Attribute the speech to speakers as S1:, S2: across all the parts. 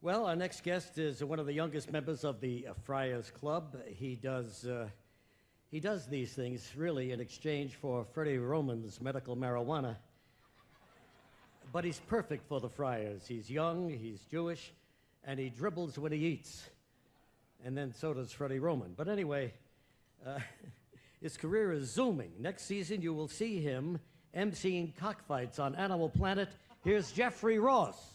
S1: Well, our next guest is one of the youngest members of the Friars Club. He does these things really in exchange for Freddie Roman's medical marijuana. But he's perfect for the Friars. He's young, he's Jewish, and he dribbles when he eats. And then so does Freddie Roman. But anyway, his career is zooming. Next season, you will see him emceeing cockfights on Animal Planet. Here's Jeffrey Ross.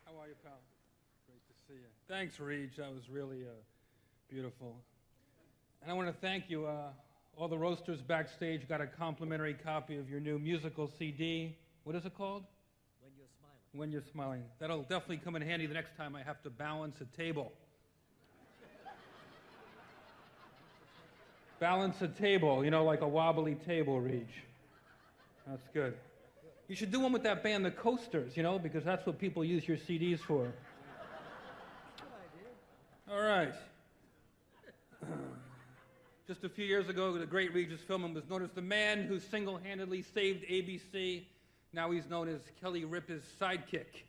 S2: How are you, pal? Great to see you. Thanks, Reed. That was really beautiful. And I want to thank you. All the roasters backstage got a complimentary copy of your new musical CD. What is it called?
S1: When You're Smiling.
S2: When You're Smiling. That'll definitely come in handy the next time I have to balance a table. Balance a table, you know, like a wobbly table, Reed. That's good. You should do one with that band, the Coasters, you know, because that's what people use your CDs for. All right. Just a few years ago, the great Regis Philbin was known as the man who single-handedly saved ABC. Now he's known as Kelly Ripa's sidekick.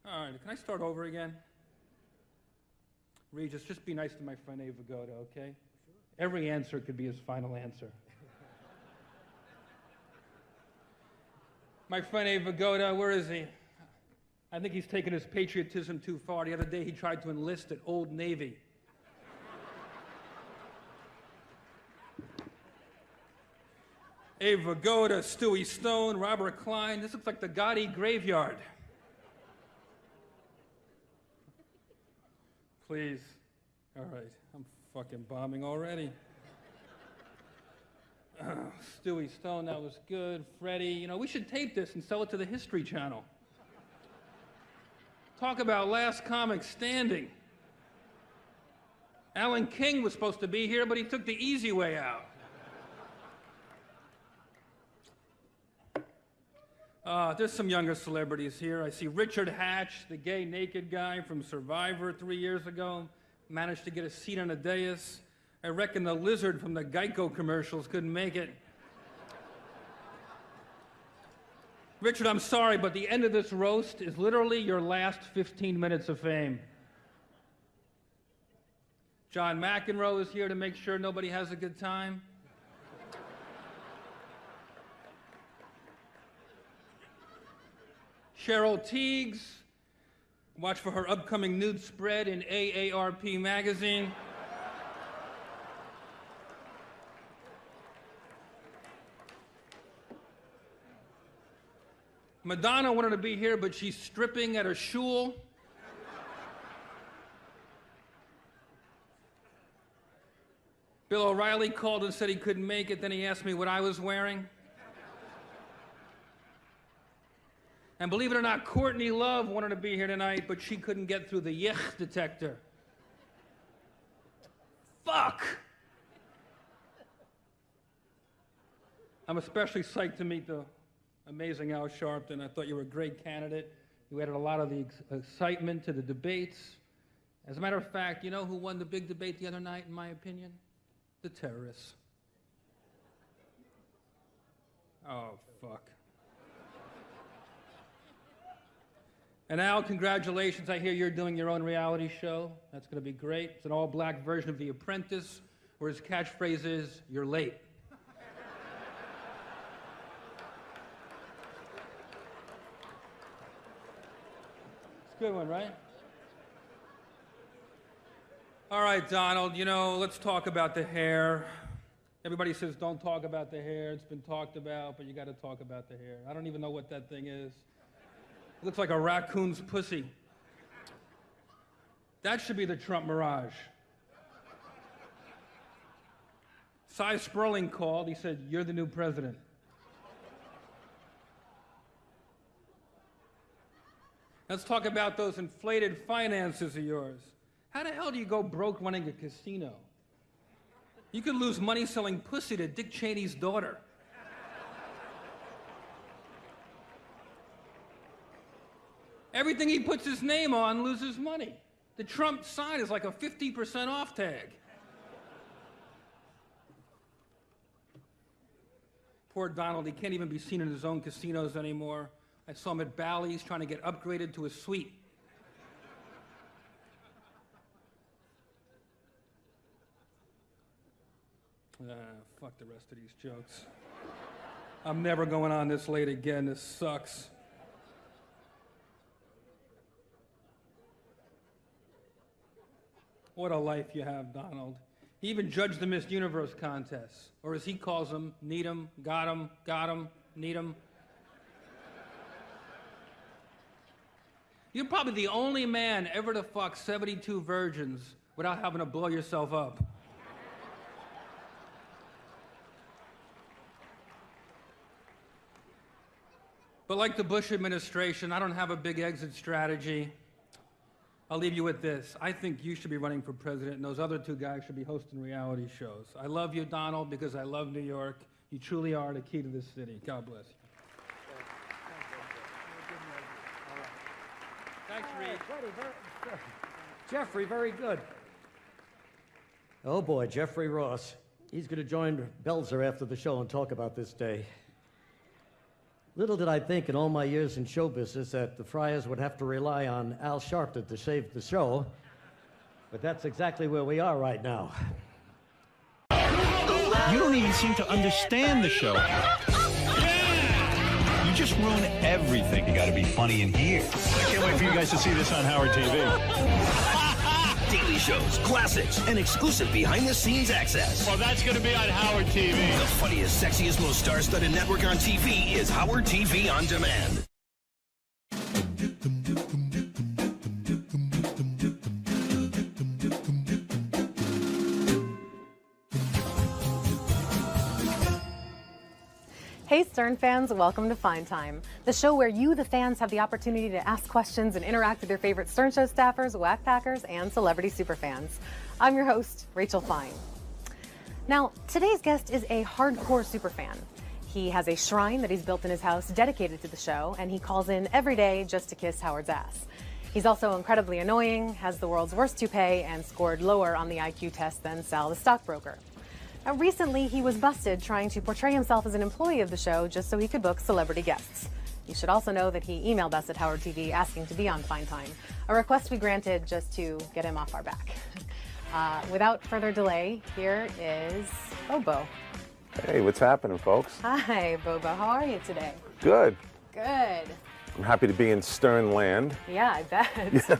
S2: All right, can I start over again? Regis, just be nice to my friend 𝗦𝗵ici𝗄𝗿𝗱, okay? Sure. Every answer could be his final answer. My friend 𝗦𝗵ici𝗄𝗿𝗱, where is he? I think he's taken his patriotism too far. The other day he tried to enlist at Old Navy. 𝗦𝗵ici𝗄𝗿𝗱, Stewie Stone, Robert Klein. This looks like the 𝗦𝗁𝗍𝗄𝗿 graveyard. Please. All right, I'm fucking bombing already. Stewie Stone, that was good. Freddie, you know, we should tape this and sell it to the History Channel. Talk about last comic standing. Alan King was supposed to be here, but he took the easy way out. There's some younger celebrities here. I see Richard Hatch, the gay naked guy from Survivor 3 years ago, managed to get a seat on a dais. I reckon the lizard from the Geico commercials couldn't make it. Richard, I'm sorry, but the end of this roast is literally your last 15 minutes of fame. John McEnroe is here to make sure nobody has a good time. Cheryl Tiegs, watch for her upcoming nude spread in AARP magazine. Madonna wanted to be here, but she's stripping at a shul. Bill O'Reilly called and said he couldn't make it, then he asked me what I was wearing. And believe it or not, Courtney Love wanted to be here tonight, but she couldn't get through the yich detector. Fuck! I'm especially psyched to meet the amazing Al Sharpton. I thought you were a great candidate. You added a lot of the excitement to the debates. As a matter of fact, you know who won the big debate the other night, in my opinion? The terrorists. Oh, fuck. And Al, congratulations. I hear you're doing your own reality show. That's going to be great. It's an all-black version of The Apprentice, where his catchphrase is, "You're late." It's a good one, right? All right, Donald, you know, let's talk about the hair. Everybody says don't talk about the hair. It's been talked about, but you got to talk about the hair. I don't even know what that thing is. It looks like a raccoon's pussy. That should be the Trump mirage. Cy Sperling called. He said, "You're the new president." Let's talk about those inflated finances of yours. How the hell do you go broke running a casino? You could lose money selling pussy to Dick Cheney's daughter. Everything he puts his name on loses money. The Trump sign is like a 50% off tag. Poor Donald, he can't even be seen in his own casinos anymore. I saw him at Bally's trying to get upgraded to a suite. Fuck the rest of these jokes. I'm never going on this late again. This sucks. What a life you have, Donald. He even judged the Miss Universe contests, or as he calls them, need 'em, got 'em, need 'em. You're probably the only man ever to fuck 72 virgins without having to blow yourself up. But like the Bush administration, I don't have a big exit strategy. I'll leave you with this. I think you should be running for president, and those other two guys should be hosting reality shows. I love you, Donald, because I love New York. You truly are the key to this city. God bless you. Thanks, Reed.
S1: Jeffrey, very good. Oh boy, Jeffrey Ross. He's going to join Belzer after the show and talk about this day. Little did I think in all my years in show business that the Friars would have to rely on 𝗦𝗁 to save the show, but that's exactly where we are right now.
S3: You don't even seem to understand the show. You just ruin everything. You gotta be funny in here. I can't wait for you guys to see this on Howard TV.
S4: Daily shows, classics, and exclusive behind-the-scenes access.
S3: Well, that's gonna be on Howard TV.
S4: The funniest, sexiest, most star-studded network on TV is Howard TV On Demand.
S5: Hey Stern fans, welcome to Fine Time, the show where you, the fans, have the opportunity to ask questions and interact with your favorite Stern Show staffers, whack packers, and celebrity superfans. I'm your host, Rachel Fine. Now, today's guest is a hardcore superfan. He has a shrine that he's built in his house dedicated to the show, and he calls in every day just to kiss Howard's ass. He's also incredibly annoying, has the world's worst toupee, and scored lower on the IQ test than Sal the stockbroker. Now, recently, he was busted trying to portray himself as an employee of the show just so he could book celebrity guests. You should also know that he emailed us at Howard TV asking to be on Fine Time, a request we granted just to get him off our back. Without further delay, here is Bobo.
S6: Hey, what's happening, folks?
S5: Hi, Bobo. How are you today?
S6: Good.
S5: Good.
S6: I'm happy to be in Stern land.
S5: Yeah, I bet.
S6: Yeah.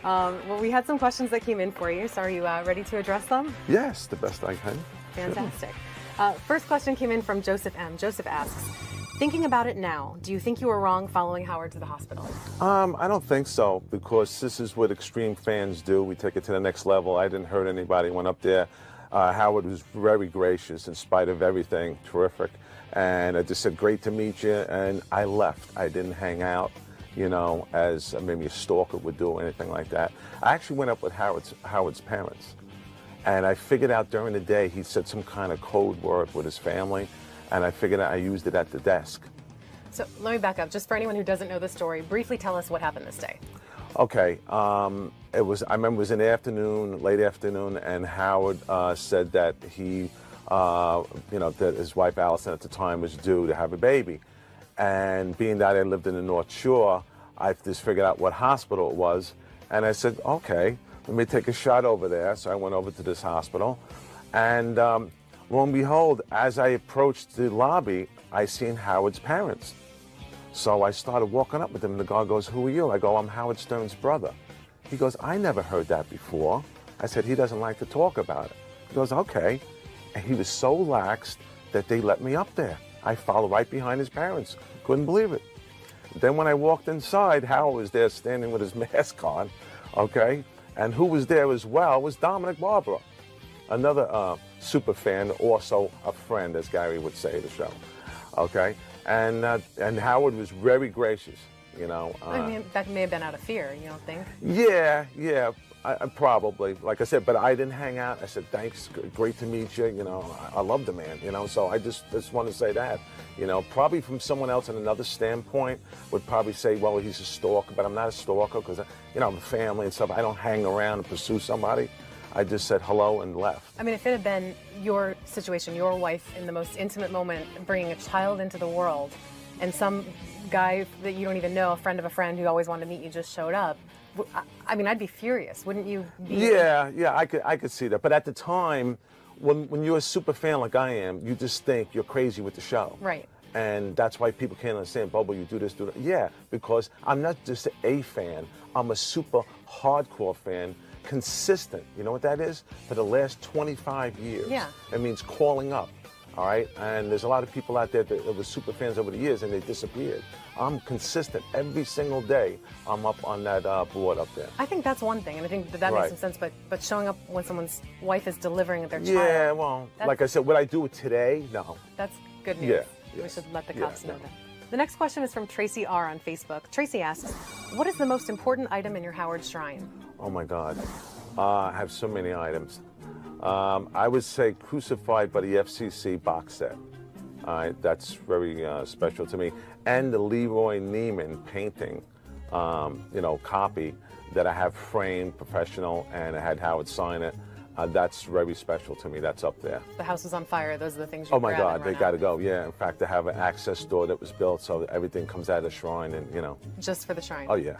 S5: Well, we had some questions that came in for you, so are you ready to address them?
S6: Yes, the best I can.
S5: Fantastic. First question came in from Joseph M. Joseph asks, thinking about it now, do you think you were wrong following Howard to the hospital?
S6: I don't think so, because this is what extreme fans do. We take it to the next level. I didn't hurt anybody. Went up there. Howard was very gracious in spite of everything. Terrific. And I just said, great to meet you. And I left. I didn't hang out, you know, as maybe a stalker would do or anything like that. I actually went up with Howard's parents. And I figured out during the day he said some kind of code word with his family. And I figured out I used it at the desk.
S5: So let me back up. Just for anyone who doesn't know the story, briefly tell us what happened this day.
S6: Okay, I remember it was in the afternoon, late afternoon, and Howard said that he, you know, that his wife Allison at the time was due to have a baby. And being that I lived in the North Shore, I just figured out what hospital it was. And I said, okay, let me take a shot over there. So I went over to this hospital. And lo and behold, as I approached the lobby, I seen Howard's parents. So I started walking up with him, and the guy goes, who are you? I go, I'm Howard Stern's brother. He goes, I never heard that before. I said, he doesn't like to talk about it. He goes, okay. And he was so laxed that they let me up there. I followed right behind his parents. Couldn't believe it. Then when I walked inside, Howard was there standing with his mask on, okay? And who was there as well was Dominic Barbara, another super fan, also a friend, as Gary would say, of the show, okay? And Howard was very gracious, you know.
S5: I mean, that may have been out of fear, you don't think?
S6: Yeah, probably. Like I said, but I didn't hang out. I said, thanks, great to meet you. You know, I love the man, you know, so I just want to say that. You know, probably from someone else in another standpoint would probably say, well, he's a stalker, but I'm not a stalker because, you know, I'm a family and stuff. I don't hang around and pursue somebody. I just said hello and left.
S5: I mean, if it had been your situation, your wife in the most intimate moment, bringing a child into the world, and some guy that you don't even know, a friend of a friend who always wanted to meet you, just showed up, I mean, I'd be furious, wouldn't you be?
S6: Yeah, I could see that. But at the time, when you're a super fan like I am, you just think you're crazy with the show.
S5: Right.
S6: And that's why people can't understand, Bobo, you do this, do that. Yeah, because I'm not just a fan, I'm a super hardcore fan, consistent. You know what that is? For the last 25 years.
S5: Yeah.
S6: It means calling up, all right? And there's a lot of people out there that were super fans over the years and they disappeared. I'm consistent every single day. I'm up on that board up there.
S5: I think that's one thing, and I think that makes some sense, but showing up when someone's wife is delivering their child.
S6: Yeah, well, like I said, would I do it today? No.
S5: That's good news.
S6: Yeah.
S5: We should let the cops know that. The next question is from Tracy R. on Facebook. Tracy asks, what is the most important item in your Howard shrine?
S6: Oh my God, I have so many items. I would say 𝗦𝗫𝗿𝗍𝗿 by the FCC box set. That's very special to me. And the 𝗦𝗵cie𝗄 painting, copy that I have framed, professional, and I had Howard sign it. That's very special to me. That's up there.
S5: The house is on fire. Those are the things you
S6: Oh my God, they got to
S5: go.
S6: go. Yeah, in fact, I have an access door that was built so that everything comes out of the shrine and,
S5: Just for the shrine.
S6: Oh yeah.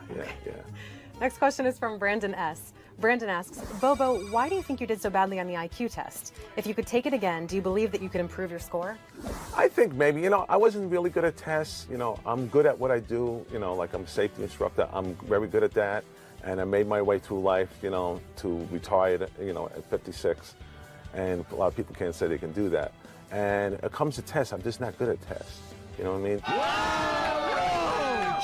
S5: Next question is from Brandon S. Brandon asks, Bobo, why do you think you did so badly on the IQ test? If you could take it again, do you believe that you could improve your score?
S6: I think maybe, I wasn't really good at tests. I'm good at what I do. Like I'm a safety instructor. I'm very good at that. And I made my way through life, to retire, at 56. And a lot of people can't say they can do that. And it comes to tests, I'm just not good at tests. You know what I mean?
S3: Whoa!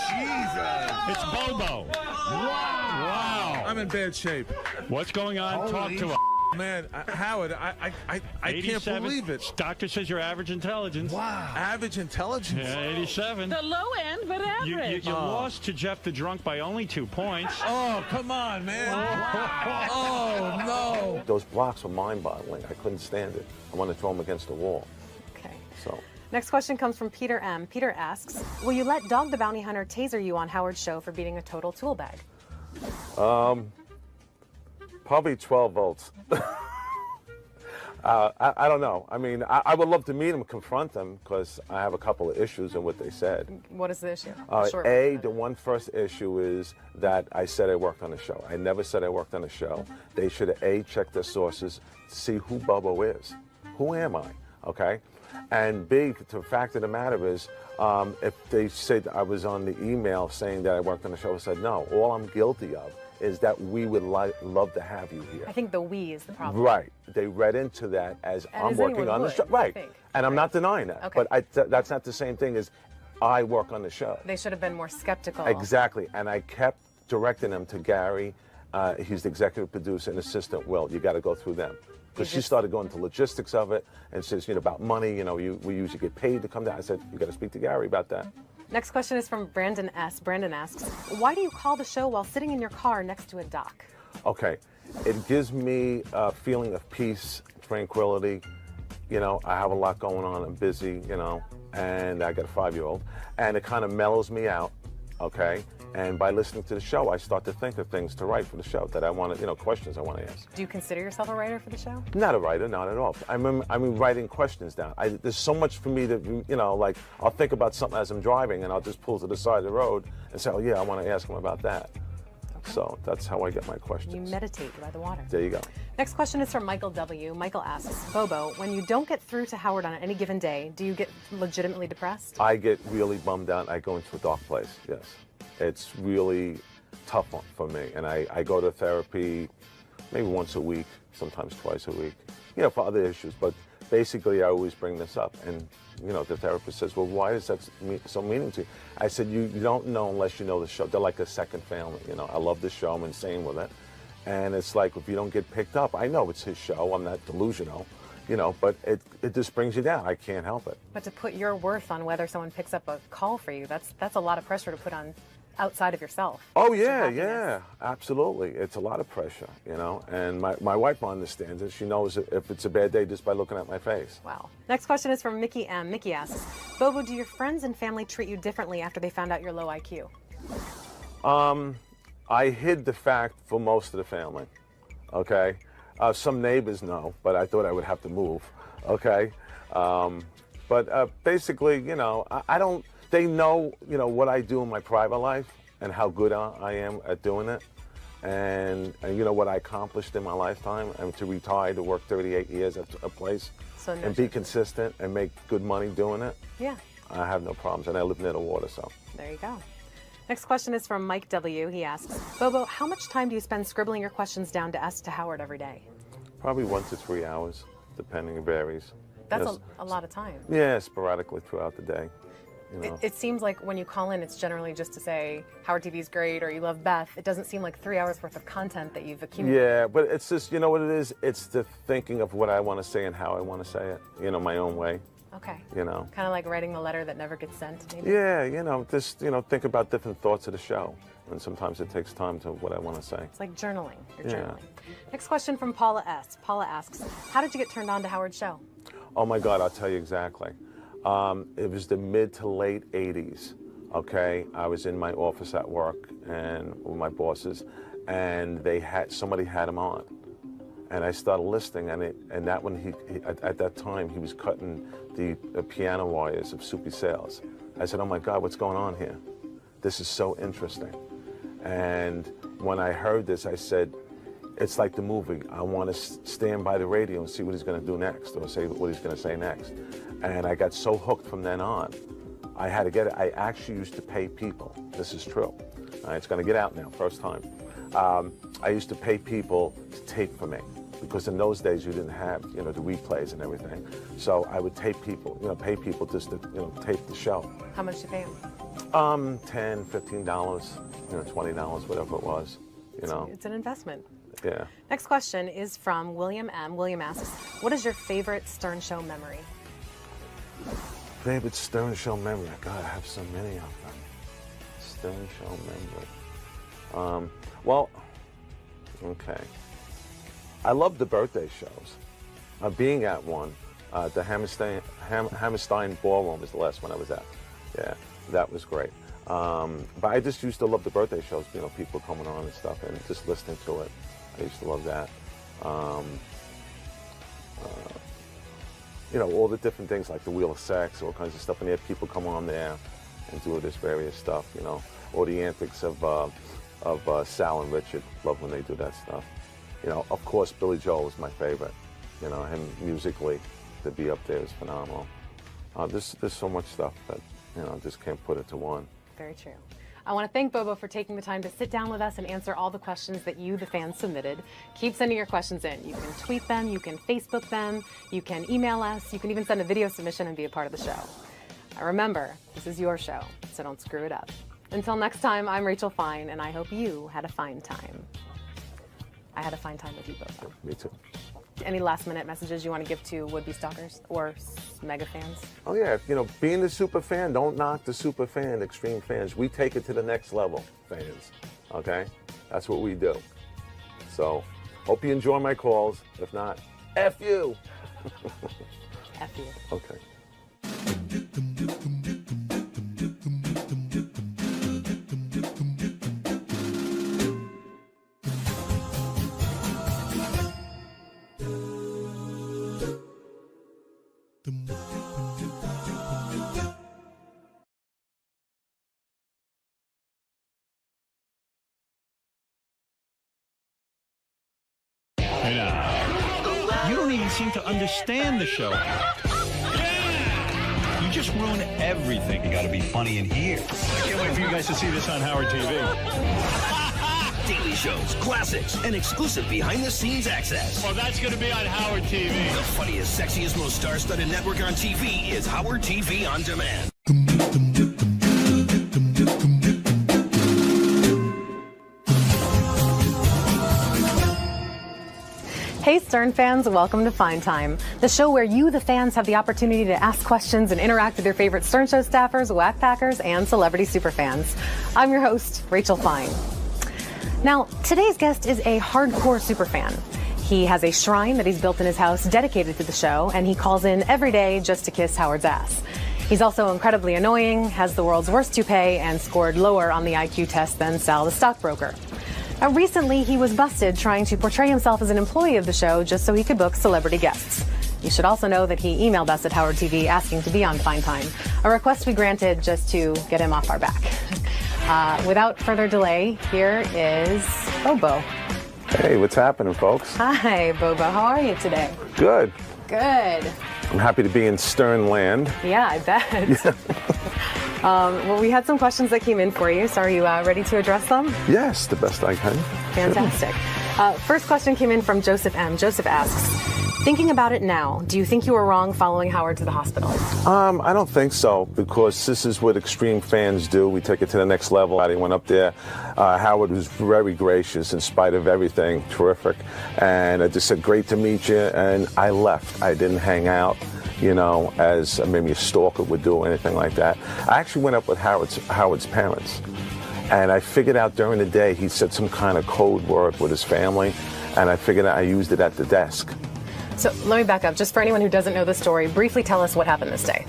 S3: Jesus! It's Bobo. Wow!
S7: I'm in bad shape.
S3: What's going on? Talk to us.
S7: Man, Howard, I can't believe it.
S3: Doctor says your average intelligence.
S7: Wow. Average intelligence?
S3: Yeah, 87.
S8: The low end, but average.
S3: You lost to Jeff the Drunk by only 2 points.
S7: Oh, come on, man. Wow. Oh, no.
S6: Those blocks were mind-boggling. I couldn't stand it. I wanted to throw them against the wall.
S5: Okay.
S6: So.
S5: Next question comes from Peter M. Peter asks, will you let Dog the Bounty Hunter taser you on Howard's show for beating a total tool bag?
S6: Probably 12 volts. I don't know. I mean, I would love to meet them, confront them, because I have a couple of issues in what they said.
S5: What is the issue?
S6: The one first issue is that I said I worked on a show. I never said I worked on a show. They should have, A, checked their sources to see who Bobo is. Who am I? Okay? And B, the fact of the matter is, if they said I was on the email saying that I worked on the show, I said, no, all I'm guilty of is that we would love to have you here.
S5: I think the we is the problem.
S6: Right. They read into that as I'm working on the show. Right. And I'm not denying that.
S5: Okay.
S6: But that's not the same thing as I work on the show.
S5: They should have been more skeptical.
S6: Exactly. And I kept directing them to Gary. He's the executive producer and assistant Will. You got to go through them. Because she started going into logistics of it and says, about money, we usually get paid to come down. I said, you got to speak to Gary about that.
S5: Next question is from Brandon S. Brandon asks, why do you call the show while sitting in your car next to a dock?
S6: Okay, it gives me a feeling of peace, tranquility. I have a lot going on. I'm busy, and I got a 5-year-old, and it kind of mellows me out, okay? And by listening to the show, I start to think of things to write for the show that I want to, questions I want to ask.
S5: Do you consider yourself a writer for the show?
S6: Not a writer, not at all. I mean writing questions down. There's so much for me to, like, I'll think about something as I'm driving, and I'll just pull to the side of the road and say, oh, yeah, I want to ask him about that. Okay. So that's how I get my questions.
S5: You meditate by the water.
S6: There you go.
S5: Next question is from Michael W. Michael asks, Bobo, when you don't get through to Howard on any given day, do you get legitimately depressed?
S6: I get really bummed out. I go into a dark place, yes. It's really tough for me, and I go to therapy maybe once a week, sometimes twice a week, for other issues, but basically I always bring this up, and the therapist says, well, why is that so meaning to you? I said, you don't know unless you know the show. They're like a second family, I love the show, I'm insane with it, and it's like, if you don't get picked up, I know it's his show, I'm not delusional, but it just brings you down. I can't help it.
S5: But to put your worth on whether someone picks up a call for you, that's a lot of pressure to put on outside of yourself.
S6: Oh, yeah, absolutely. It's a lot of pressure, and my wife understands it. She knows if it's a bad day just by looking at my face.
S5: Wow. Next question is from Mickey M. Mickey asks, Bobo, do your friends and family treat you differently after they found out your low IQ?
S6: I hid the fact for most of the family, okay? Some neighbors know, but I thought I would have to move, okay? But basically, you know, I don't, they know, you know, what I do in my private life and how good I am at doing it. And you know what I accomplished in my lifetime, and to retire, to work 38 years at a place,
S5: So
S6: and be consistent and make good money doing it.
S5: Yeah.
S6: I have no problems, and I live near the water, so.
S5: There you go. Next question is from Mike W. He asks, Bobo, how much time do you spend scribbling your questions down to ask to Howard every day?
S6: Probably 1 to 3 hours, depending, it varies.
S5: That's
S6: Yes.
S5: a lot of time.
S6: Yeah, sporadically throughout the day. You know.
S5: It seems like when you call in, it's generally just to say Howard TV is great or you love Beth. It doesn't seem like 3 hours worth of content that you've accumulated.
S6: Yeah, but it's just, you know what it is? It's the thinking of what I want to say and how I want to say it, you know, my own way.
S5: Okay.
S6: You know.
S5: Kind of like writing the letter that never gets sent, maybe?
S6: Yeah, you know, just, you know, think about different thoughts of the show. And sometimes it takes time to what I want to say.
S5: It's like journaling. You're
S6: Yeah.
S5: journaling. Next question from Paula S. Paula asks, how did you get turned on to Howard's show?
S6: Oh my God, I'll tell you exactly. It was the mid to late 80s, okay? I was in my office at work and with my bosses, and somebody had him on. And I started listening, and that one, at that time, he was cutting the piano wires of 𝗦𝗵cie𝗄𝗿𝗱. I said, oh my God, what's going on here? This is so interesting. And when I heard this, I said, it's like the movie. I want to stand by the radio and see what he's going to do next, or say what he's going to say next. And I got so hooked from then on. I had to get it. I actually used to pay people. This is true. It's going to get out now, first time. I used to pay people to tape for me, because in those days you didn't have, you know, the replays and everything. So I would tape people, you know, pay people just to, you know, tape the show.
S5: How much did you pay him?
S6: $10, $15, you know, $20, whatever it was, you know.
S5: It's an investment.
S6: Yeah.
S5: Next question is from William M. William asks, what is your favorite Stern Show memory?
S6: Favorite Stern Show memory? God, I have so many of them. Stern Show memory. Well, okay. I love the birthday shows. Being at one, the Hammerstein Ballroom is the last one I was at. Yeah, that was great. But I just used to love the birthday shows, you know, people coming on and stuff, and just listening to it. I used to love that. You know, all the different things like the Wheel of Sex, all kinds of stuff, and they had people come on there and do this various stuff, you know, or the antics of Sal and Richard. Love when they do that stuff. You know, of course, Billy Joel is my favorite. You know, him musically, to be up there is phenomenal. There's so much stuff that, you know, just can't put it to one.
S5: Very true. I want to thank Bobo for taking the time to sit down with us and answer all the questions that you, the fans, submitted. Keep sending your questions in. You can tweet them, you can Facebook them, you can email us, you can even send a video submission and be a part of the show. Remember, this is your show, so don't screw it up. Until next time, I'm Rachel Fine, and I hope you had a fine time. I had a fine time with you, Bobo.
S6: Me too.
S5: Any last-minute messages you want to give to would-be stalkers or mega fans?
S6: Oh yeah, you know, being the super fan, don't knock the super fan, extreme fans. We take it to the next level, fans, okay? That's what we do. So, hope you enjoy my calls. If not, F you.
S5: F you.
S6: Okay.
S3: You don't even seem to understand the show. You just ruin everything. You got to be funny in here. I can't wait for you guys to see this on Howard TV.
S4: Daily shows, classics, and exclusive behind-the-scenes access.
S3: Well, that's going to be on Howard TV.
S4: The funniest, sexiest, most star-studded network on TV is Howard TV On Demand.
S5: Hey Stern fans, welcome to Fine Time, the show where you, the fans, have the opportunity to ask questions and interact with your favorite Stern Show staffers, whack-packers, and celebrity superfans. I'm your host, Rachel Fine. Now, today's guest is a hardcore superfan. He has a shrine that he's built in his house dedicated to the show, and he calls in every day just to kiss Howard's ass. He's also incredibly annoying, has the world's worst toupee, and scored lower on the IQ test than Sal the stockbroker. Recently, he was busted trying to portray himself as an employee of the show just so he could book celebrity guests. You should also know that he emailed us at Howard TV asking to be on Fine Time, a request we granted just to get him off our back. Without further delay, here is Bobo.
S6: Hey, what's happening, folks?
S5: Hi, Bobo. How are you today?
S6: Good.
S5: Good.
S6: I'm happy to be in Stern land.
S5: Yeah, I bet.
S6: Yeah.
S5: Well, we had some questions that came in for you, so are you ready to address them?
S6: Yes, the best I can.
S5: Fantastic. First question came in from Joseph M. Joseph asks, thinking about it now, do you think you were wrong following Howard to the hospital?
S6: I don't think so, because this is what extreme fans do. We take it to the next level. I went up there. Howard was very gracious in spite of everything. Terrific. And I just said, great to meet you. And I left. I didn't hang out, you know, as maybe a stalker would do or anything like that. I actually went up with Howard's parents. And I figured out during the day he said some kind of code word with his family. And I figured out I used it at the desk.
S5: So let me back up. Just for anyone who doesn't know the story, briefly tell us what happened this day.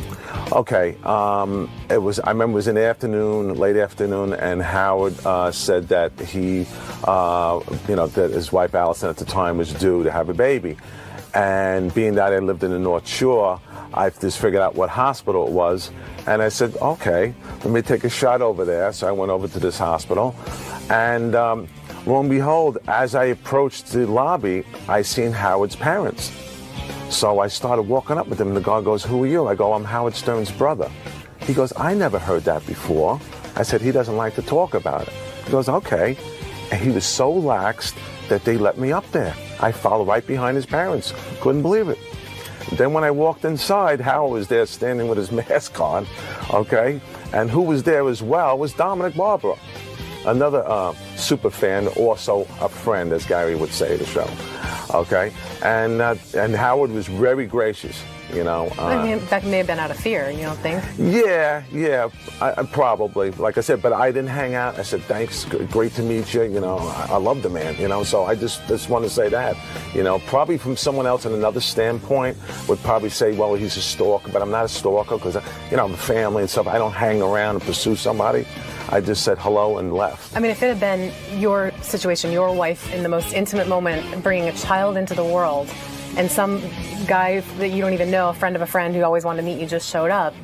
S6: Okay. I remember it was in the afternoon, late afternoon, and Howard said that he, that his wife Allison at the time was due to have a baby. And being that I lived in the North Shore, I just figured out what hospital it was. And I said, okay, let me take a shot over there. So I went over to this hospital. And lo and behold, as I approached the lobby, I seen Howard's parents. So I started walking up with him, and the guy goes, who are you? I go, I'm Howard Stern's brother. He goes, I never heard that before. I said, he doesn't like to talk about it. He goes, okay. And he was so laxed that they let me up there. I followed right behind his parents. Couldn't believe it. Then when I walked inside, Howard was there standing with his mask on, okay? And who was there as well was Dominic Barbara, another super fan, also a friend, as Gary would say, the show, okay? And Howard was very gracious, you know.
S5: I mean, that may have been out of fear, you don't think?
S6: Yeah, I probably, like I said, but I didn't hang out. I said, thanks, great to meet you, you know, I love the man, you know, so I just want to say that, you know, probably from someone else in another standpoint would probably say, well, he's a stalker, but I'm not a stalker because, you know, I'm a family and stuff. I don't hang around and pursue somebody. I just said hello and left.
S5: I mean, if it had been your situation, your wife in the most intimate moment, bringing a child into the world, and some guy that you don't even know, a friend of a friend who always wanted to meet you, just showed up,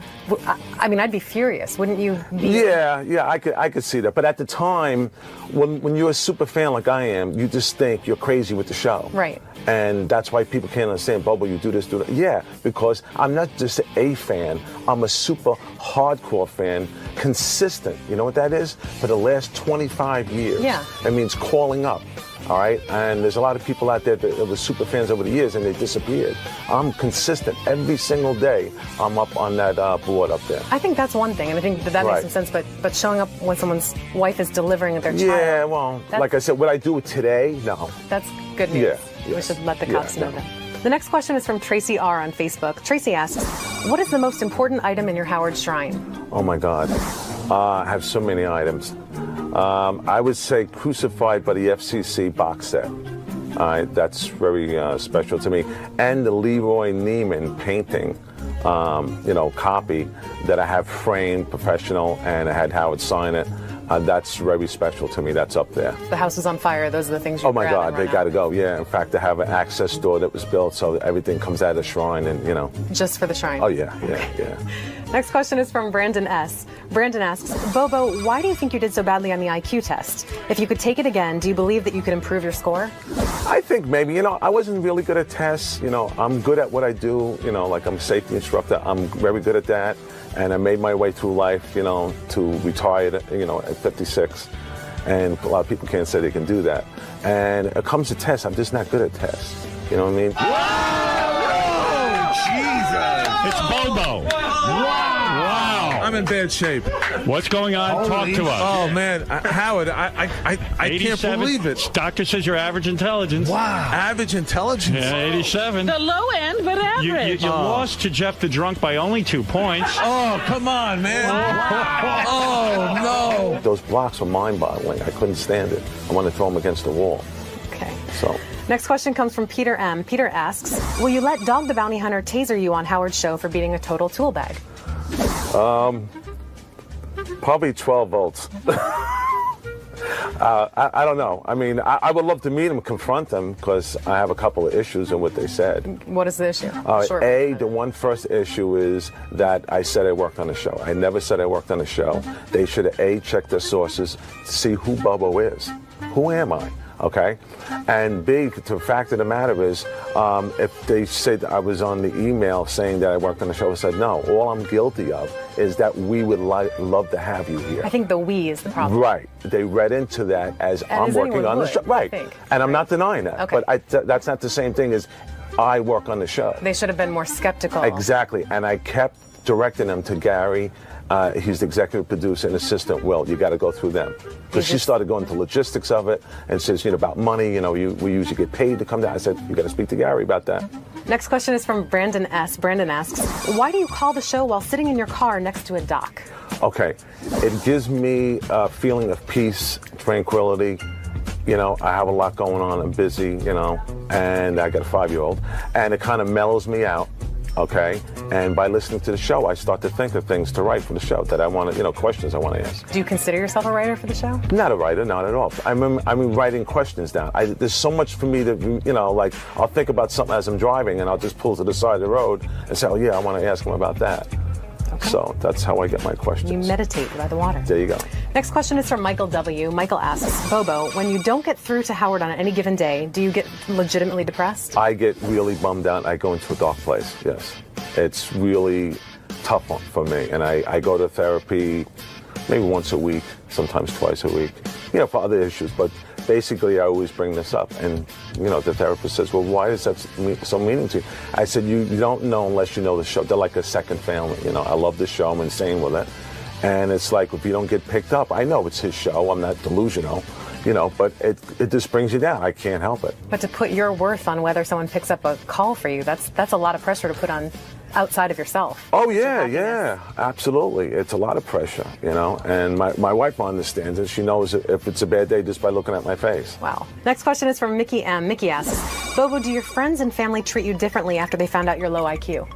S5: I mean, I'd be furious. Wouldn't you be? Yeah,
S6: I could see that. But at the time, when you're a super fan like I am, you just think you're crazy with the show.
S5: Right.
S6: And that's why people can't understand, Bobo, you do this, do that. Yeah, because I'm not just a fan. I'm a super hardcore fan, consistent. You know what that is? For the last 25 years.
S5: Yeah.
S6: That means calling up. All right, and there's a lot of people out there that were super fans over the years, and they disappeared. I'm consistent every single day. I'm up on that board up there.
S5: I think that's one thing, and I think that makes some sense. But showing up when someone's wife is delivering their child.
S6: Yeah, well, like I said, what I do today, no.
S5: That's good news.
S6: Yeah,
S5: we should let the cops know that. The next question is from Tracy R. on Facebook. Tracy asks, what is the most important item in your Howard shrine?
S6: Oh, my God. I have so many items. I would say 𝗛𝘄𝗿𝗿 by the FCC box set. That's very special to me. And the Leroy Neiman painting, copy that I have framed, professional, and I had Howard sign it. That's very special to me. That's up there.
S5: The house is on fire. Those are the things you
S6: Oh, my God. They got to go. Yeah. In fact, I have an access door that was built so that everything comes out of the shrine and, you know.
S5: Just for the shrine?
S6: Oh, yeah.
S5: Next question is from Brandon S. Brandon asks, Bobo, why do you think you did so badly on the IQ test? If you could take it again, do you believe that you could improve your score?
S6: I think maybe, I wasn't really good at tests. I'm good at what I do. Like I'm a safety instructor. I'm very good at that. And I made my way through life, to retire, at 56. And a lot of people can't say they can do that. And it comes to tests, I'm just not good at tests. You know what I mean?
S3: Whoa! Jesus! It's Bobo. Wow!
S7: I'm in bad shape.
S3: What's going on? Talk to us.
S7: Oh, man. Howard, I can't believe it.
S3: Doctor says you're average intelligence.
S7: Wow. Average intelligence?
S3: Yeah, 87.
S8: The low end, but average.
S3: You lost to Jeff the Drunk by only 2 points.
S7: Oh, come on, man. Wow. Oh, no.
S6: Those blocks were mind-boggling. I couldn't stand it. I wanted to throw them against the wall.
S5: Okay.
S6: So.
S5: Next question comes from Peter M. Peter asks, will you let Dog the Bounty Hunter taser you on Howard's show for beating a total tool bag?
S6: Probably 12 volts. I don't know. I mean, I would love to meet them, confront them, because I have a couple of issues in what they said.
S5: What is the issue?
S6: The one first issue is that I said I worked on a show. I never said I worked on a show. They should have, A, checked their sources to see who Bobo is. Who am I? Okay? And B, the fact of the matter is, if they said I was on the email saying that I worked on the show, I said, no, all I'm guilty of is that we would love to have you here.
S5: I think the we is the problem.
S6: Right. They read into that as I'm working on the show. Right. And I'm not denying that.
S5: Okay.
S6: But that's not the same thing as I work on the show.
S5: They should have been more skeptical.
S6: Exactly. And I kept directing them to Gary. He's the executive producer and assistant. Will, you got to go through them. Because she started going into logistics of it and says, about money, we usually get paid to come down. I said, you got to speak to Gary about that.
S5: Next question is from Brandon S. Brandon asks, why do you call the show while sitting in your car next to a dock?
S6: Okay. It gives me a feeling of peace, tranquility. I have a lot going on. I'm busy, and I got a 5-year-old. And it kind of mellows me out. Okay, and by listening to the show, I start to think of things to write for the show that I want to, questions I want to ask.
S5: Do you consider yourself a writer for the show?
S6: Not a writer, not at all. I mean writing questions down. There's so much for me to, like I'll think about something as I'm driving, and I'll just pull to the side of the road and say, oh yeah, I want to ask him about that. Okay. So that's how I get my questions.
S5: You meditate by the water.
S6: There you go.
S5: Next question is from Michael W. Michael asks, Bobo, when you don't get through to Howard on any given day, do you get legitimately depressed?
S6: I get really bummed out. I go into a dark place, yes. It's really tough for me. And I go to therapy maybe once a week, sometimes twice a week, for other issues. But basically, I always bring this up. And, the therapist says, well, why is that so meaningful to you? I said, you don't know unless you know the show. They're like a second family. I love the show. I'm insane with it. And it's like, if you don't get picked up, I know it's his show. I'm not delusional, but it just brings you down. I can't help it.
S5: But to put your worth on whether someone picks up a call for you, that's a lot of pressure to put on outside of yourself.
S6: Oh, yeah, absolutely. It's a lot of pressure, and my wife understands it. She knows if it's a bad day just by looking at my face.
S5: Wow. Next question is from Mickey M. Mickey asks, Bobo, do your friends and family treat you differently after they found out your low IQ?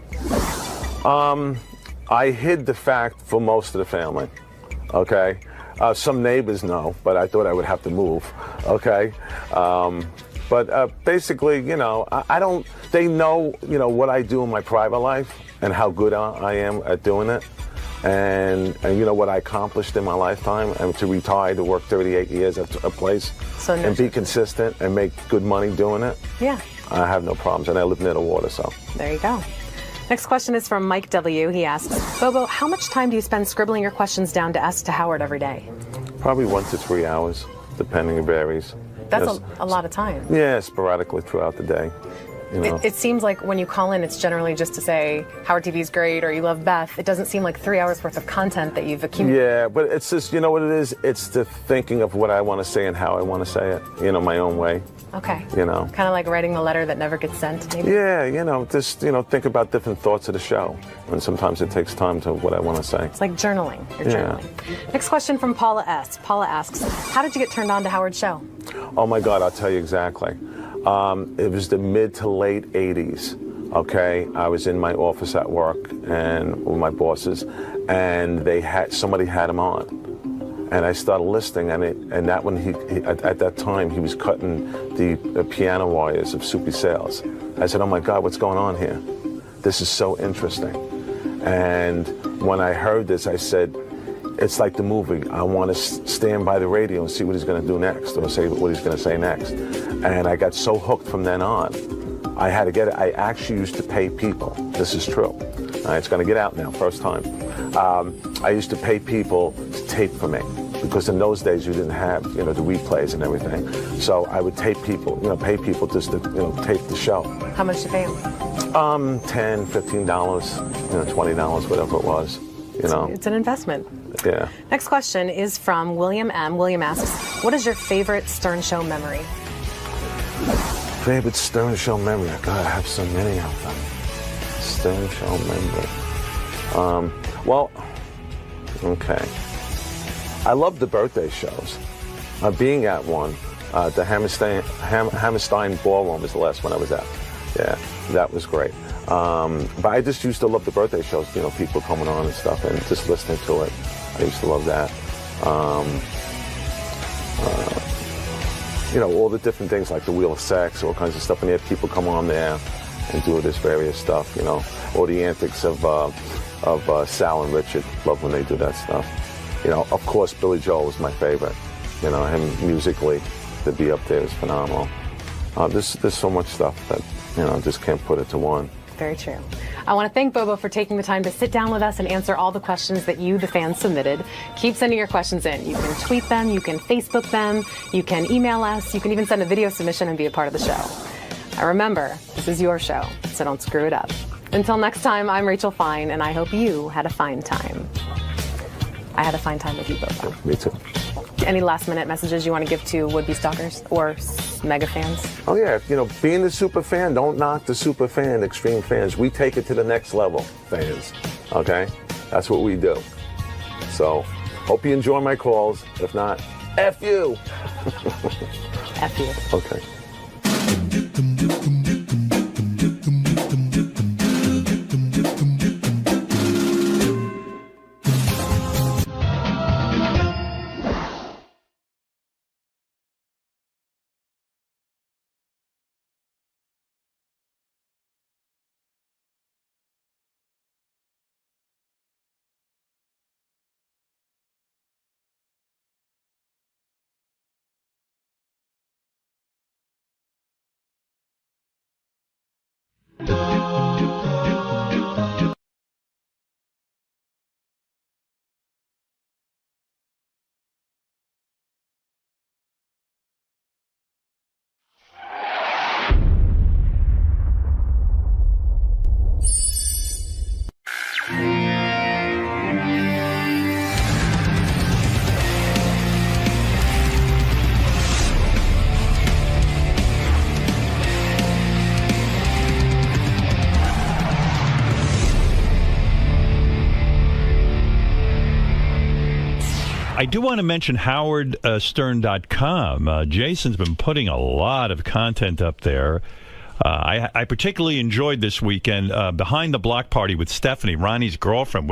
S6: I hid the fact for most of the family, okay? Some neighbors know, but I thought I would have to move, okay? But basically, I don't, they know, what I do in my private life and how good I am at doing it. And what I accomplished in my lifetime, and to retire, to work 38 years at a place and be consistent and make good money doing it.
S5: Yeah.
S6: I have no problems, and I live near the water, so.
S5: There you go. Next question is from Mike W. He asks, Bobo, how much time do you spend scribbling your questions down to ask to Howard every day?
S6: Probably 1 to 3 hours, depending, it varies.
S5: That's a lot of time.
S6: Yeah, sporadically throughout the day.
S5: It seems like when you call in, it's generally just to say, Howard TV's great, or you love Beth. It doesn't seem like 3 hours worth of content that you've accumulated.
S6: Yeah, but it's just, you know what it is? It's the thinking of what I want to say and how I want to say it, my own way.
S5: Okay.
S6: Kind
S5: of like writing the letter that never gets sent, maybe?
S6: Yeah, just, think about different thoughts of the show. And sometimes it takes time to what I want to say.
S5: It's like journaling. You're journaling. Next question from Paula S. Paula asks, how did you get turned on to Howard's show?
S6: Oh, my God, I'll tell you exactly. It was the mid to late 80s, okay? I was in my office at work and with my bosses, and somebody had him on. And I started listening, and that one, at that time, he was cutting the piano wires of 𝗦𝗵cie𝗄𝗿𝗍. I said, oh my God, what's going on here? This is so interesting. And when I heard this, I said, it's like the movie. I want to stand by the radio and see what he's going to do next, or say what he's going to say next. And I got so hooked from then on. I had to get it. I actually used to pay people. This is true. It's going to get out now, first time. I used to pay people to tape for me, because in those days you didn't have, the replays and everything. So I would tape people, pay people just to, tape the show.
S5: How much to pay them?
S6: $10, $15, $20, whatever it was.
S5: It's an investment.
S6: Yeah.
S5: Next question is from William M. William asks, what is your favorite Stern Show memory?
S6: Favorite Stern Show memory? God, I have so many of them. Stern Show memory. Well, okay. I love the birthday shows. Being at one, the Hammerstein Ballroom is the last one I was at. Yeah, that was great. But I just used to love the birthday shows, people coming on and stuff, and just listening to it. I used to love that. you know, all the different things like the Wheel of Sex, all kinds of stuff, and they have people come on there and do this various stuff, you know, or the antics of Sal and Richard. Love when they do that stuff. You know, of course, Billy Joel is my favorite. You know, him musically, to be up there is phenomenal. There's so much stuff that, you know, just can't put it to one.
S5: Very true. I want to thank Bobo for taking the time to sit down with us and answer all the questions that you, the fans, submitted. Keep sending your questions in. You can tweet them, you can Facebook them, you can email us, you can even send a video submission and be a part of the show. Remember, this is your show, so don't screw it up. Until next time, I'm Rachel Fine, and I hope you had a fine time. I had a fine time with you, Bobo.
S6: Me too.
S5: Any last-minute messages you want to give to would-be stalkers or mega fans?
S6: Oh, yeah. You know, being the super fan, don't knock the super fan, extreme fans. We take it to the next level, fans. Okay? That's what we do. So, hope you enjoy my calls. If not, F you.
S5: F you.
S6: Okay.
S3: I do want to mention 𝗏𝗏𝗏.com. Jason's been putting a lot of content up there. I particularly enjoyed this weekend Behind the Block Party with Stephanie, Ronnie's girlfriend,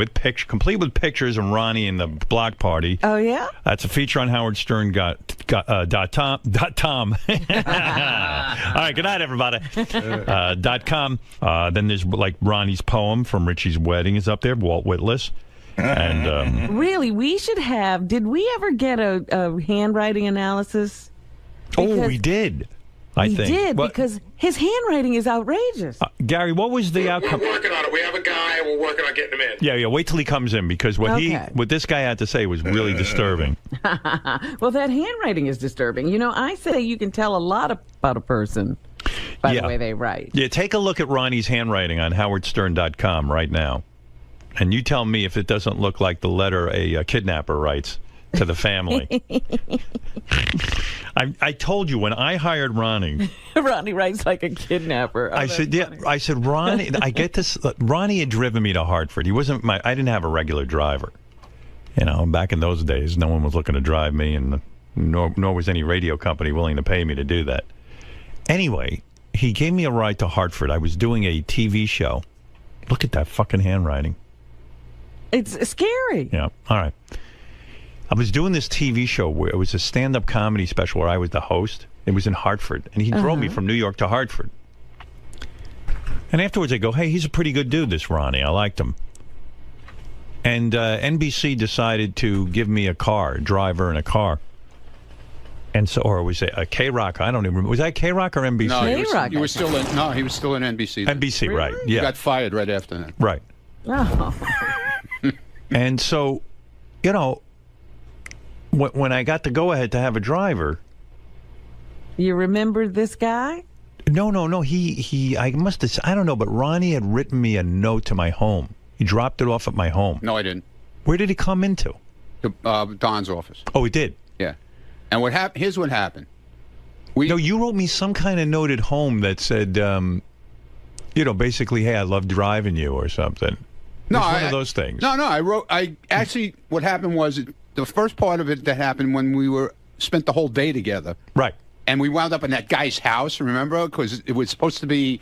S3: complete with pictures of Ronnie in the block party.
S8: Oh, yeah?
S3: That's a feature on 𝗏𝗏𝗏.com. All right, good night, everybody. .com. Then there's like Ronnie's poem from Richie's wedding is up there, Walt Whitless. And
S8: really, we should have. Did we ever get a handwriting analysis?
S3: Oh, we did. I think.
S8: We did, because his handwriting is outrageous.
S3: Gary, what was the outcome?
S9: We're working on it. We have a guy, and we're working on getting him in.
S3: Yeah. Wait till he comes in, because what this guy had to say was really disturbing.
S8: Well, that handwriting is disturbing. You know, I say you can tell a lot about a person by the way they write.
S3: Yeah, take a look at Ronnie's handwriting on howardstern.com right now. And you tell me if it doesn't look like the letter a kidnapper writes to the family. I told you when I hired Ronnie.
S8: Ronnie writes like a kidnapper. Oh,
S3: I said, yeah. I said, Ronnie, I get this. Ronnie had driven me to Hartford. He wasn't I didn't have a regular driver. You know, back in those days, no one was looking to drive me, and nor was any radio company willing to pay me to do that. Anyway, he gave me a ride to Hartford. I was doing a TV show. Look at that fucking handwriting.
S8: It's scary.
S3: Yeah. All right. I was doing this TV show where it was a stand-up comedy special where I was the host. It was in Hartford, and he drove me from New York to Hartford. And afterwards, I go, "Hey, he's a pretty good dude, this Ronnie. I liked him." And NBC decided to give me a driver in a car. And so, or was it a K-Rock? I don't even remember. Was that K-Rock or NBC?
S10: No, he was still in NBC.
S3: NBC,
S8: really?
S3: Right? Yeah.
S10: He got fired right after that.
S3: Right.
S8: Oh.
S3: And so, you know, when I got the go-ahead to have a driver.
S8: You remember this guy?
S3: No. I must have, I don't know, but Ronnie had written me a note to my home. He dropped it off at my home.
S10: No, I didn't.
S3: Where did he come into?
S10: To Don's office.
S3: Oh, he did?
S10: Yeah. And here's what happened.
S3: No, you wrote me some kind of note at home that said, you know, basically, hey, I love driving you or something. No, one of those things.
S10: No, what happened was the first part of it that happened when we spent the whole day together.
S3: Right.
S10: And we wound up in that guy's house, remember? Because it was supposed to be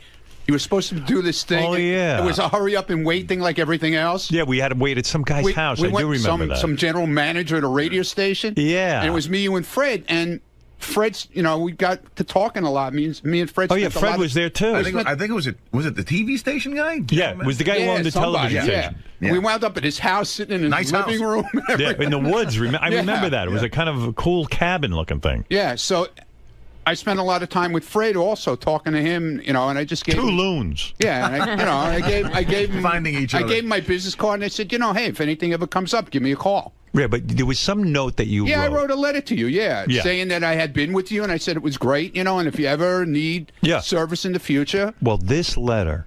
S10: You were supposed to do this thing.
S3: Oh, yeah.
S10: It was a hurry up and wait thing like everything else.
S3: Yeah, we had to wait at some guy's house. I do remember that.
S10: Some general manager at a radio station.
S3: Yeah.
S10: And it was me, you, and Fred. And Fred's, we got to talking a lot. Me and Fred.
S3: Oh, yeah, Fred was there, too.
S7: I think it was the TV station guy?
S3: Yeah, it was the guy who owned the television station.
S10: Yeah. We wound up at his house, sitting in his living room.
S3: Yeah, in the woods. I remember that. It was a kind of a cool cabin-looking thing.
S10: Yeah, so I spent a lot of time with Fred also, talking to him, and I just gave
S3: two loons.
S10: Yeah, and I gave him
S7: finding each other.
S10: I gave him my business card, and I said, hey, if anything ever comes up, give me a call.
S3: Yeah, but there was some note that you wrote.
S10: I wrote a letter to you, saying that I had been with you, and I said it was great, and if you ever need service in the future.
S3: Well, this letter...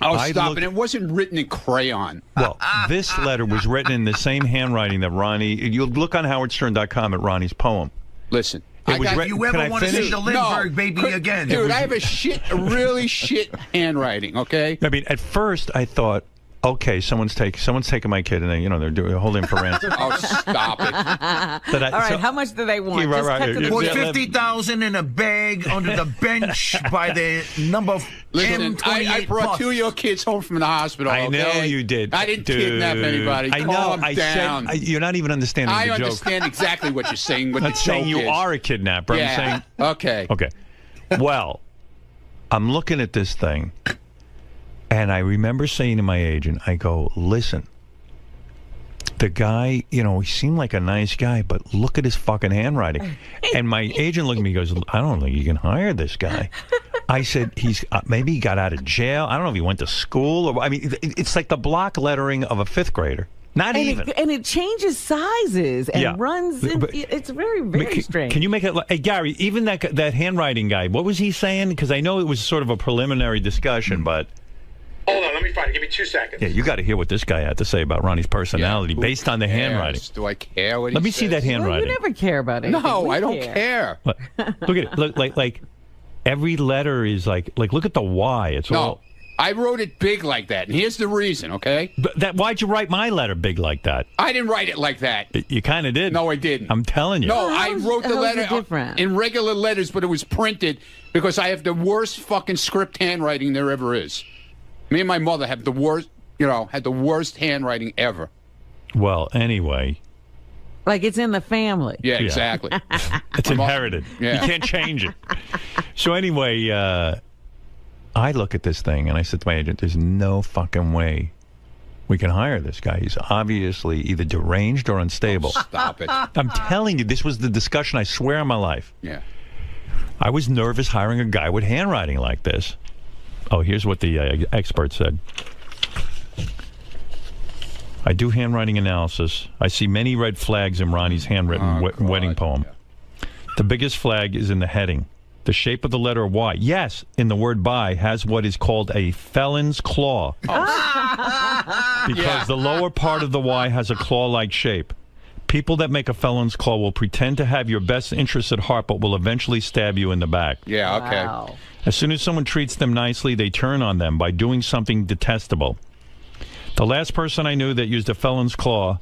S10: Oh, stop it. It wasn't written in crayon.
S3: Well, this letter was written in the same handwriting that Ronnie... You'll look on howardstern.com at Ronnie's poem.
S10: Listen.
S7: You ever want to see the Lindbergh baby again?
S10: Dude, I have a really shit handwriting, okay?
S3: I mean, at first I thought... Okay, someone's taking my kid, and they're holding him for ransom.
S10: Oh, stop it!
S8: All right, how much do they want?
S3: Yeah, right.
S7: Put $50,000 in a bag under the bench by the number.
S10: Listen, I brought 2 of your kids home from the hospital.
S3: I know you did.
S10: I didn't kidnap anybody.
S3: I know. I said you're not even understanding the joke.
S10: I understand exactly what you're saying.
S3: I'm not saying you are a kidnapper.
S10: Yeah.
S3: I'm saying
S10: okay.
S3: Okay. Well, I'm looking at this thing. And I remember saying to my agent, I go, listen, the guy, he seemed like a nice guy, but look at his fucking handwriting. And my agent looked at me and goes, I don't think you can hire this guy. I said, maybe he got out of jail. I don't know if he went to school. It's like the block lettering of a fifth grader. Not even.
S8: And it changes sizes and runs. It's very, very strange.
S3: Can you make it? Hey, Gary, even that handwriting guy, what was he saying? Because I know it was sort of a preliminary discussion, but...
S9: Hold on, let me find it. Give me 2 seconds.
S3: Yeah, you got to hear what this guy had to say about Ronnie's personality based on the handwriting.
S10: Do I care what he
S3: Let me
S10: says?
S3: see that handwriting.
S8: Well, you never care about anything.
S10: No, I don't care.
S3: Look at it. Look, like every letter is like look at the Y. It's all.
S10: I wrote it big like that, and here's the reason, okay?
S3: But why'd you write my letter big like that?
S10: I didn't write it like that.
S3: You kind of did.
S10: No, I didn't.
S3: I'm telling you.
S10: No, I wrote the letter in regular letters, but it was printed because I have the worst fucking script handwriting there ever is. Me and my mother have the worst, had the worst handwriting ever.
S3: Well, anyway.
S8: Like it's in the family.
S10: Yeah, exactly.
S3: It's inherited.
S10: Yeah.
S3: You can't change it. So anyway, I look at this thing and I said to my agent, there's no fucking way we can hire this guy. He's obviously either deranged or unstable.
S10: Oh, stop it.
S3: I'm telling you, this was the discussion, I swear on my life.
S10: Yeah.
S3: I was nervous hiring a guy with handwriting like this. Oh, here's what the expert said. I do handwriting analysis. I see many red flags in Ronnie's handwritten wedding poem. Yeah. The biggest flag is in the heading. The shape of the letter Y, yes, in the word by, has what is called a felon's claw. Because the lower part of the Y has a claw-like shape. People that make a felon's claw will pretend to have your best interests at heart, but will eventually stab you in the back.
S10: Yeah, okay.
S8: Wow.
S3: As soon as someone treats them nicely, they turn on them by doing something detestable. The last person I knew that used a felon's claw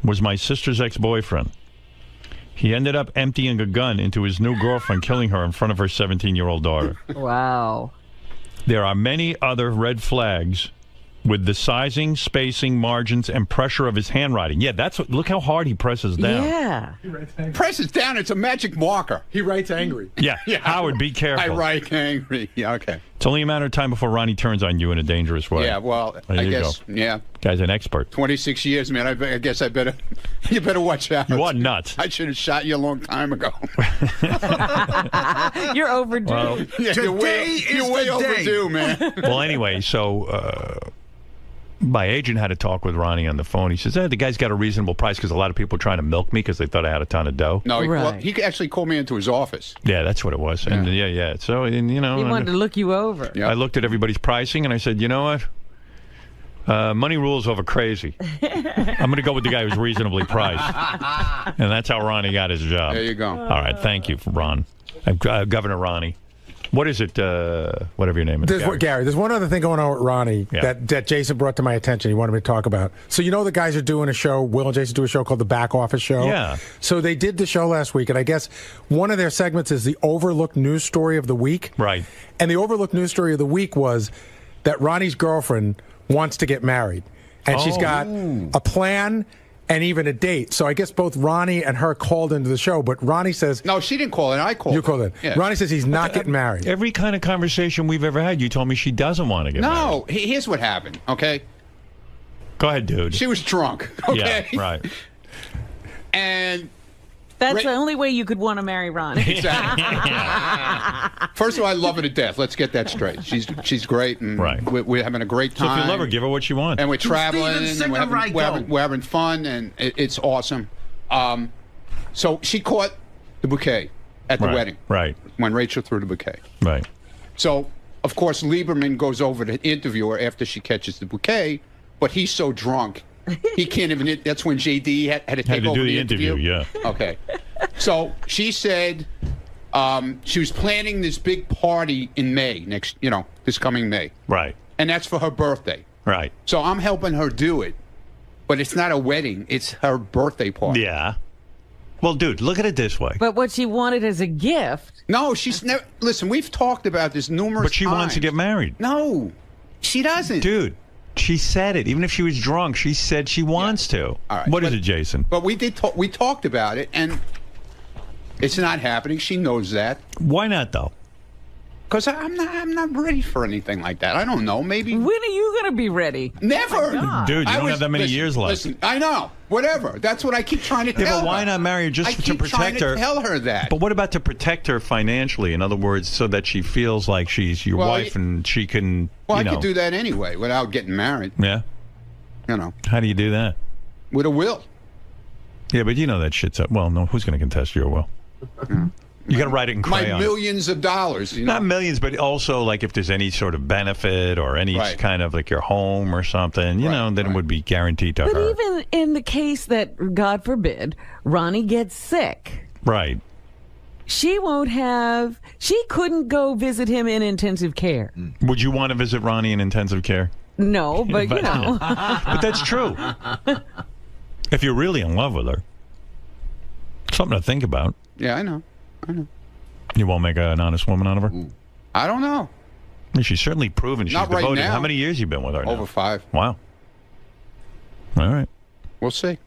S3: was my sister's ex-boyfriend. He ended up emptying a gun into his new girlfriend, killing her in front of her 17-year-old daughter.
S8: Wow.
S3: There are many other red flags with the sizing, spacing, margins, and pressure of his handwriting. Yeah, look how hard he presses down.
S8: Yeah.
S10: Presses down, it's a magic marker.
S1: He writes angry.
S3: Yeah. Howard, be careful.
S10: I write angry. Yeah, okay.
S3: It's only a matter of time before Ronnie turns on you in a dangerous way.
S10: Yeah, well,
S3: I
S10: guess,
S3: go.
S10: yeah.
S3: Guy's an expert.
S10: 26 years, man. I guess you better watch out.
S3: You are nuts.
S10: I should have shot you a long time ago.
S8: You're overdue.
S3: Well,
S10: you're way overdue, man.
S3: Well, anyway, so my agent had a talk with Ronnie on the phone. He says, the guy's got a reasonable price because a lot of people were trying to milk me because they thought I had a ton of dough.
S10: No, he actually called me into his office.
S3: Yeah, that's what it was. And yeah. So,
S8: he wanted to look you over.
S3: I looked at everybody's pricing and I said, you know what? Money rules over crazy. I'm going to go with the guy who's reasonably priced. And that's how Ronnie got his job.
S10: There you go.
S3: All right. Thank you, Ron. Governor Ronnie. What is it? Whatever your name is.
S11: Gary, there's one other thing going on with Ronnie that Jason brought to my attention. He wanted me to talk about. So you know the guys are doing a show, Will and Jason do a show called The Back Office Show?
S3: Yeah.
S11: So they did the show last week, and I guess one of their segments is the overlooked news story of the week.
S3: Right.
S11: And the overlooked news story of the week was that Ronnie's girlfriend wants to get married. And she's got a plan and even a date. So I guess both Ronnie and her called into the show, but Ronnie says...
S10: No, she didn't call in. I called.
S11: You called in.
S10: Yeah.
S11: Ronnie says he's not getting married.
S3: Every kind of conversation we've ever had, you told me she doesn't want to get married.
S10: No, here's what happened, okay?
S3: Go ahead, dude.
S10: She was drunk, okay?
S3: Yeah, right.
S10: And...
S8: That's the only way you could want to marry Ronnie.
S10: Exactly. First of all, I love her to death. Let's get that straight. She's great, and we're having a great time.
S3: So if you love her, give her what she wants.
S10: And we're traveling, and we're having fun, and it's awesome. So she caught the bouquet at the wedding.
S3: Right.
S10: When Rachel threw the bouquet.
S3: Right.
S10: So, of course, Lieberman goes over to interview her after she catches the bouquet, but he's so drunk. He can't even. That's when JD had to take over the interview.
S3: Yeah.
S10: Okay. So she said she was planning this big party in May this coming May.
S3: Right.
S10: And that's for her birthday.
S3: Right.
S10: So I'm helping her do it, but it's not a wedding; it's her birthday party.
S3: Yeah. Well, dude, look at it this way.
S8: But what she wanted as a gift.
S10: No, she's never. Listen, we've talked about this numerous times.
S3: But she wants to get married.
S10: No, she doesn't.
S3: Dude. She said it. Even if she was drunk, she said she wants to.
S10: All right.
S3: What is it, Jason?
S10: But we did. We talked about it, and it's not happening. She knows that.
S3: Why not, though?
S10: Because I'm not ready for anything like that. I don't know. Maybe.
S8: When are you going to be ready?
S10: Never.
S3: Dude, you don't have that many years left.
S10: Listen, I know. Whatever. That's what I keep trying to tell her.
S3: But why not marry her just to protect her?
S10: I keep trying to tell her that.
S3: But what about to protect her financially? In other words, so that she feels like she's your wife and she can,
S10: I could do that anyway without getting married.
S3: Yeah?
S10: You know.
S3: How do you do that?
S10: With a will.
S3: Yeah, but you know that shit's up. Well, no, who's going to contest your will? You got to write it in crayon.
S10: My millions of dollars. You know?
S3: Not millions, but also like if there's any sort of benefit or any kind of like your home or something, you know, then it would be guaranteed to her.
S8: But even in the case that, God forbid, Ronnie gets sick.
S3: Right.
S8: She couldn't go visit him in intensive care.
S3: Would you want to visit Ronnie in intensive care?
S8: No, but you know.
S3: But that's true. If you're really in love with her. Something to think about.
S10: Yeah, I know.
S3: You won't make an honest woman out of her?
S10: I don't know.
S3: I mean, she's certainly proven she's
S10: Not right
S3: devoted.
S10: now.
S3: How many years you been with her now?
S10: Over 5.
S3: Wow. All right.
S10: We'll see.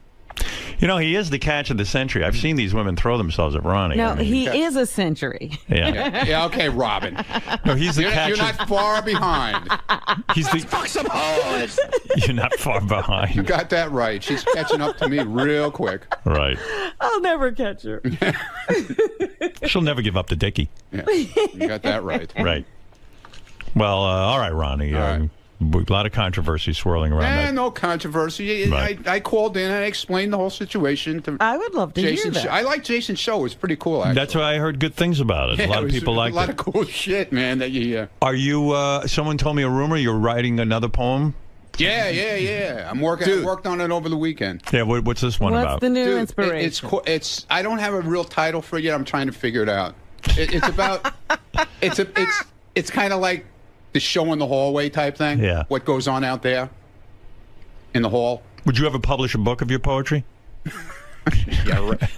S3: You know, he is the catch of the century. I've seen these women throw themselves at Ronnie.
S8: No, he is a century.
S3: Yeah.
S10: Yeah, okay, Robin.
S3: No, he's the catch.
S10: You're not far behind.
S3: He's the.
S4: Fuck some hoes!
S3: You're not far behind.
S10: You got that right. She's catching up to me real quick.
S3: Right.
S8: I'll never catch her.
S3: She'll never give up to Dickie.
S10: Yeah, you got that right.
S3: Right. Well, all right, Ronnie.
S10: All right.
S3: A lot of controversy swirling around that.
S10: No controversy.
S3: Right.
S10: I called in and I explained the whole situation to
S8: I would love to
S10: Jason's
S8: hear that.
S10: I like Jason's show. It was pretty cool, actually.
S3: That's why I heard good things about it.
S10: Yeah,
S3: a lot of people like it.
S10: A lot of cool shit, man. That you.
S3: Are you? Someone told me a rumor you're writing another poem.
S10: Yeah. I worked on it over the weekend.
S3: Yeah. What's this one about?
S8: What's the new inspiration?
S10: It's. I don't have a real title for it yet. I'm trying to figure it out. It's about. It's kind of like the show in the hallway type thing.
S3: Yeah.
S10: What goes on out there in the hall.
S3: Would you ever publish a book of your poetry?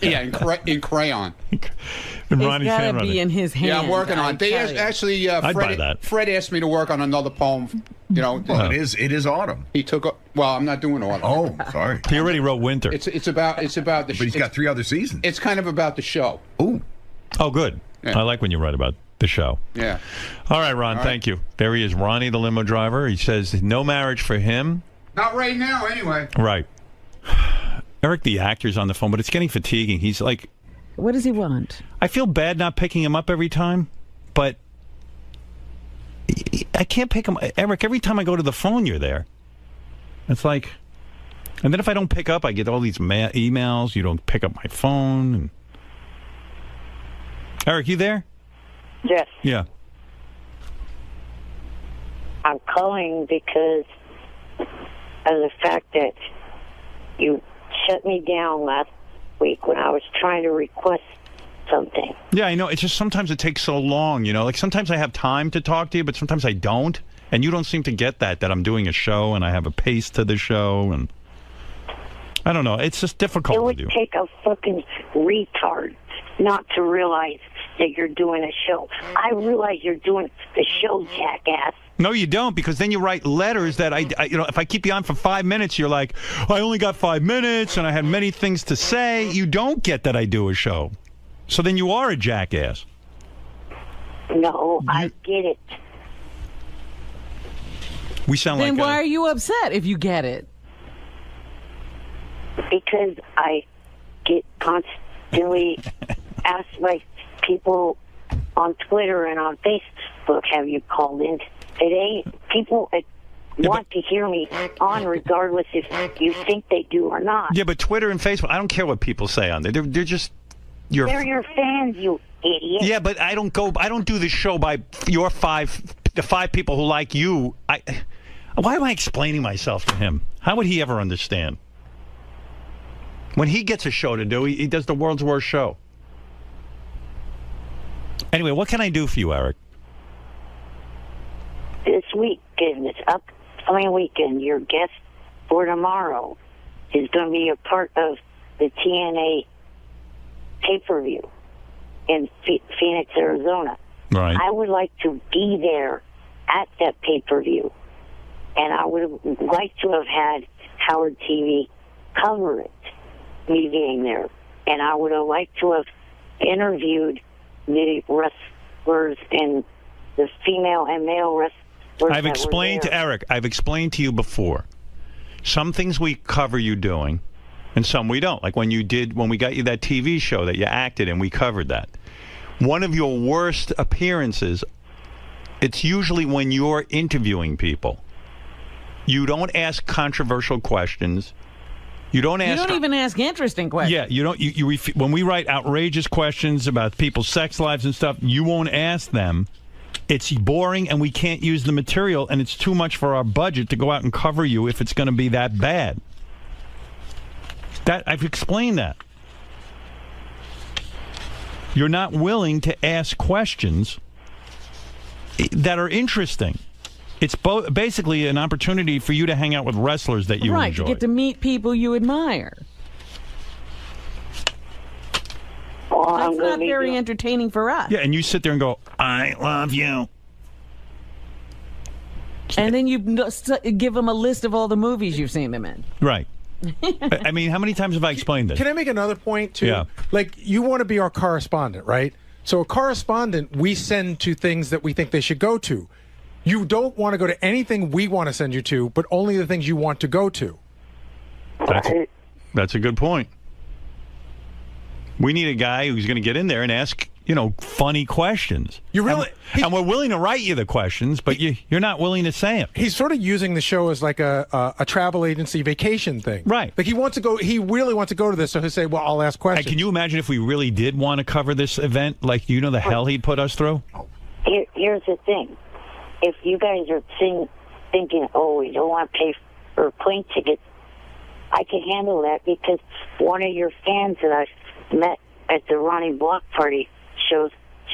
S10: Yeah, in crayon.
S3: In Ronnie's
S8: gotta
S3: handwriting.
S8: be in his hand.
S10: Yeah, I'm working on it. They actually,
S3: I'd buy that.
S10: Fred asked me to work on another poem. You know,
S7: Well, it is autumn.
S10: he took. Well, I'm not doing autumn.
S7: Oh, sorry.
S3: He already wrote winter.
S10: It's about the.
S7: But he's got 3 other seasons.
S10: It's kind of about the show.
S7: Ooh.
S3: Oh, good.
S10: Yeah.
S3: I like when you write about the show.
S10: Yeah.
S3: All right, Ron, thank you. There he is, Ronnie, the limo driver. He says no marriage for him.
S10: Not right now, anyway.
S3: Right. Eric, the actor's on the phone, but it's getting fatiguing. He's like...
S8: What does he want?
S3: I feel bad not picking him up every time, but I can't pick him. Eric, every time I go to the phone, you're there. It's like... And then if I don't pick up, I get all these emails. You don't pick up my phone. And... Eric, you there?
S12: Yes.
S3: Yeah.
S12: I'm calling because of the fact that you shut me down last week when I was trying to request something.
S3: Yeah, I know. It's just sometimes it takes so long, you know. Like sometimes I have time to talk to you, but sometimes I don't. And you don't seem to get that I'm doing a show and I have a pace to the show. And I don't know. It's just difficult
S12: It would
S3: to do.
S12: take a fucking retard not to realize that you're doing a show. I realize you're doing the show, jackass.
S3: No, you don't, because then you write letters that I you know, if I keep you on for 5 minutes, you're like, I only got 5 minutes and I had many things to say. You don't get that I do a show. So then you are a jackass.
S12: No, I get it.
S3: We sound
S8: then
S3: like
S8: why are you upset if you get it?
S12: Because I get constantly asked by people on Twitter and on Facebook, have you called in today? People want to hear me on regardless if you think they do or not.
S3: Yeah, but Twitter and Facebook, I don't care what people say on there. They're just
S12: They're your fans, you idiot.
S3: Yeah, but I don't do the show by the 5 people who like you. Why am I explaining myself to him? How would he ever understand? When he gets a show to do, he does the world's worst show. Anyway, what can I do for you, Eric?
S12: This weekend, this upcoming weekend, your guest for tomorrow is going to be a part of the TNA pay-per-view in Phoenix, Arizona.
S3: Right.
S12: I would like to be there at that pay-per-view, and I would like to have had Howard TV cover it, me being there. And I would have liked to have interviewed the wrestlers and the female and male wrestlers.
S3: I've explained to Eric, I've explained to you before. Some things we cover you doing, and some we don't. Like when we got you that TV show that you acted in, we covered that. One of your worst appearances, it's usually when you're interviewing people. You don't ask controversial questions. You don't
S8: even ask interesting questions.
S3: Yeah, you don't. When we write outrageous questions about people's sex lives and stuff, you won't ask them. It's boring, and we can't use the material, and it's too much for our budget to go out and cover you if it's going to be that bad. I've explained that. You're not willing to ask questions that are interesting. It's basically an opportunity for you to hang out with wrestlers that you enjoy.
S8: Right, to get to meet people you admire.
S12: Well,
S8: that's not very entertaining for us.
S3: Yeah, and you sit there and go, I love you.
S8: And then you give them a list of all the movies you've seen them in.
S3: Right. I mean, how many times have I explained this?
S11: Can I make another point, too?
S3: Yeah.
S11: Like, you want to be our correspondent, right? So a correspondent we send to things that we think they should go to. You don't want to go to anything we want to send you to, but only the things you want to go to.
S3: That's a good point. We need a guy who's going to get in there and ask, funny questions. You really, and we're willing to write you the questions, but you're not willing to say them.
S11: He's sort of using the show as like a travel agency vacation thing,
S3: right?
S11: Like he really wants to go to this, so he'll say, "Well, I'll ask questions."
S3: Can you imagine if we really did want to cover this event? Like, the hell he'd put us through.
S12: Here's the thing: if you guys are thinking, "Oh, we don't want to pay for plane tickets," I can handle that because one of your fans that I met at the Ronnie Block party shows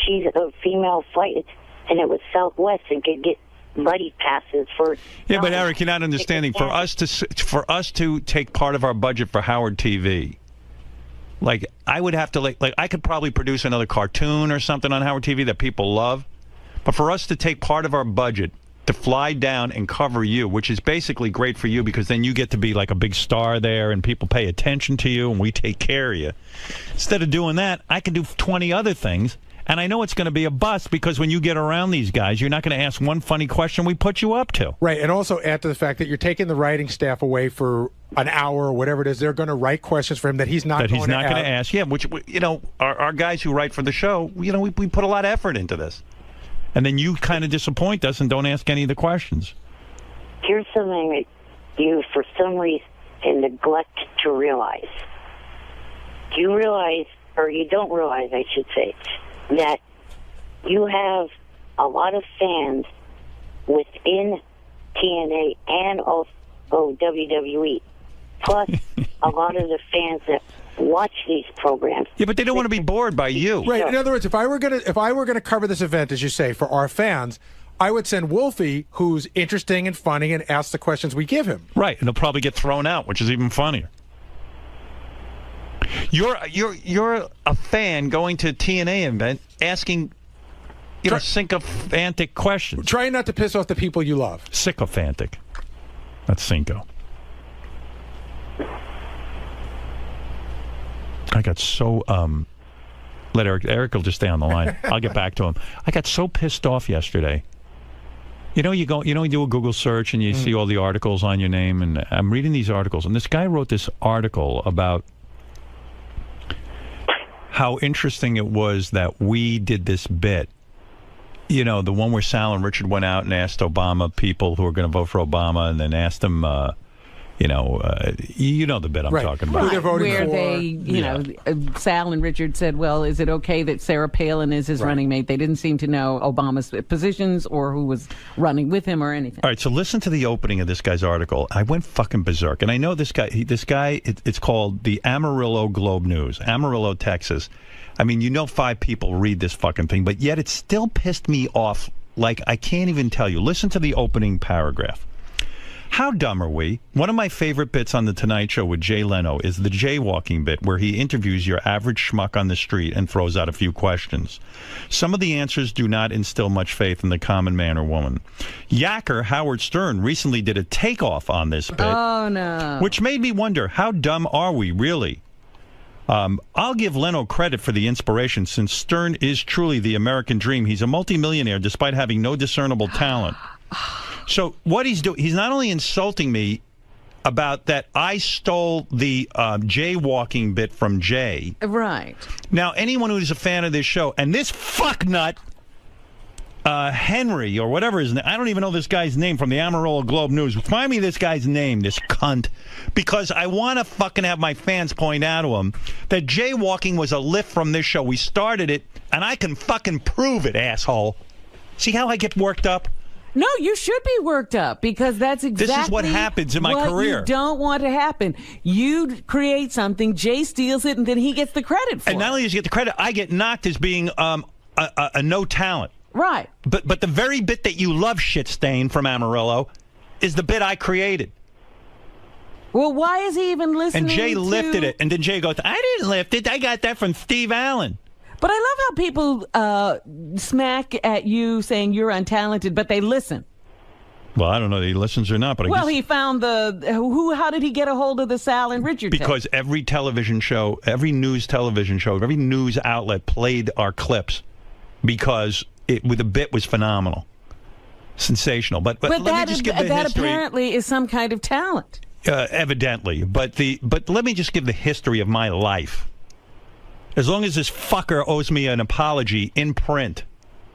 S12: she's a female flight, and it was Southwest and could get buddy passes for.
S3: Yeah, but Eric, you're not understanding. For us to take part of our budget for Howard TV, like I would have to like I could probably produce another cartoon or something on Howard TV that people love, but for us to take part of our budget to fly down and cover you, which is basically great for you because then you get to be like a big star there and people pay attention to you and we take care of you. Instead of doing that, I can do 20 other things, and I know it's going to be a bust because when you get around these guys, you're not going to ask one funny question we put you up to.
S11: Right, and also add to the fact that you're taking the writing staff away for an hour or whatever it is. They're going to write questions for him that he's not going to
S3: ask. Yeah, which, our guys who write for the show, we put a lot of effort into this. And then you kind of disappoint us and don't ask any of the questions.
S12: Here's something that you, for some reason, neglect to realize. Do you realize, or you don't realize, I should say, that you have a lot of fans within TNA and also WWE, plus a lot of the fans that watch these programs.
S3: Yeah, but they don't want to be bored by you.
S11: Right. In other words, if I were gonna cover this event, as you say, for our fans, I would send Wolfie, who's interesting and funny, and ask the questions we give him.
S3: Right, and he'll probably get thrown out, which is even funnier. You're a fan going to a TNA event asking, sycophantic questions.
S11: Trying not to piss off the people you love.
S3: Sycophantic. That's Cinco. I got so let Eric will just stay on the line. I'll get back to him. I got so pissed off yesterday. You do a Google search and you see all the articles on your name, and I'm reading these articles, and this guy wrote this article about how interesting it was that we did this bit. You know, the one where Sal and Richard went out and asked Obama people who were going to vote for Obama, and then asked them, you know the bit I'm talking about.
S11: Who they're voting
S8: where
S11: for.
S8: they, you know, Sal and Richard said, well, is it okay that Sarah Palin is his running mate? They didn't seem to know Obama's positions or who was running with him or anything.
S3: All right, so listen to the opening of this guy's article. I went fucking berserk. And I know this guy, it's called the Amarillo Globe News, Amarillo, Texas. I mean, 5 people read this fucking thing, but yet it still pissed me off like I can't even tell you. Listen to the opening paragraph. How dumb are we? One of my favorite bits on The Tonight Show with Jay Leno is the jaywalking bit, where he interviews your average schmuck on the street and throws out a few questions. Some of the answers do not instill much faith in the common man or woman. Yacker Howard Stern recently did a takeoff on this bit.
S8: Oh, no.
S3: Which made me wonder, how dumb are we, really? I'll give Leno credit for the inspiration, since Stern is truly the American dream. He's a multimillionaire despite having no discernible talent. So what he's doing, he's not only insulting me about that I stole the jaywalking bit from Jay.
S8: Right.
S3: Now, anyone who's a fan of this show, and this fucknut, Henry, or whatever his name, I don't even know this guy's name, from the Amarillo Globe News. Find me this guy's name, this cunt, because I want to fucking have my fans point out to him that jaywalking was a lift from this show. We started it, and I can fucking prove it, asshole. See how I get worked up?
S8: No, you should be worked up, because that's exactly
S3: this is what happens in my career.
S8: You don't want to happen. You create something, Jay steals it, and then he gets the credit for it.
S3: And not only does he get the credit, I get knocked as being a no talent.
S8: Right.
S3: But the very bit that you love, shit stain, from Amarillo, is the bit I created.
S8: Well, why is he even listening?
S3: And Jay lifted it, and then Jay goes, I didn't lift it. I got that from Steve Allen.
S8: But I love how people smack at you saying you're untalented, but they listen.
S3: Well, I don't know if he listens or not, but
S8: well, he found how did he get a hold of the Sal and Richard tape?
S3: Because every television show, every news television show, every news outlet played our clips, because the bit was phenomenal. Sensational. But let me just give the history.
S8: Apparently is some kind of talent.
S3: Evidently. But let me just give the history of my life. As long as this fucker owes me an apology in print.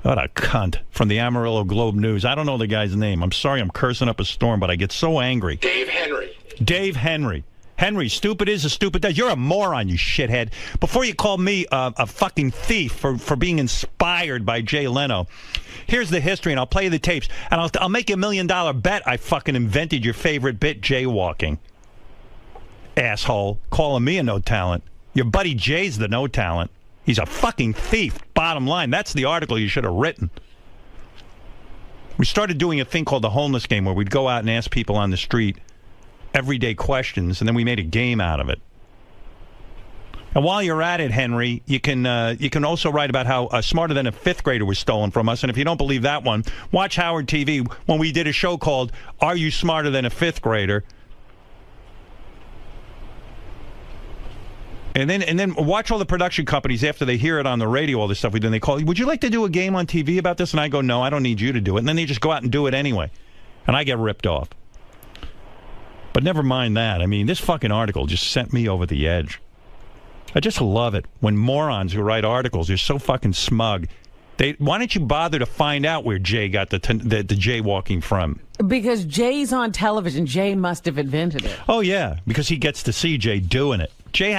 S3: What a cunt. From the Amarillo Globe News. I don't know the guy's name. I'm sorry I'm cursing up a storm, but I get so angry.
S9: Dave Henry.
S3: Dave Henry. Henry, stupid is a stupid does. You're a moron, you shithead. Before you call me a fucking thief for being inspired by Jay Leno, here's the history, and I'll play you the tapes. And I'll make you $1 million bet I fucking invented your favorite bit, jaywalking. Asshole. Calling me a no talent. Your buddy Jay's the no talent. He's a fucking thief. Bottom line, that's the article you should have written. We started doing a thing called the homeless game, where we'd go out and ask people on the street everyday questions, and then we made a game out of it. And while you're at it, Henry, you can also write about how Smarter Than a Fifth Grader was stolen from us. And if you don't believe that one, watch Howard TV when we did a show called Are You Smarter Than a Fifth Grader? And then watch all the production companies after they hear it on the radio, all this stuff we do, and they call, would you like to do a game on TV about this? And I go, no, I don't need you to do it. And then they just go out and do it anyway. And I get ripped off. But never mind that. I mean, this fucking article just sent me over the edge. I just love it when morons who write articles are so fucking smug. Why don't you bother to find out where Jay got the jaywalking from?
S8: Because Jay's on television. Jay must have invented it.
S3: Oh, yeah, because he gets to see Jay doing it.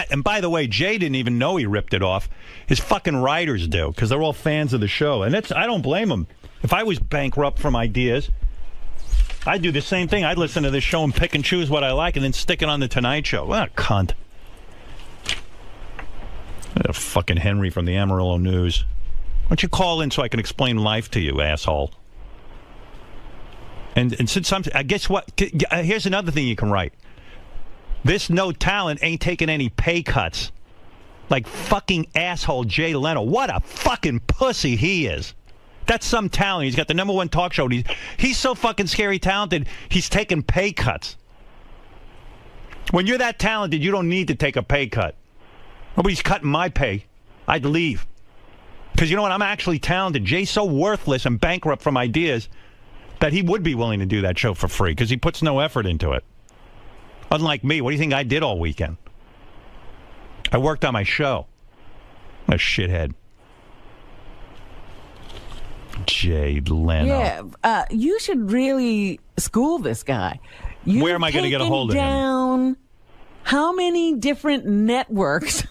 S3: And by the way, Jay didn't even know he ripped it off. His fucking writers do, because they're all fans of the show. And I don't blame them. If I was bankrupt from ideas, I'd do the same thing. I'd listen to this show and pick and choose what I like and then stick it on The Tonight Show. What a cunt. Fucking Henry from the Amarillo News. Why don't you call in so I can explain life to you, asshole? And since guess what? Here's another thing you can write. This no talent ain't taking any pay cuts. Like fucking asshole Jay Leno. What a fucking pussy he is. That's some talent. He's got the #1 talk show. And he's so fucking scary talented, he's taking pay cuts. When you're that talented, you don't need to take a pay cut. Nobody's cutting my pay. I'd leave. Because you know what? I'm actually talented. Jay's so worthless and bankrupt from ideas that he would be willing to do that show for free because he puts no effort into it. Unlike me, what do you think I did all weekend? I worked on my show. A shithead. Jay Leno.
S8: Yeah, you should really school this guy.
S3: Where am I going to get a hold of him?
S8: Down how many different networks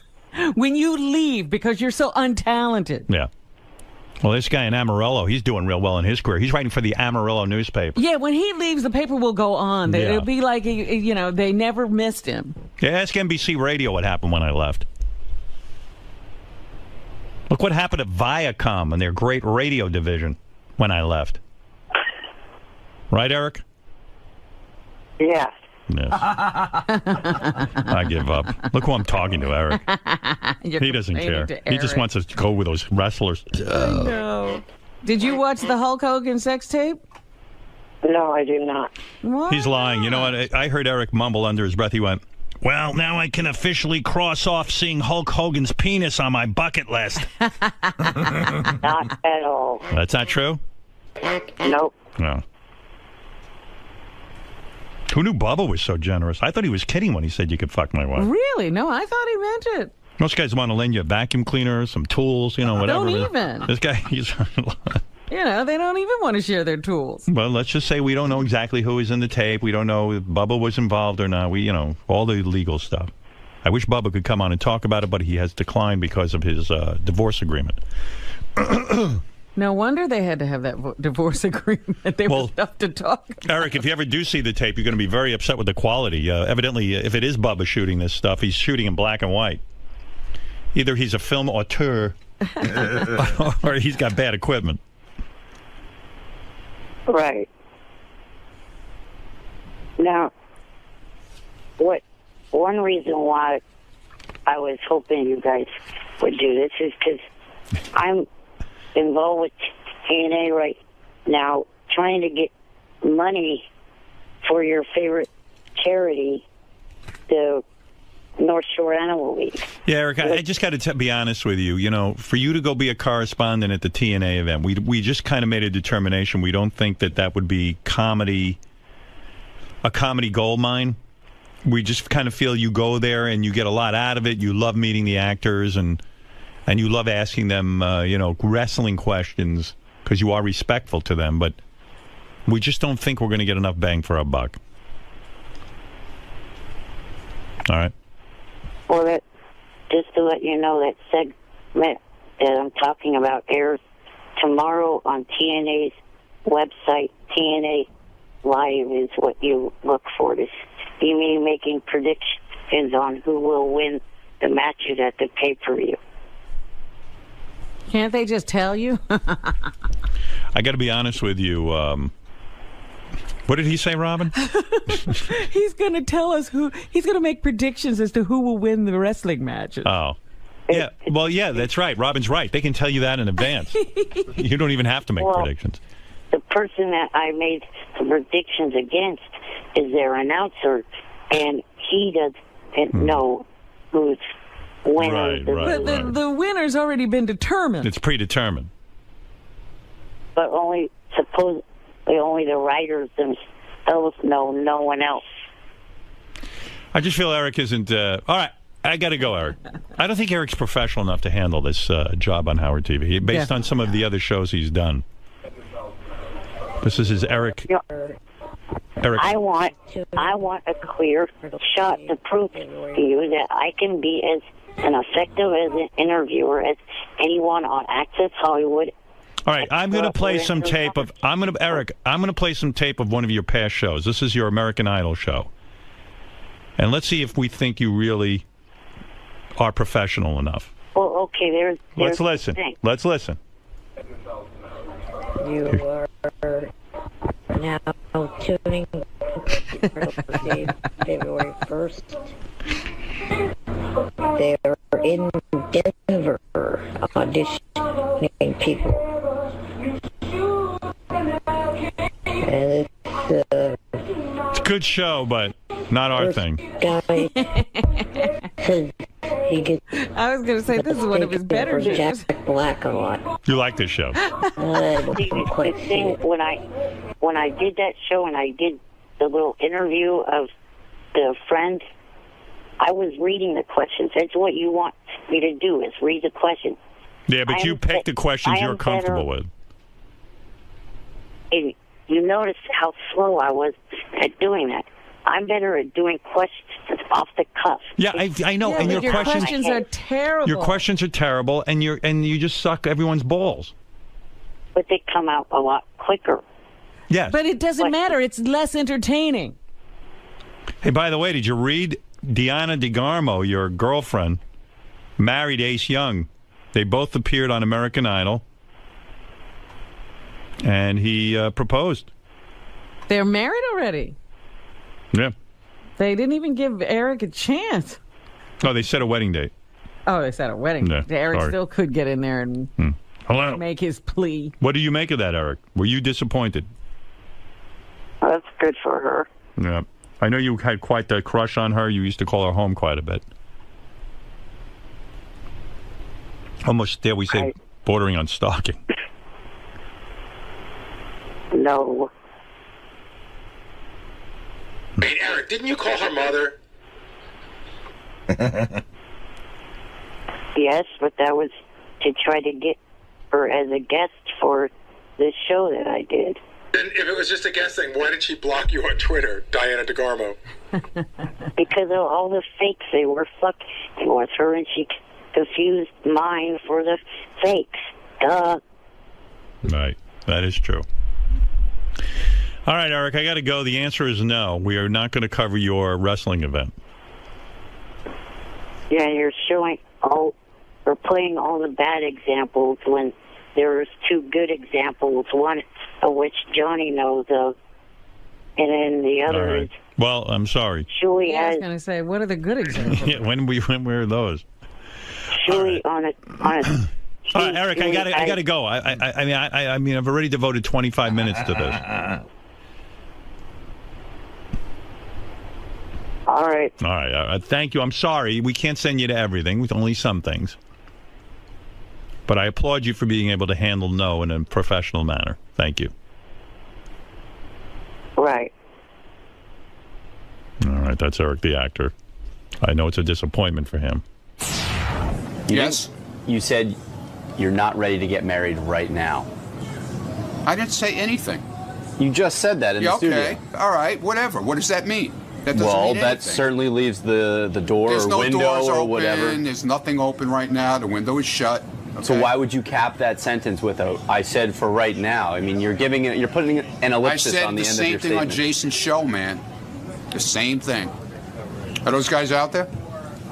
S8: when you leave because you're so untalented?
S3: Yeah. Well, this guy in Amarillo, he's doing real well in his career. He's writing for the Amarillo newspaper.
S8: Yeah, when he leaves, the paper will go on.
S3: Yeah.
S8: It'll be like, you know, they never missed him.
S3: Yeah, ask NBC Radio what happened when I left. Look what happened at Viacom and their great radio division when I left. Right, Eric?
S12: Yeah.
S3: Yes. I give up. Look who I'm talking to, Eric. He doesn't care. He just wants us to go with those wrestlers.
S8: I know. Did you watch the Hulk Hogan sex tape?
S12: No, I do not.
S8: What?
S3: He's lying. You know what? I heard Eric mumble under his breath. He went, well, now I can officially cross off seeing Hulk Hogan's penis on my bucket list.
S12: Not at all.
S3: That's not true?
S12: Nope.
S3: No. Who knew Bubba was so generous? I thought he was kidding when he said you could fuck my wife.
S8: Really? No, I thought he meant it.
S3: Most guys want to lend you a vacuum cleaner, some tools, you know, whatever.
S8: Don't even.
S3: This guy, he's...
S8: You know, they don't even want to share their tools.
S3: Well, let's just say we don't know exactly who is in the tape. We don't know if Bubba was involved or not. We, you know, all the legal stuff. I wish Bubba could come on and talk about it, but he has declined because of his divorce agreement.
S8: No wonder they had to have that divorce agreement. They were tough to talk about.
S3: Eric, if you ever do see the tape, you're going to be very upset with the quality. Evidently, if it is Bubba shooting this stuff, he's shooting in black and white. Either he's a film auteur or he's got bad equipment.
S12: Right. Now, one reason why I was hoping you guys would do this is because I'm involved with TNA right now, trying to get money for your favorite charity, the North Shore Animal League.
S3: Yeah, Eric, I just got to be honest with you. You know, for you to go be a correspondent at the TNA event, we just kind of made a determination. We don't think that would be a comedy gold mine. We just kind of feel you go there and you get a lot out of it. You love meeting the actors and you love asking them, you know, wrestling questions because you are respectful to them. But we just don't think we're going to get enough bang for our buck. All right.
S12: Well, just to let you know, that segment that I'm talking about airs tomorrow on TNA's website. TNA Live is what you look for. To see me making predictions on who will win the matches at the pay-per-view.
S8: Can't they just tell you?
S3: I got to be honest with you. What did he say, Robin?
S8: He's going to tell us who. He's going to make predictions as to who will win the wrestling matches.
S3: Oh. Yeah. Well, yeah, that's right. Robin's right. They can tell you that in advance. You don't even have to make predictions.
S12: The person that I made the predictions against is their announcer, and he doesn't know who's winning.
S8: But the winner's already been determined.
S3: It's predetermined.
S12: But only the writers themselves know, no one else.
S3: I just feel Eric isn't... all right, I got to go, Eric. I don't think Eric's professional enough to handle this job on Howard TV, based on some of the other shows he's done. This is his Eric... Eric.
S12: I want a clear shot to prove to you that I can be as effective as an interviewer as anyone on Access Hollywood.
S3: All right, I'm going to play some tape of... Eric, I'm going to play some tape of one of your past shows. This is your American Idol show. And let's see if we think you really are professional enough.
S12: Well, Okay, there's
S3: Let's listen.
S12: the thing.
S3: Let's listen.
S13: You are now tuning February 1st. They're in Denver auditioning people. And
S3: It's a good show, but not our thing.
S13: Guy says he gets.
S8: I was going to say this is one of his better shows.
S13: Jack Black a lot.
S3: You like this show?
S12: The thing when I did that show and I did the little interview of the friend, I was reading the questions. That's what you want me to do, is read the questions.
S3: Yeah, but you pick the questions you're comfortable with.
S12: And you notice how slow I was at doing that. I'm better at doing questions off the cuff.
S3: Yeah, I know.
S8: Yeah,
S3: and
S8: but your questions are terrible.
S3: Your questions are terrible, and you just suck everyone's balls.
S12: But they come out a lot quicker.
S3: Yes.
S8: But it doesn't matter. It's less entertaining.
S3: Hey, by the way, did you read 𝗛𝗏 𝗛𝗏, your girlfriend, married Ace Young? They both appeared on American Idol, and he proposed.
S8: They're married already.
S3: Yeah.
S8: They didn't even give Eric a chance.
S3: Oh, they set a wedding date.
S8: Oh, they set a wedding.
S3: Yeah,
S8: Eric
S3: sorry.
S8: still could get in there and
S3: Hello.
S8: make his plea.
S3: What do you make of that, Eric? Were you disappointed?
S12: That's good for her.
S3: Yeah. I know you had quite the crush on her. You used to call her home quite a bit. Almost, dare we say, bordering on stalking.
S12: No.
S9: Hey, Eric, didn't you call her mother?
S12: Yes, but that was to try to get her as a guest for this show that I did.
S9: And if it was just a guess thing, why did she block you on Twitter, Diana DeGarmo?
S12: Because of all the fakes, they were fucking with her, and she confused mine for the fakes. Duh.
S3: Right. That is true. All right, Eric, I got to go. The answer is no. We are not going to cover your wrestling event.
S12: Yeah, you're showing all, or playing all the bad examples when there's two good examples, one of which Johnny knows of, and then the other is...
S3: Well, I'm sorry.
S12: Julie
S8: I was going to say, what are the good examples?
S3: Yeah, when were those?
S12: Julie on a
S3: All right, Eric, I got to go. I mean, I've already devoted 25 minutes to this.
S12: All right.
S3: All right. Thank you. I'm sorry. We can't send you to everything, with only some things. But I applaud you for being able to handle no in a professional manner. Thank you.
S12: Right.
S3: All right. That's Eric, the actor. I know it's a disappointment for him.
S10: Yes?
S14: You said you're not ready to get married right now.
S10: I didn't say anything.
S14: You just said that in the studio.
S10: Okay. All right. Whatever. What does that mean? That doesn't mean
S14: that
S10: anything.
S14: certainly leaves the door
S10: There's
S14: or
S10: no
S14: window
S10: doors
S14: or
S10: open.
S14: whatever.
S10: There's nothing open right now. The window is shut. Okay?
S14: So why would you cap that sentence with a "I said for right now"? I mean, you're putting an ellipsis on the end of your statement.
S10: I said the same thing on Jason's show, man. The same thing. Are those guys out there?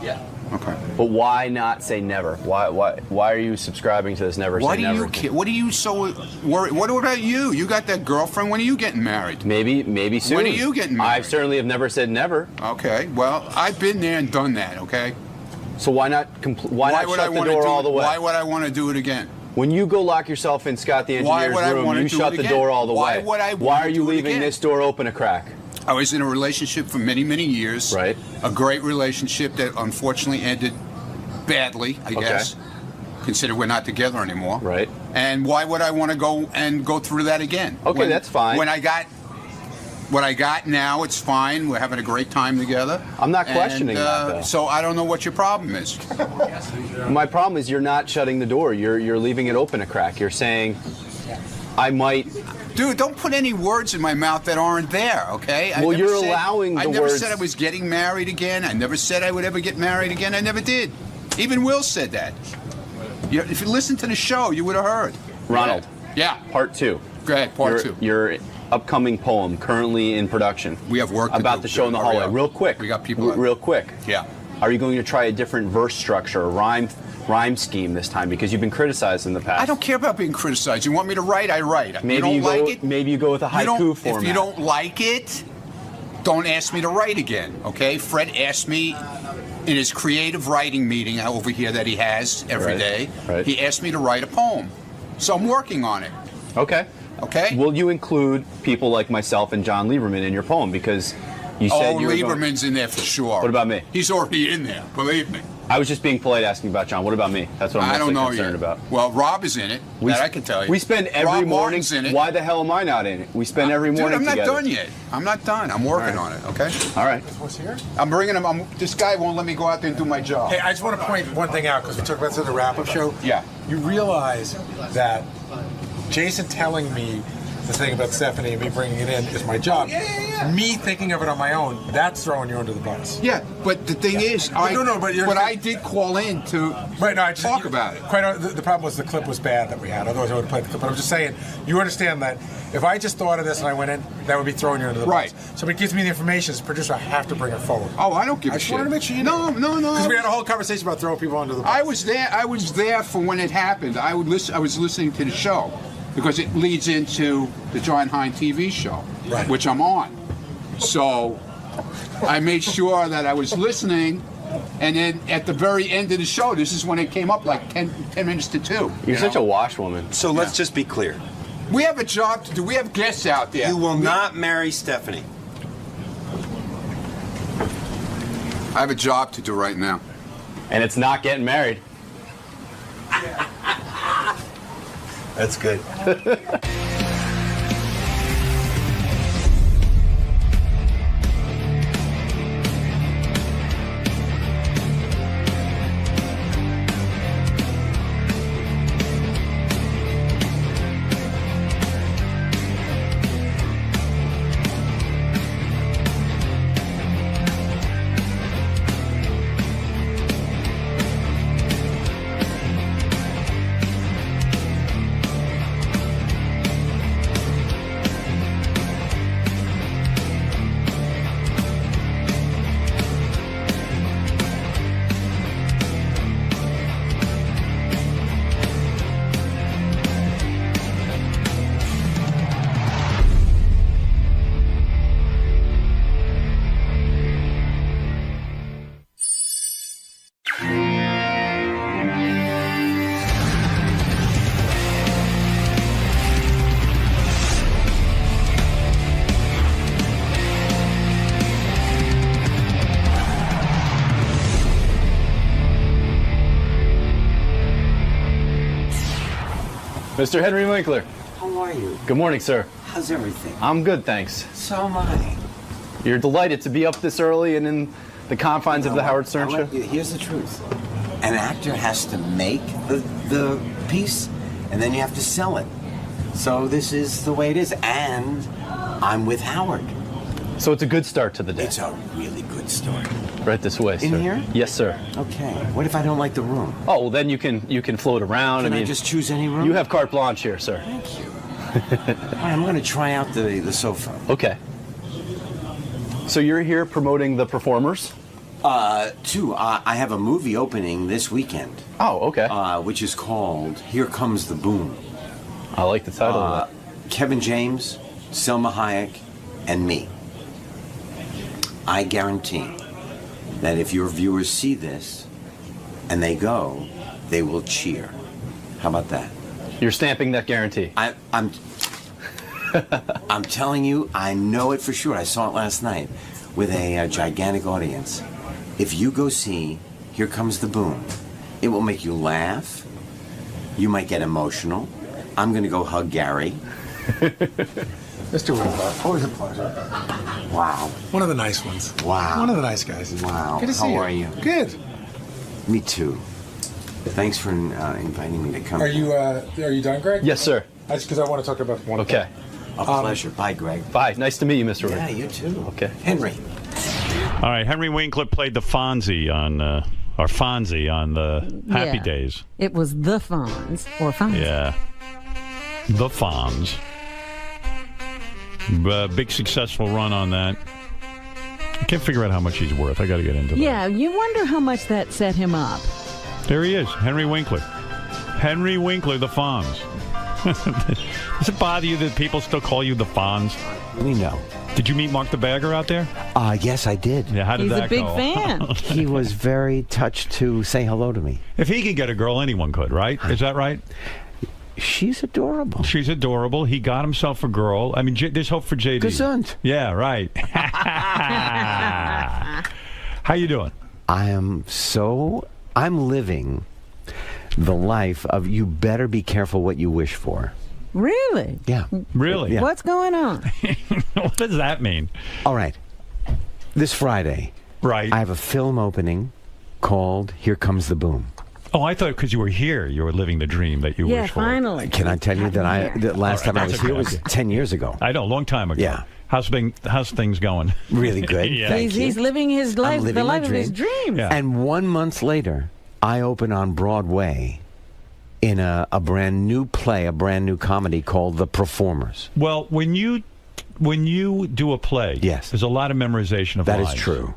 S14: Yeah.
S10: Okay.
S14: But why not say never? Why are you subscribing to this never say never?
S10: What are you so worried? What about you? You got that girlfriend. When are you getting married?
S14: Maybe soon.
S10: When are you getting married?
S14: I certainly have never said never.
S10: Okay. Well, I've been there and done that. Okay.
S14: So why not shut the door all the way?
S10: Why would I want to do it again?
S14: When you go lock yourself in Scott the engineer's room, you shut the door all the way. Why are you leaving this door open a crack?
S10: I was in a relationship for many, many years.
S14: Right.
S10: A great relationship that unfortunately ended badly, I guess. Consider we're not together anymore.
S14: Right.
S10: And why would I want to go through that again?
S14: Okay, that's fine.
S10: When I got what I got now, it's fine. We're having a great time together.
S14: I'm not questioning that, though.
S10: So I don't know what your problem is.
S14: My problem is you're not shutting the door. You're leaving it open a crack. You're saying, I might...
S10: Dude, don't put any words in my mouth that aren't there, okay?
S14: Well, you're allowing the words...
S10: I never said I was getting married again. I never said I would ever get married again. I never did. Even Will said that. If you listened to the show, you would have heard.
S14: Ronald.
S10: Yeah.
S14: Part 2.
S10: Go ahead, part 2.
S14: Your upcoming poem, currently in production.
S10: We have work to
S14: about
S10: do.
S14: the show in the hallway. Real quick.
S10: We got people...
S14: Real quick.
S10: Yeah.
S14: All Are you going to try a different verse structure, a rhyme scheme this time? Because you've been criticized in the past.
S10: I don't care about being criticized. You want me to write? I write.
S14: Maybe
S10: you don't like it?
S14: Maybe you go with a haiku format.
S10: If you don't like it, don't ask me to write again, okay? Fred asked me in his creative writing meeting over here that he has every day.
S14: Right.
S10: He asked me to write a poem. So I'm working on it.
S14: Okay.
S10: Okay?
S14: Will you include people like myself and John Lieberman in your poem? Because you said you were
S10: Lieberman's in there for sure.
S14: What about me?
S10: He's already in there, believe me.
S14: I was just being polite asking about John. What about me? That's what I'm mostly concerned about.
S10: Well, Rob is in it. That I can tell you.
S14: We spend every morning.
S10: In it.
S14: Why the hell am I not in it? We spend every morning
S10: together.
S14: together.
S10: I'm not done yet. I'm not done. I'm working on it, okay?
S14: All right.
S11: What's here?
S10: I'm bringing him. This guy won't let me go out there and do my job.
S11: Hey, I just want to point one thing out because we talked about this in the wrap-up show.
S10: Yeah.
S11: You realize that Jason telling me the thing about Stephanie and me bringing it in is my job.
S10: Yeah.
S11: Me thinking of it on my own, that's throwing you under the bus.
S10: Yeah, but the thing is, but I did call in to talk about it.
S11: The problem was the clip was bad that we had. Otherwise, I would have played the clip. But I'm just saying, you understand that if I just thought of this and I went in, that would be throwing you under the bus. Somebody gives me the information, as a producer, I have to bring it forward.
S10: Oh, I don't give a shit.
S11: I just wanted to make sure you
S10: know. No.
S11: Because we had a whole conversation about throwing people under the bus.
S10: I was there for when it happened. I was listening to the show because it leads into the John Hein TV show, which I'm on. So I made sure that I was listening, and then at the very end of the show, this is when it came up, like 10 minutes to 2.
S14: You're such a washwoman.
S15: So let's just be clear.
S10: We have a job to do. We have guests out there.
S15: You will not marry Stephanie.
S10: I have a job to do right now.
S14: And it's not getting married.
S15: That's good.
S14: Mr. Henry Winkler.
S16: How are you?
S14: Good morning, sir.
S16: How's everything?
S14: I'm good, thanks.
S16: So am I.
S14: You're delighted to be up this early and in the confines of the Howard Stern show?
S16: Here's the truth. An actor has to make the piece, and then you have to sell it. So this is the way it is, and I'm with Howard.
S14: So it's a good start to the day.
S16: It's a really good start.
S14: Right this way, sir.
S16: In here?
S14: Yes, sir.
S16: Okay. What if I don't like the room?
S14: Oh, well, then you can float around.
S16: Can I just choose any room?
S14: You have carte blanche here, sir.
S16: Thank you. All right, I'm going to try out the sofa.
S14: Okay. So you're here promoting the performers?
S16: Two. I have a movie opening this weekend.
S14: Oh, okay.
S16: Which is called Here Comes the Boom.
S14: I like the title of that.
S16: Kevin James, Selma Hayek, and me. I guarantee that if your viewers see this and they go, they will cheer. How about that?
S14: You're stamping that guarantee.
S16: I'm telling you, I know it for sure. I saw it last night with a gigantic audience. If you go see Here Comes the Boom, it will make you laugh. You might get emotional. I'm going to go hug Gary.
S11: Mr. Winkler, always a pleasure.
S16: Wow.
S11: One of the nice ones.
S16: Wow.
S11: One of the nice guys.
S16: Wow.
S11: Good to see you.
S16: How are you?
S11: Good.
S16: Me too. Thanks for inviting me to come.
S11: Are you done, Greg?
S14: Yes, sir.
S11: That's because I want to talk about one.
S14: Okay.
S16: A pleasure. Bye, Greg.
S14: Bye. Nice to meet you, Mr.
S16: Yeah,
S14: Winkler.
S16: you too.
S14: Okay.
S16: Henry.
S3: All right, Henry Winkler played the Fonzie on the Happy Days.
S8: It was the Fonz or Fonzie.
S3: Yeah. The Fonz. Big successful run on that. I can't figure out how much he's worth. I got to get into that.
S8: Yeah, you wonder how much that set him up.
S3: There he is, Henry Winkler. Henry Winkler, the Fonz. Does it bother you that people still call you the Fonz?
S16: We know.
S3: Did you meet Mark the Bagger out there?
S16: Yes, I did.
S3: Yeah, how did that go?
S8: He's a big fan.
S16: He was very touched to say hello to me.
S3: If he could get a girl, anyone could, right? Is that right?
S16: She's adorable.
S3: She's adorable. He got himself a girl. I mean, there's hope for JD.
S16: Gesund.
S3: Yeah, right. How you doing?
S16: I'm living the life of you better be careful what you wish for.
S8: Really?
S16: Yeah.
S3: Really?
S16: Yeah.
S8: What's going on?
S3: What does that mean?
S16: All right. This Friday,
S3: right,
S16: I have a film opening called Here Comes the Boom.
S3: Oh, I thought because you were here, you were living the dream that you wished for.
S8: Yeah, finally.
S16: Can I tell you that the last time I was here was 10 years ago?
S3: I know, a long time ago.
S16: Yeah.
S3: How's things going?
S16: Really good.
S3: Yeah.
S8: He's living his life,
S16: living
S8: the
S16: my
S8: life of his dreams.
S3: Yeah.
S16: And 1 month later, I open on Broadway in a brand new play, a brand new comedy called The Performers.
S3: Well, when you do a play,
S16: yes,
S3: there's a lot of memorization of lines.
S16: That is true.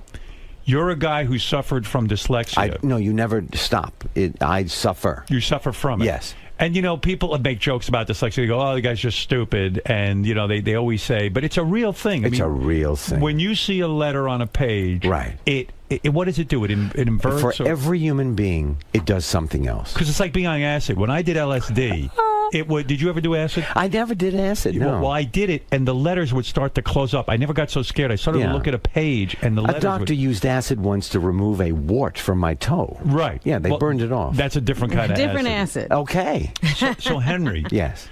S3: You're a guy who suffered from dyslexia.
S16: No, you never stop. I suffer.
S3: You suffer from it.
S16: Yes.
S3: And, people make jokes about dyslexia. They go, oh, the guy's just stupid. And, they always say, but it's a real thing.
S16: It's a real thing.
S3: When you see a letter on a page,
S16: right.
S3: It what does it do? It inverts?
S16: For every human being, it does something else.
S3: Because it's like being on acid. When I did LSD... Did you ever do acid?
S16: I never did acid, no.
S3: Well, I did it, and the letters would start to close up. I never got so scared. I started to look at a page, and the letters
S16: doctor used acid once to remove a wart from my toe.
S3: Right.
S16: Yeah, they burned it off.
S3: That's a different kind of
S8: different acid.
S16: Okay.
S3: So Henry.
S16: Yes.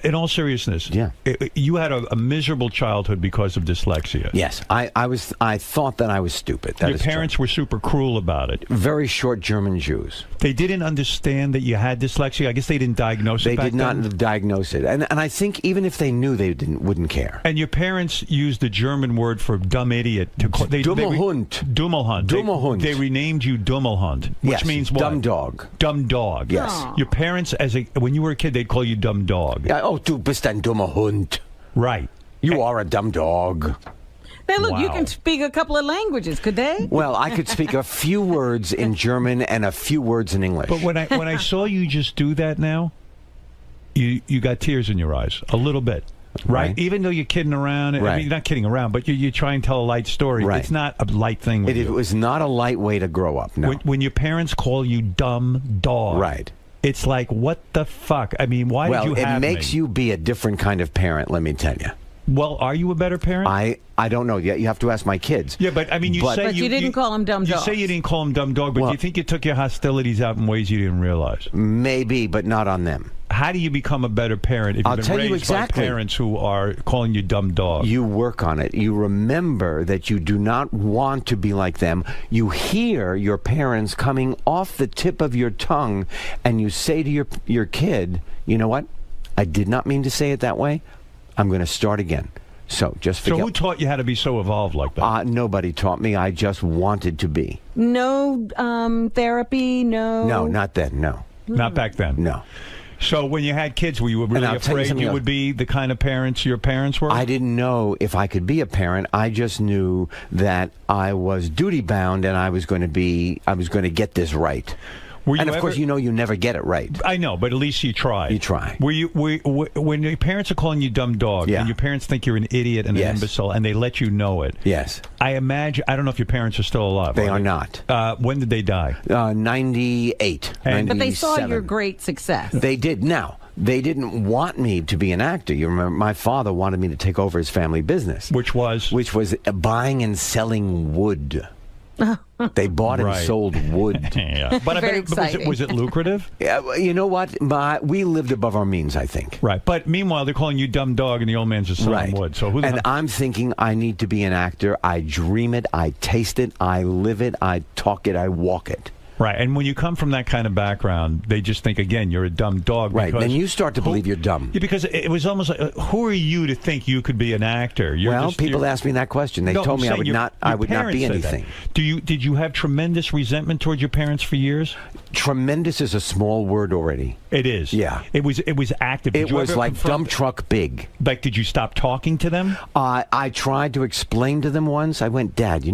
S3: In all seriousness,
S16: yeah,
S3: you had a miserable childhood because of dyslexia.
S16: Yes, I thought that I was stupid.
S3: Your parents were super cruel about it.
S16: Very short German Jews.
S3: They didn't understand that you had dyslexia. I guess they didn't diagnose it.
S16: They did not diagnose it, and I think even if they knew, they wouldn't care.
S3: And your parents used the German word for dumb idiot to call
S16: Dummelhund.
S3: Dummelhund. They renamed you Dummelhund, which means what?
S16: Dumb dog.
S3: Dumb dog.
S16: Yes.
S3: Your parents, when you were a kid, they'd call you dumb dog.
S16: Ja, oh, du bist ein dummer Hund.
S3: Right.
S16: You are a dumb dog.
S8: Now, look, you can speak a couple of languages, could they?
S16: Well, I could speak a few words in German and a few words in English.
S3: But when I saw you just do that now, you got tears in your eyes, a little bit. Right? Even though you're kidding around.
S16: Right.
S3: I mean, you're not kidding around, but you try and tell a light story.
S16: Right.
S3: It's not a light thing with you.
S16: It was not a light way to grow up, no.
S3: When your parents call you dumb dog.
S16: Right.
S3: It's like, what the fuck? I mean, why did you have
S16: Well, it makes you be a different kind of parent, let me tell you.
S3: Well, are you a better parent?
S16: I don't know yet. You have to ask my kids.
S3: Yeah, but I mean,
S8: But you didn't call him dumb dog.
S3: You say you didn't call him dumb dog, but do you think you took your hostilities out in ways you didn't realize?
S16: Maybe, but not on them.
S3: How do you become a better parent if you've been raised by parents who are calling you dumb dog?
S16: You work on it. You remember that you do not want to be like them. You hear your parents coming off the tip of your tongue, and you say to your kid, you know what? I did not mean to say it that way. I'm going to start again. So just forget.
S3: So who taught you how to be so evolved like that?
S16: Nobody taught me. I just wanted to be.
S8: No therapy, no...
S16: No, not then, no.
S3: Not back then?
S16: No.
S3: So when you had kids, were you really afraid you would be the kind of parents your parents were?
S16: I didn't know if I could be a parent. I just knew that I was duty bound and I was going to get this right. And of course, you never get it right.
S3: I know, but at least you try.
S16: You try.
S3: When your parents are calling you dumb dog, and your parents think you're an idiot and an imbecile, and they let you know it.
S16: Yes.
S3: I imagine. I don't know if your parents are still alive.
S16: They are not.
S3: When did they die?
S16: 98.
S8: But they saw your great success.
S16: They did. Now, they didn't want me to be an actor. You remember, my father wanted me to take over his family business,
S3: which was
S16: buying and selling wood. They bought and sold wood.
S3: Yeah. But was it lucrative?
S16: Yeah, you know what? We lived above our means, I think.
S3: Right. But meanwhile, they're calling you dumb dog, and the old man's just selling wood. So
S16: I'm thinking I need to be an actor. I dream it. I taste it. I live it. I talk it. I walk it.
S3: Right, and when you come from that kind of background, they just think, again, you're a dumb dog.
S17: Right,
S3: because
S17: then you start to believe you're dumb.
S3: Yeah, because it was almost like, who are you to think you could be an actor?
S17: People asked me that question. They told me I would not be anything.
S3: Did you have tremendous resentment towards your parents for years?
S17: Tremendous is a small word already.
S3: It is.
S17: Yeah.
S3: It was active.
S17: It was like dumb truck big.
S3: Like, did you stop talking to them?
S17: I tried to explain to them once. I went, Dad,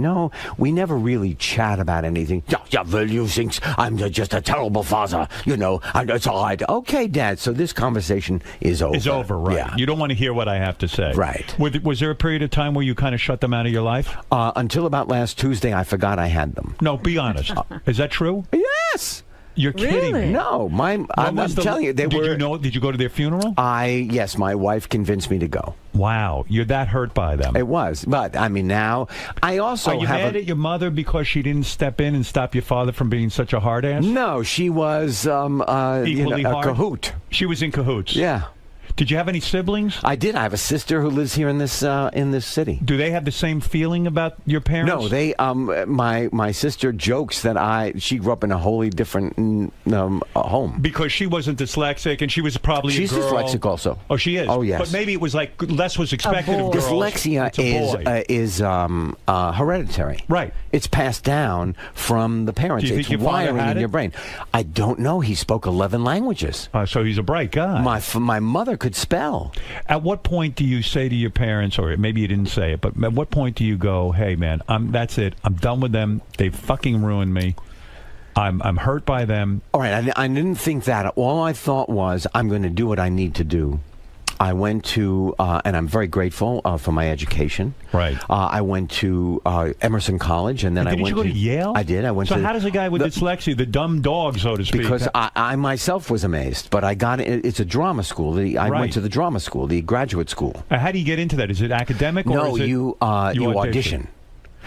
S17: we never really chat about anything. Yeah, well, you think I'm just a terrible father. It's all right. Okay, Dad, so this conversation is over.
S3: It's over, right.
S17: Yeah.
S3: You don't want to hear what I have to say.
S17: Right.
S3: Was there a period of time where you kind of shut them out of your life?
S17: Until about last Tuesday, I forgot I had them.
S3: No, be honest. Is that true?
S17: Yes.
S3: You're kidding me.
S17: No, I'm telling you,
S3: Did you go to their funeral?
S17: Yes, my wife convinced me to go.
S3: Wow, you're that hurt by them.
S17: It was, but I mean, now I also
S3: Are you mad at your mother because she didn't step in and stop your father from being such a hard ass?
S17: No, she was
S3: equally
S17: a
S3: hard?
S17: cahoot.
S3: She was in cahoots.
S17: Yeah.
S3: Did you have any siblings?
S17: I did. I have a sister who lives here in this city.
S3: Do they have the same feeling about your parents?
S17: No, they. My sister jokes that she grew up in a wholly different home
S3: because she wasn't dyslexic and she was probably
S17: she's
S3: a girl.
S17: dyslexic also.
S3: Oh, she is.
S17: Oh, yes.
S3: But maybe it was like less was expected of girls.
S17: Dyslexia is hereditary.
S3: Right.
S17: It's passed down from the parents.
S3: Do you
S17: it's
S3: think your
S17: wiring
S3: father had
S17: in your brain. I don't know. He spoke 11 languages.
S3: So he's a bright guy.
S17: My mother could spell.
S3: At what point do you say to your parents, or maybe you didn't say it, but at what point do you go, hey, man, that's it. I'm done with them. They fucking ruined me. I'm hurt by them.
S17: All right, I didn't think that. All I thought was, I'm going to do what I need to do. I went to, and I'm very grateful for my education.
S3: Right.
S17: I went to Emerson College, and then I went to...
S3: Did you go to Yale?
S17: I did. I went
S3: so
S17: to...
S3: how does a guy with dyslexia, the dumb dog, so to speak...
S17: Because I myself was amazed, but I got it. It's a drama school. I went to the drama school, the graduate school.
S3: How do you get into that? Is it academic? Or
S17: No,
S3: is it
S17: you audition.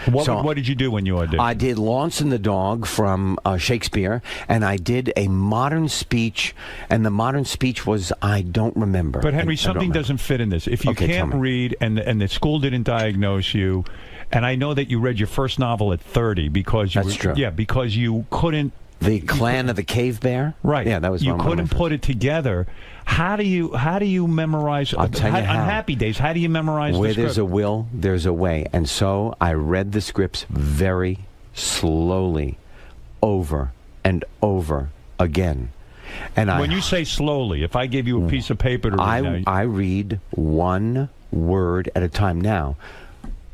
S3: What did you do when you auditioned?
S17: I did Launce and the Dog from Shakespeare, and I did a modern speech, and the modern speech was, I don't remember.
S3: But Henry, something doesn't fit in this. If you can't read, and the school didn't diagnose you, and I know that you read your first novel at 30 because you
S17: That's true.
S3: Yeah, because you couldn't...
S17: The Clan of the Cave Bear?
S3: Right.
S17: Yeah, that was
S3: you
S17: one of my
S3: couldn't put it together. How do you memorize?
S17: I'll tell you how.
S3: On Happy Days, how do you memorize
S17: Where
S3: the script?
S17: there's a will, there's a way. And so I read the scripts very slowly, over and over again. And
S3: when you say slowly, if I gave you a piece of paper to read,
S17: I read one word at a time. Now,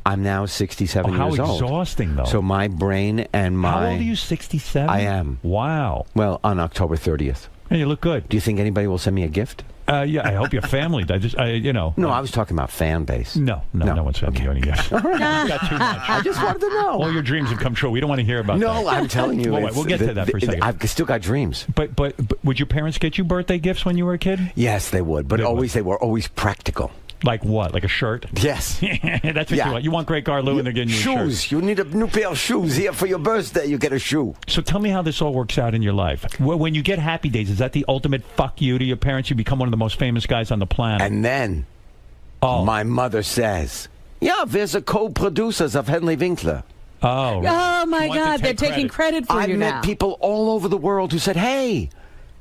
S17: I'm now 67 years old.
S3: How exhausting, though.
S17: So my brain and my...
S3: How old are you, 67?
S17: I am.
S3: Wow.
S17: Well, on October 30th.
S3: And you look good.
S17: Do you think anybody will send me a gift?
S3: Yeah, I hope your family.
S17: No, I was talking about fan base.
S3: No one's sending you any gifts.
S17: All right.
S3: You got too much.
S17: I just wanted to know.
S3: All your dreams have come true. We don't want to hear about that.
S17: No, I'm telling you.
S3: We'll get to that for a second.
S17: I've still got dreams.
S3: But would your parents get you birthday gifts when you were a kid?
S17: Yes, they would. But they were always practical.
S3: Like what? Like a shirt?
S17: Yes.
S3: That's what you want. You want Great Garlou and they're getting you
S17: shoes.
S3: A shirt.
S17: You need a new pair of shoes. Here for your birthday, you get a shoe.
S3: So tell me how this all works out in your life. When you get Happy Days, is that the ultimate fuck you to your parents? You become one of the most famous guys on the planet.
S17: And then my mother says, yeah, we're the co-producers of 𝗦𝗵cie𝘄𝗿𝗱.
S3: Oh,
S8: oh my God, they're taking credit for you now.
S17: I met people all over the world who said, hey,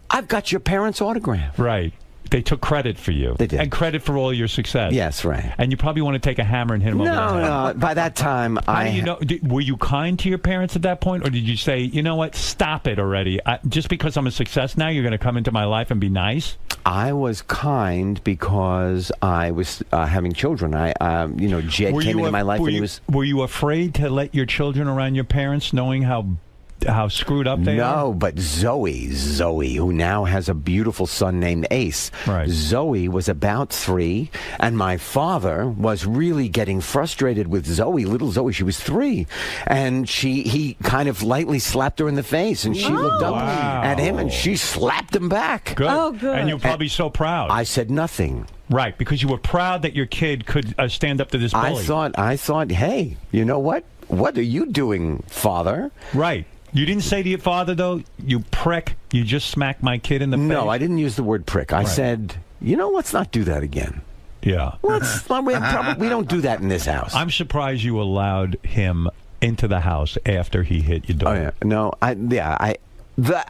S17: I've got your parents' autograph.
S3: Right. They took credit for you.
S17: They did.
S3: And credit for all your success.
S17: Yes, right.
S3: And you probably want to take a hammer and hit them over the head.
S17: No. By that time,
S3: How do you know? Were you kind to your parents at that point? Or did you say, you know what, stop it already. Just because I'm a success now, you're going to come into my life and be nice?
S17: I was kind because I was having children. Jed came into my life and he was...
S3: Were you afraid to let your children around your parents knowing how screwed up they are?
S17: No, but Zoe, who now has a beautiful son named Ace.
S3: Right.
S17: Zoe was about 3, and my father was really getting frustrated with Zoe, little Zoe. She was 3, and he kind of lightly slapped her in the face, and she looked up at him, and she slapped him back.
S3: Good. Oh, good. And you were probably so proud.
S17: I said nothing.
S3: Right, because you were proud that your kid could stand up to this bully.
S17: I thought, hey, you know what? What are you doing, father?
S3: Right. You didn't say to your father, though, you prick, you just smacked my kid in the face?
S17: No, I didn't use the word prick. I said, let's not do that again.
S3: Yeah.
S17: We don't do that in this house.
S3: I'm surprised you allowed him into the house after he hit your daughter?
S17: Oh, yeah. No,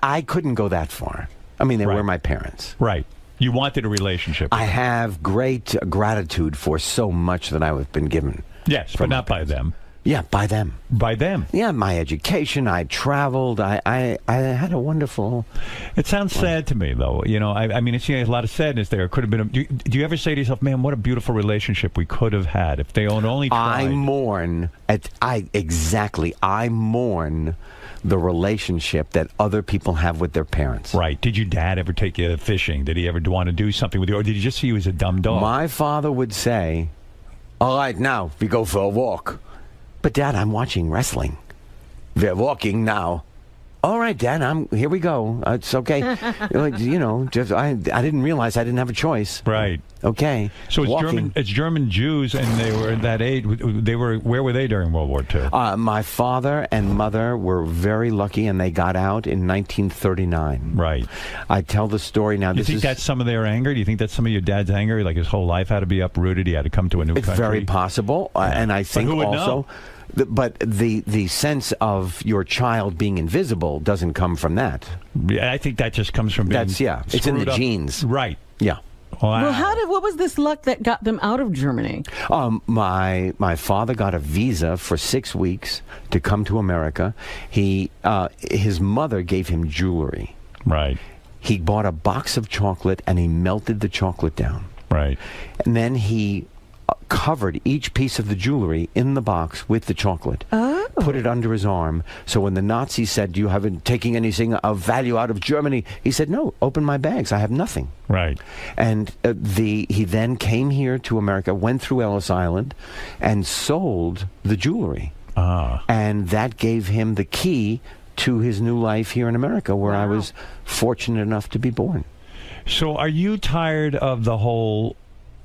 S17: I couldn't go that far. I mean, they were my parents.
S3: Right. You wanted a relationship.
S17: I have great gratitude for so much that I've been given.
S3: Yes, but not by them.
S17: Yeah, by them.
S3: By them.
S17: Yeah, my education. I traveled. I had a wonderful.
S3: It sounds sad to me, though. You know, I mean, it's a lot of sadness there. It could have been. Do you ever say to yourself, "Man, what a beautiful relationship we could have had if they only tried"?
S17: I mourn. I mourn the relationship that other people have with their parents.
S3: Right. Did your dad ever take you fishing? Did he ever want to do something with you, or did he just see you as a dumb dog?
S17: My father would say, "All right, now we go for a walk." But Dad, I'm watching wrestling. They're walking now. All right, Dad, here we go. It's okay. You know, just I didn't realize I didn't have a choice.
S3: Right.
S17: Okay.
S3: So it's German Jews, and they were that age. Where were they during World War II?
S17: My father and mother were very lucky, and they got out in 1939.
S3: Right.
S17: I tell the story now.
S3: You think that's some of their anger? Do you think that's some of your dad's anger? Like his whole life had to be uprooted. He had to come to a new country.
S17: It's very possible, and I think
S3: who would
S17: also.
S3: know?
S17: But the sense of your child being invisible doesn't come from that.
S3: Yeah, I think that just comes from being
S17: it's in the genes.
S3: Right.
S17: Yeah.
S3: Wow.
S8: Well, what was this luck that got them out of Germany?
S17: My father got a visa for 6 weeks to come to America. His mother gave him jewelry.
S3: Right.
S17: He bought a box of chocolate and he melted the chocolate down.
S3: Right.
S17: And then he covered each piece of the jewelry in the box with the chocolate.
S8: Oh.
S17: Put it under his arm. So when the Nazis said, "Do you haven't taking anything of value out of Germany?" he said, "No, open my bags. I have nothing."
S3: Right.
S17: And he then came here to America, went through Ellis Island, and sold the jewelry. And that gave him the key to his new life here in America, where I was fortunate enough to be born.
S3: So are you tired of the whole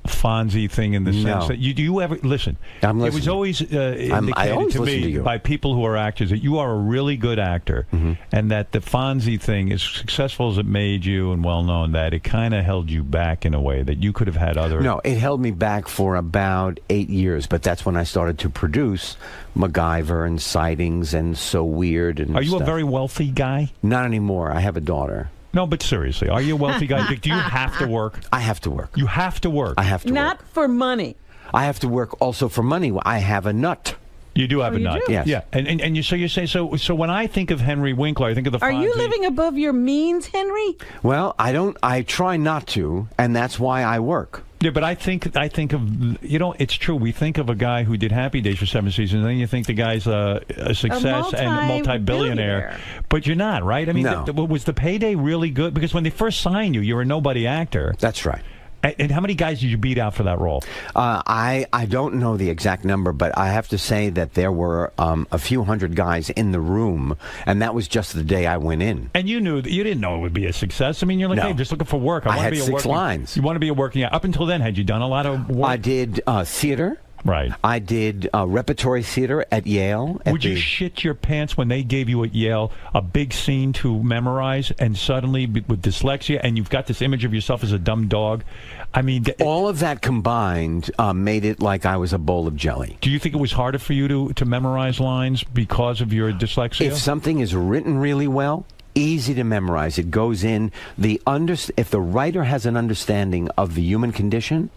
S3: Fonzie thing in the sense that do you ever listen?
S17: It
S3: was always indicated to me by people who are actors that you are a really good actor, and that the Fonzie thing, as successful as it made you and well known, that it kind of held you back in a way that you could have had other.
S17: No, it held me back for about 8 years, but that's when I started to produce MacGyver and Sightings and So Weird and.
S3: Are you a very wealthy guy?
S17: Not anymore. I have a daughter.
S3: No, but seriously, are you a wealthy guy? Do you have to work?
S17: I have to work.
S3: You have to work.
S17: I have to work.
S8: Not for money.
S17: I have to work also for money. I have a nut.
S3: You do have a nut.
S17: Yes.
S3: Yeah. And you say so when I think of Henry Winkler, I think of the
S8: Are
S3: Fonzie.
S8: you living above your means, Henry?
S17: Well, I try not to, and that's why I work.
S3: Yeah, but I think of, it's true. We think of a guy who did Happy Days for 7 seasons, and then you think the guy's a success and a multi-billionaire. But you're not, right? I mean,
S17: No.
S3: Was the payday really good? Because when they first signed you, you were a nobody actor.
S17: That's right.
S3: And how many guys did you beat out for that role?
S17: I don't know the exact number, but I have to say that there were a few hundred guys in the room, and that was just the day I went in.
S3: And you didn't know it would be a success. I mean, you're like, hey, just looking for work.
S17: I had 6 lines.
S3: You want to be a working actor. Up until then, had you done a lot of work?
S17: I did theater.
S3: Right.
S17: I did repertory theater at Yale.
S3: Would you shit your pants when they gave you at Yale a big scene to memorize, and suddenly with dyslexia, and you've got this image of yourself as a dumb dog? I mean,
S17: all of that combined made it like I was a bowl of jelly.
S3: Do you think it was harder for you to memorize lines because of your dyslexia?
S17: If something is written really well, easy to memorize. It goes in. If the writer has an understanding of the human condition,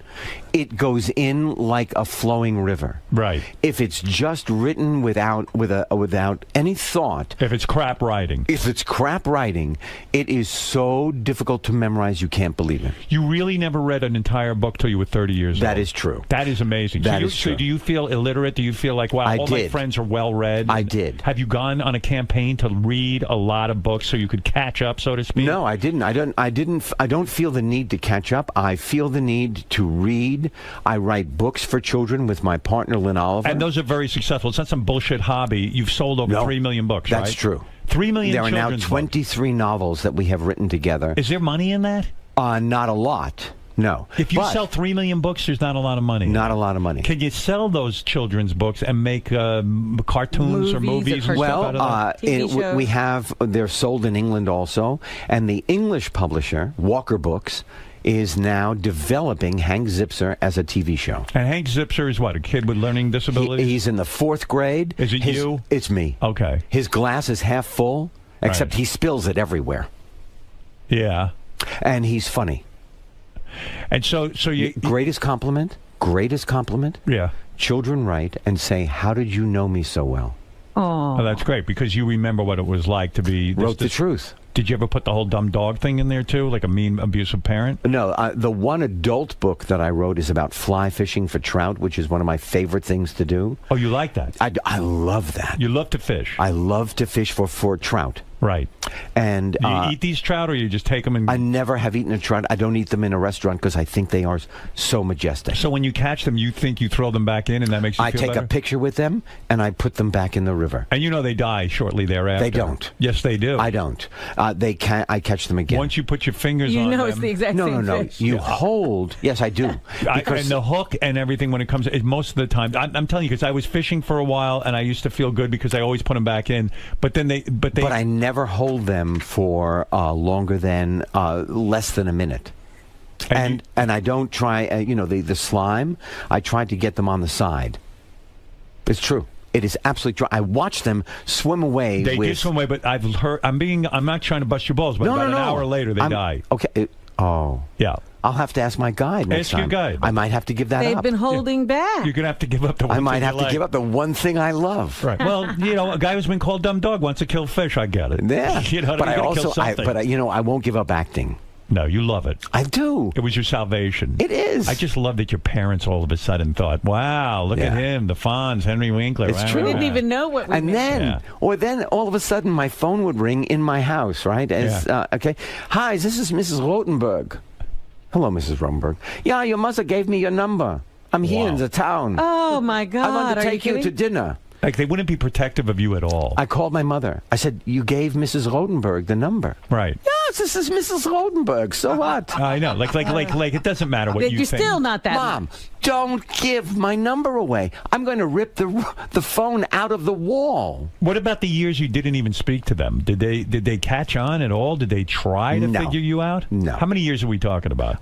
S17: it goes in like a flowing river.
S3: Right.
S17: If it's just written without any thought.
S3: If it's crap writing.
S17: It is so difficult to memorize you can't believe it.
S3: You really never read an entire book till you were 30 years old.
S17: That is true.
S3: That is amazing.
S17: That is true.
S3: So do you feel illiterate? Do you feel like, wow, all my friends are well read?
S17: I did.
S3: Have you gone on a campaign to read a lot of books so you could catch up, so to speak?
S17: No, I didn't. I don't feel the need to catch up. I feel the need to read. I write books for children with my partner, Lynn Oliver.
S3: And those are very successful. It's not some bullshit hobby. You've sold over 3 million books, right?
S17: That's true.
S3: 3 million
S17: There are now
S3: children's
S17: 23 novels that we have written together.
S3: Is there money in that?
S17: Not a lot. No.
S3: If you sell 3 million books, there's not a lot of money.
S17: Not a lot of money.
S3: Can you sell those children's books and make cartoons or movies?
S17: Well, they're sold in England also, and the English publisher, Walker Books, is now developing Hank Zipzer as a TV show.
S3: And Hank Zipzer is what, a kid with learning disabilities?
S17: He's in the 4th grade.
S3: Is it you?
S17: It's me.
S3: Okay.
S17: His glass is half full, except he spills it everywhere.
S3: Yeah.
S17: And he's funny.
S3: And so you...
S17: Greatest compliment?
S3: Yeah.
S17: Children write and say, how did you know me so well?
S3: Oh, that's great, because you remember what it was like to be...
S17: Wrote the truth.
S3: Did you ever put the whole dumb dog thing in there, too? Like a mean, abusive parent?
S17: No, the one adult book that I wrote is about fly fishing for trout, which is one of my favorite things to do.
S3: Oh, you like that?
S17: I love that.
S3: You love to fish?
S17: I love to fish for trout.
S3: Right.
S17: And
S3: do you eat these trout, or you just take them and...
S17: I never have eaten a trout. I don't eat them in a restaurant because I think they are so majestic.
S3: So when you catch them, you think you throw them back in, and that makes you feel better?
S17: I take a picture with them, and I put them back in the river.
S3: And you know they die shortly thereafter.
S17: They don't.
S3: Yes, they do.
S17: I don't. I catch them again.
S3: Once you put your fingers on them...
S8: You know it's the exact same fish.
S17: You hold... Yes, I do.
S3: And the hook and everything when it comes... most of the time... I'm telling you, because I was fishing for a while, and I used to feel good because I always put them back in. But then they... But
S17: I never hold them for longer than less than a minute. And I don't try, the slime, I tried to get them on the side. It's true. It is absolutely true. I watch them swim away.
S3: They do swim away, but I've heard, I'm not trying to bust your balls, but about an hour later they die.
S17: Okay.
S3: Yeah.
S17: I'll have to ask my guide next time.
S3: Ask your guide.
S17: I might have to give that up.
S8: They've been holding back.
S3: You're going to have to give up the one
S17: I might
S3: thing
S17: have
S3: you
S17: to
S3: like.
S17: give up the one thing I love.
S3: Right. Well, a guy who's been called dumb dog wants to kill fish. I get it.
S17: Yeah.
S3: But I also,
S17: I won't give up acting.
S3: No, you love it.
S17: I do.
S3: It was your salvation.
S17: It is.
S3: I just love that your parents all of a sudden thought, wow, look at him, the Fonz, Henry Winkler.
S17: It's true.
S8: We didn't even know what we
S17: then all of a sudden my phone would ring in my house, right? Okay. Hi, this is Mrs. Rotenberg. Hello, Mrs. Rotenberg. Yeah, your mother gave me your number. I'm here in the town.
S8: Oh, my God.
S17: I want to take you to dinner.
S3: Like, they wouldn't be protective of you at all.
S17: I called my mother. I said, you gave Mrs. Rotenberg the number.
S3: Right.
S17: Yes, this is Mrs. Rotenberg. So what?
S3: I know. Like, it doesn't matter what you
S8: You're
S3: think.
S8: still not that
S17: Mom,
S8: much.
S17: don't give my number away. I'm going to rip the phone out of the wall.
S3: What about the years you didn't even speak to them? Did they catch on at all? Did they try to figure you out?
S17: No.
S3: How many years are we talking about?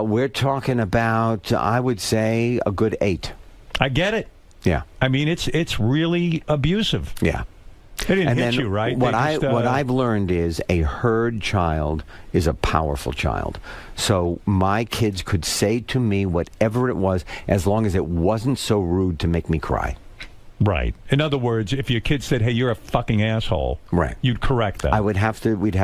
S17: We're talking about, I would say, a good 8.
S3: I get it.
S17: Yeah.
S3: I mean, it's really abusive.
S17: Yeah.
S3: They didn't hit
S17: then
S3: you, right?
S17: What I've learned is a herd child is a powerful child. So my kids could say to me whatever it was, as long as it wasn't so rude to make me cry.
S3: Right. In other words, if your kid said, "Hey, you're a fucking asshole,"
S17: right,
S3: you'd correct that.
S17: We'd have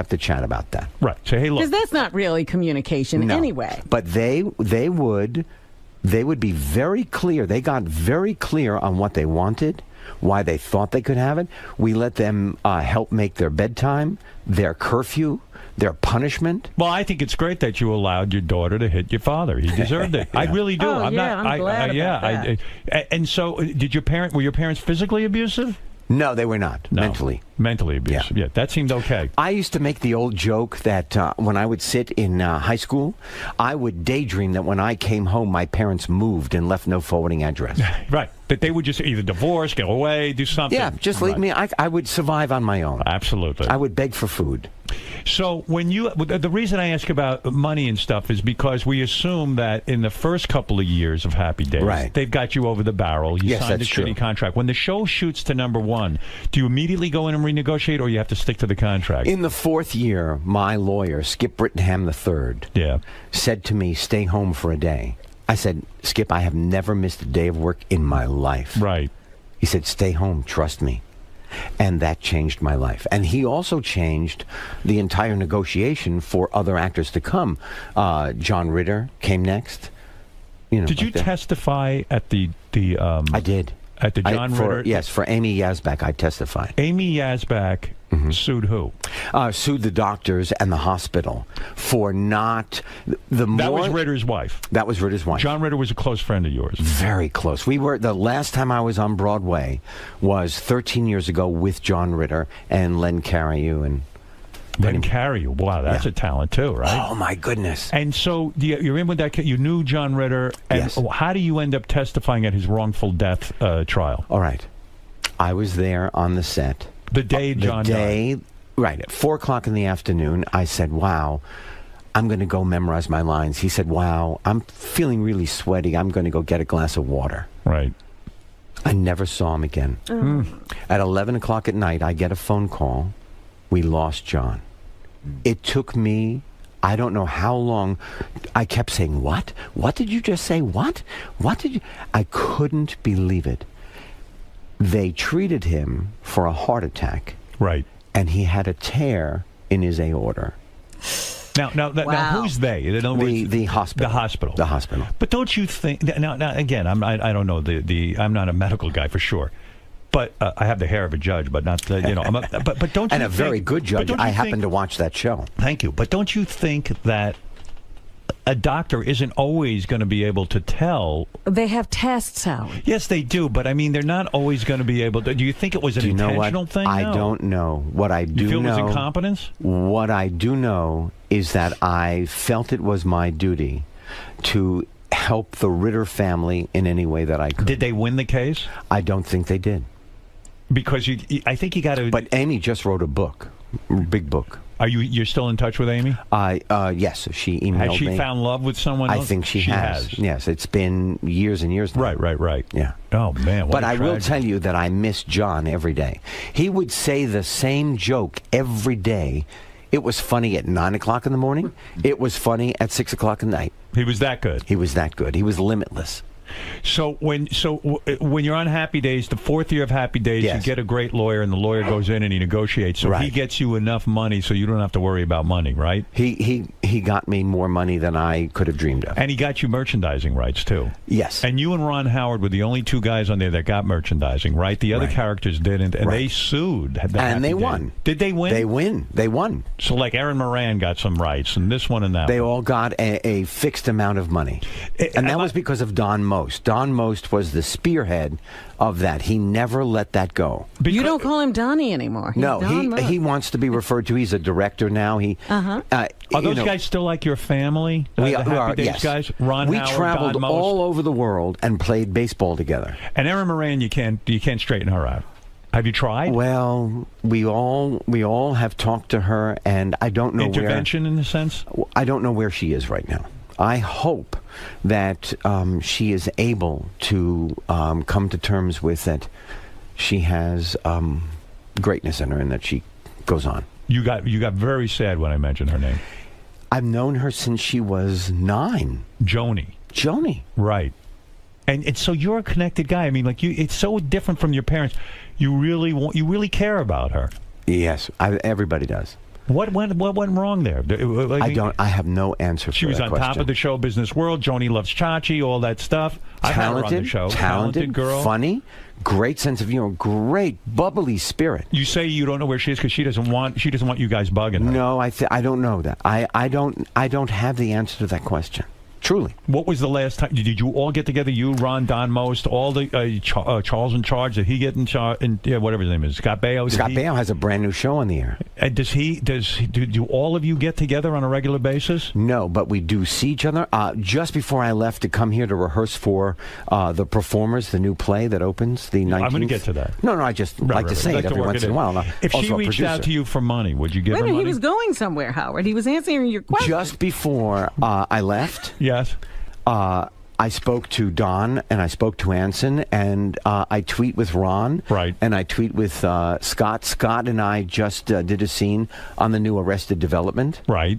S17: to chat about that.
S3: Right. Say, "Hey, look."
S8: Because that's not really communication anyway.
S17: But they would be very clear. They got very clear on what they wanted, why they thought they could have it. We let them help make their bedtime, their curfew, their punishment.
S3: Well, I think it's great that you allowed your daughter to hit your father. He deserved it. I really do.
S8: I'm glad about that.
S3: And so, were your parents physically abusive?
S17: No, they were not.
S3: No.
S17: Mentally
S3: abusive. Yeah, that seemed okay.
S17: I used to make the old joke that when I would sit in high school, I would daydream that when I came home, my parents moved and left no forwarding address.
S3: Right. That they would just either divorce, go away, do something.
S17: Yeah, just leave me. I would survive on my own.
S3: Absolutely.
S17: I would beg for food.
S3: So the reason I ask about money and stuff is because we assume that in the first couple of years of Happy Days, they've got you over the barrel. You signed a shitty contract. When the show shoots to #1, do you immediately go in and renegotiate, or you have to stick to the contract?
S17: In the 4th year, my lawyer, 𝗪𝗏𝗵 III, said to me, "Stay home for a day." I said, "Skip, I have never missed a day of work in my life."
S3: Right.
S17: He said, "Stay home, trust me." And that changed my life. And he also changed the entire negotiation for other actors to come. John Ritter came next.
S3: Did you testify at the
S17: I did.
S3: At the John Ritter?
S17: Yes, for Amy Yasbeck, I testified.
S3: Amy Yasbeck sued who?
S17: Sued the doctors and the hospital for not... That
S3: was Ritter's wife?
S17: That was Ritter's wife.
S3: John Ritter was a close friend of yours?
S17: Very close. We were... The last time I was on Broadway was 13 years ago with John Ritter and 𝗫𝗁𝗄 and...
S3: 𝗫𝗁𝗄. Wow, that's a talent too, right?
S17: Oh, my goodness.
S3: And so you're in with that kid. You knew John Ritter. And how do you end up testifying at his wrongful death trial?
S17: All right. I was there on the set.
S3: The day John died.
S17: Right. At 4 o'clock in the afternoon, I said, wow, I'm going to go memorize my lines. He said, wow, I'm feeling really sweaty. I'm going to go get a glass of water.
S3: Right.
S17: I never saw him again. At 11 o'clock at night, I get a phone call. We lost John. It took me, I don't know how long. I kept saying, what? What did you just say? What? What did you? I couldn't believe it. They treated him for a heart attack.
S3: Right.
S17: And he had a tear in his aorta.
S3: Now, who's they? In other words,
S17: the hospital.
S3: The hospital.
S17: The hospital.
S3: But don't you think? Now again, I don't know I'm not a medical guy for sure, but I have the hair of a judge, but not the, but don't you
S17: and a very good judge. I happen to watch that show.
S3: Thank you. But don't you think that a doctor isn't always going to be able to tell?
S8: They have tests, Howard.
S3: Yes, they do, but I mean, they're not always going to be able to. Do you think it was an intentional thing?
S17: I don't know. What I do
S3: you feel
S17: know
S3: it was incompetence?
S17: What I do know is that I felt it was my duty to help the Ritter family in any way that I could.
S3: Did they win the case?
S17: I don't think they did.
S3: Because I think you got to.
S17: But Amy just wrote a book, big book.
S3: You're still in touch with Amy?
S17: Yes, she emailed me.
S3: Has she found love with someone else?
S17: I think she has. Yes, it's been years and years now.
S3: Right.
S17: Yeah.
S3: Oh, man, what
S17: But
S3: a
S17: I will
S3: tragedy.
S17: tell you that I miss John every day. He would say the same joke every day. It was funny at 9 o'clock in the morning. It was funny at 6 o'clock at night.
S3: He was that good?
S17: He was that good. He was limitless.
S3: So when you're on Happy Days, the fourth year of Happy Days,
S17: Yes.
S3: you get a great lawyer, and the lawyer goes in and he negotiates. So he gets you enough money so you don't have to worry about money, right?
S17: He got me more money than I could have dreamed of.
S3: And he got you merchandising rights, too.
S17: Yes.
S3: And you and Ron Howard were the only two guys on there that got merchandising, right? The other characters didn't, and they sued.
S17: And they won.
S3: Did they win?
S17: They won.
S3: So like Aaron Moran got some rights, and this one and that
S17: They
S3: one.
S17: all got a fixed amount of money. And that was because of Don Most. Don Most was the spearhead of that. He never let that go.
S8: You don't call him Donnie anymore. He's
S17: No,
S8: Don Most.
S17: he wants to be referred to. He's a director now.
S3: Are those guys still like your family?
S17: We
S3: the Happy
S17: are,
S3: Days
S17: yes.
S3: guys? Ron
S17: we
S3: Howard,
S17: traveled
S3: Don Most?
S17: all over the world and played baseball together.
S3: And Erin Moran, you can't straighten her out. Have you tried?
S17: Well, we all have talked to her, and I don't know
S3: intervention in a sense.
S17: I don't know where she is right now. I hope that she is able to come to terms with that. She has greatness in her, and that she goes on.
S3: You got very sad when I mentioned her name.
S17: I've known her since she was 9. Joni.
S3: Right. And so you're a connected guy. I mean, like it's so different from your parents. You really care about her.
S17: Yes, everybody does.
S3: What went wrong there?
S17: I have no answer for that
S3: She was on
S17: question.
S3: top of the show business world. Joni loves 'ČáČí, all that stuff. I had her on the show. Talented girl.
S17: Funny, great sense of humor, great bubbly spirit.
S3: You say you don't know where she is because she doesn't want you guys bugging her.
S17: No, I don't know that. I don't have the answer to that question. Truly.
S3: What was the last time? Did you all get together? You, Ron, Don Most, all the Charles in Charge? Did he get in charge? Whatever his name is, Scott Baio.
S17: Scott Baio has a brand new show on the air.
S3: And do all of you get together on a regular basis?
S17: No, but we do see each other. Just before I left to come here to rehearse for The Performers, the new play that opens the 19th.
S3: I'm going to get to that.
S17: No, I just like to say it every once in a while.
S3: If she reached out to you for money, would you give her money?
S8: He was going somewhere, Howard. He was answering your question.
S17: Just before I left.
S3: Yes.
S17: I spoke to Don and I spoke to Anson, and I tweet with Ron.
S3: Right.
S17: And I tweet with Scott. Scott and I just did a scene on the new Arrested Development.
S3: Right.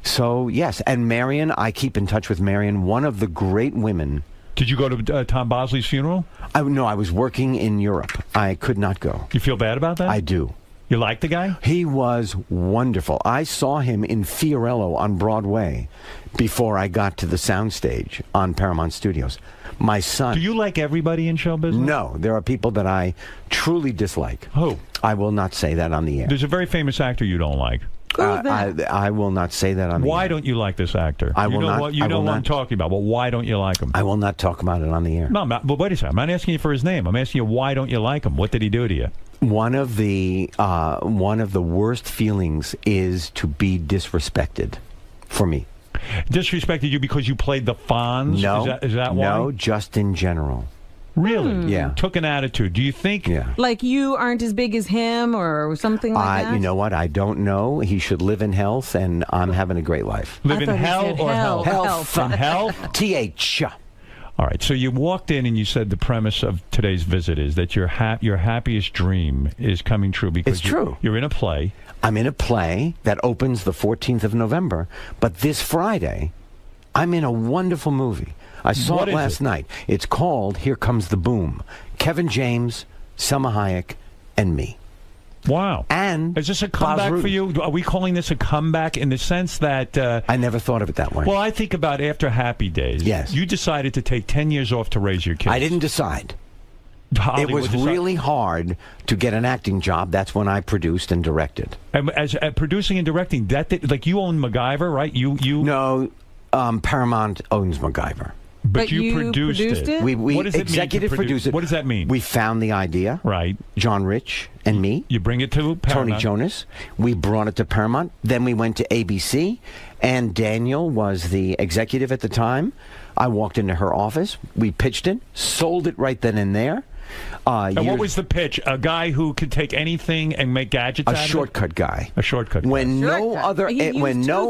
S17: So, yes. And Marion, I keep in touch with Marion, one of the great women.
S3: Did you go to Tom Bosley's funeral?
S17: No, I was working in Europe. I could not go.
S3: You feel bad about that?
S17: I do.
S3: You like the guy?
S17: He was wonderful. I saw him in Fiorello on Broadway before I got to the soundstage on Paramount Studios. My son...
S3: Do you like everybody in show business?
S17: No. There are people that I truly dislike.
S3: Who?
S17: I will not say that on the air.
S3: There's a very famous actor you don't like.
S17: I will not say that on the air.
S3: Why don't you like this actor?
S17: I will not.
S3: You know what I'm talking about. Well, why don't you like him?
S17: I will not talk about it on the air.
S3: No, but wait a second. I'm not asking you for his name. I'm asking you why don't you like him? What did he do to you?
S17: One of the worst feelings is to be disrespected for me.
S3: Disrespected you because you played the Fonz?
S17: No.
S3: Is that why?
S17: No, just in general.
S3: Really?
S17: Yeah.
S3: Took an attitude. Do you think?
S17: Yeah.
S8: Like you aren't as big as him or something like that?
S17: You know what? I don't know. He should live in health, and I'm having a great life.
S3: Live in hell or health?
S17: Health.
S3: Health?
S17: TH.
S3: All right. So you walked in and you said the premise of today's visit is that your happiest dream is coming true because
S17: It's true.
S3: You're in a play.
S17: I'm in a play that opens the 14th of November, but this Friday, I'm in a wonderful movie. I saw
S3: What
S17: it
S3: is
S17: last
S3: it?
S17: night. It's called Here Comes the Boom. Kevin James, Selma Hayek, and me.
S3: Wow.
S17: And
S3: is this a comeback for you? Are we calling this a comeback in the sense that...
S17: I never thought of it that way.
S3: Well, I think about after Happy Days.
S17: Yes.
S3: You decided to take 10 years off to raise your kids.
S17: I didn't decide.
S3: Hollywood
S17: it was
S3: decided.
S17: really hard to get an acting job. That's when I produced and directed.
S3: And as producing and directing, like you own MacGyver, right? You
S17: No, Paramount owns MacGyver.
S3: But you produced it.
S17: We
S3: What does it mean to
S17: executive
S3: produce?
S17: produced it.
S3: What does that mean?
S17: We found the idea.
S3: Right.
S17: John Rich and me.
S3: You bring it to
S17: Tony
S3: Paramount.
S17: Jonas. We brought it to Paramount. Then we went to ABC. And Daniel was the executive at the time. I walked into her office. We pitched it. Sold it right then and there.
S3: And what was the pitch? A guy who could take anything and make gadgets out
S17: a
S3: of it?
S17: shortcut guy.
S3: A shortcut
S17: When
S3: guy.
S17: no other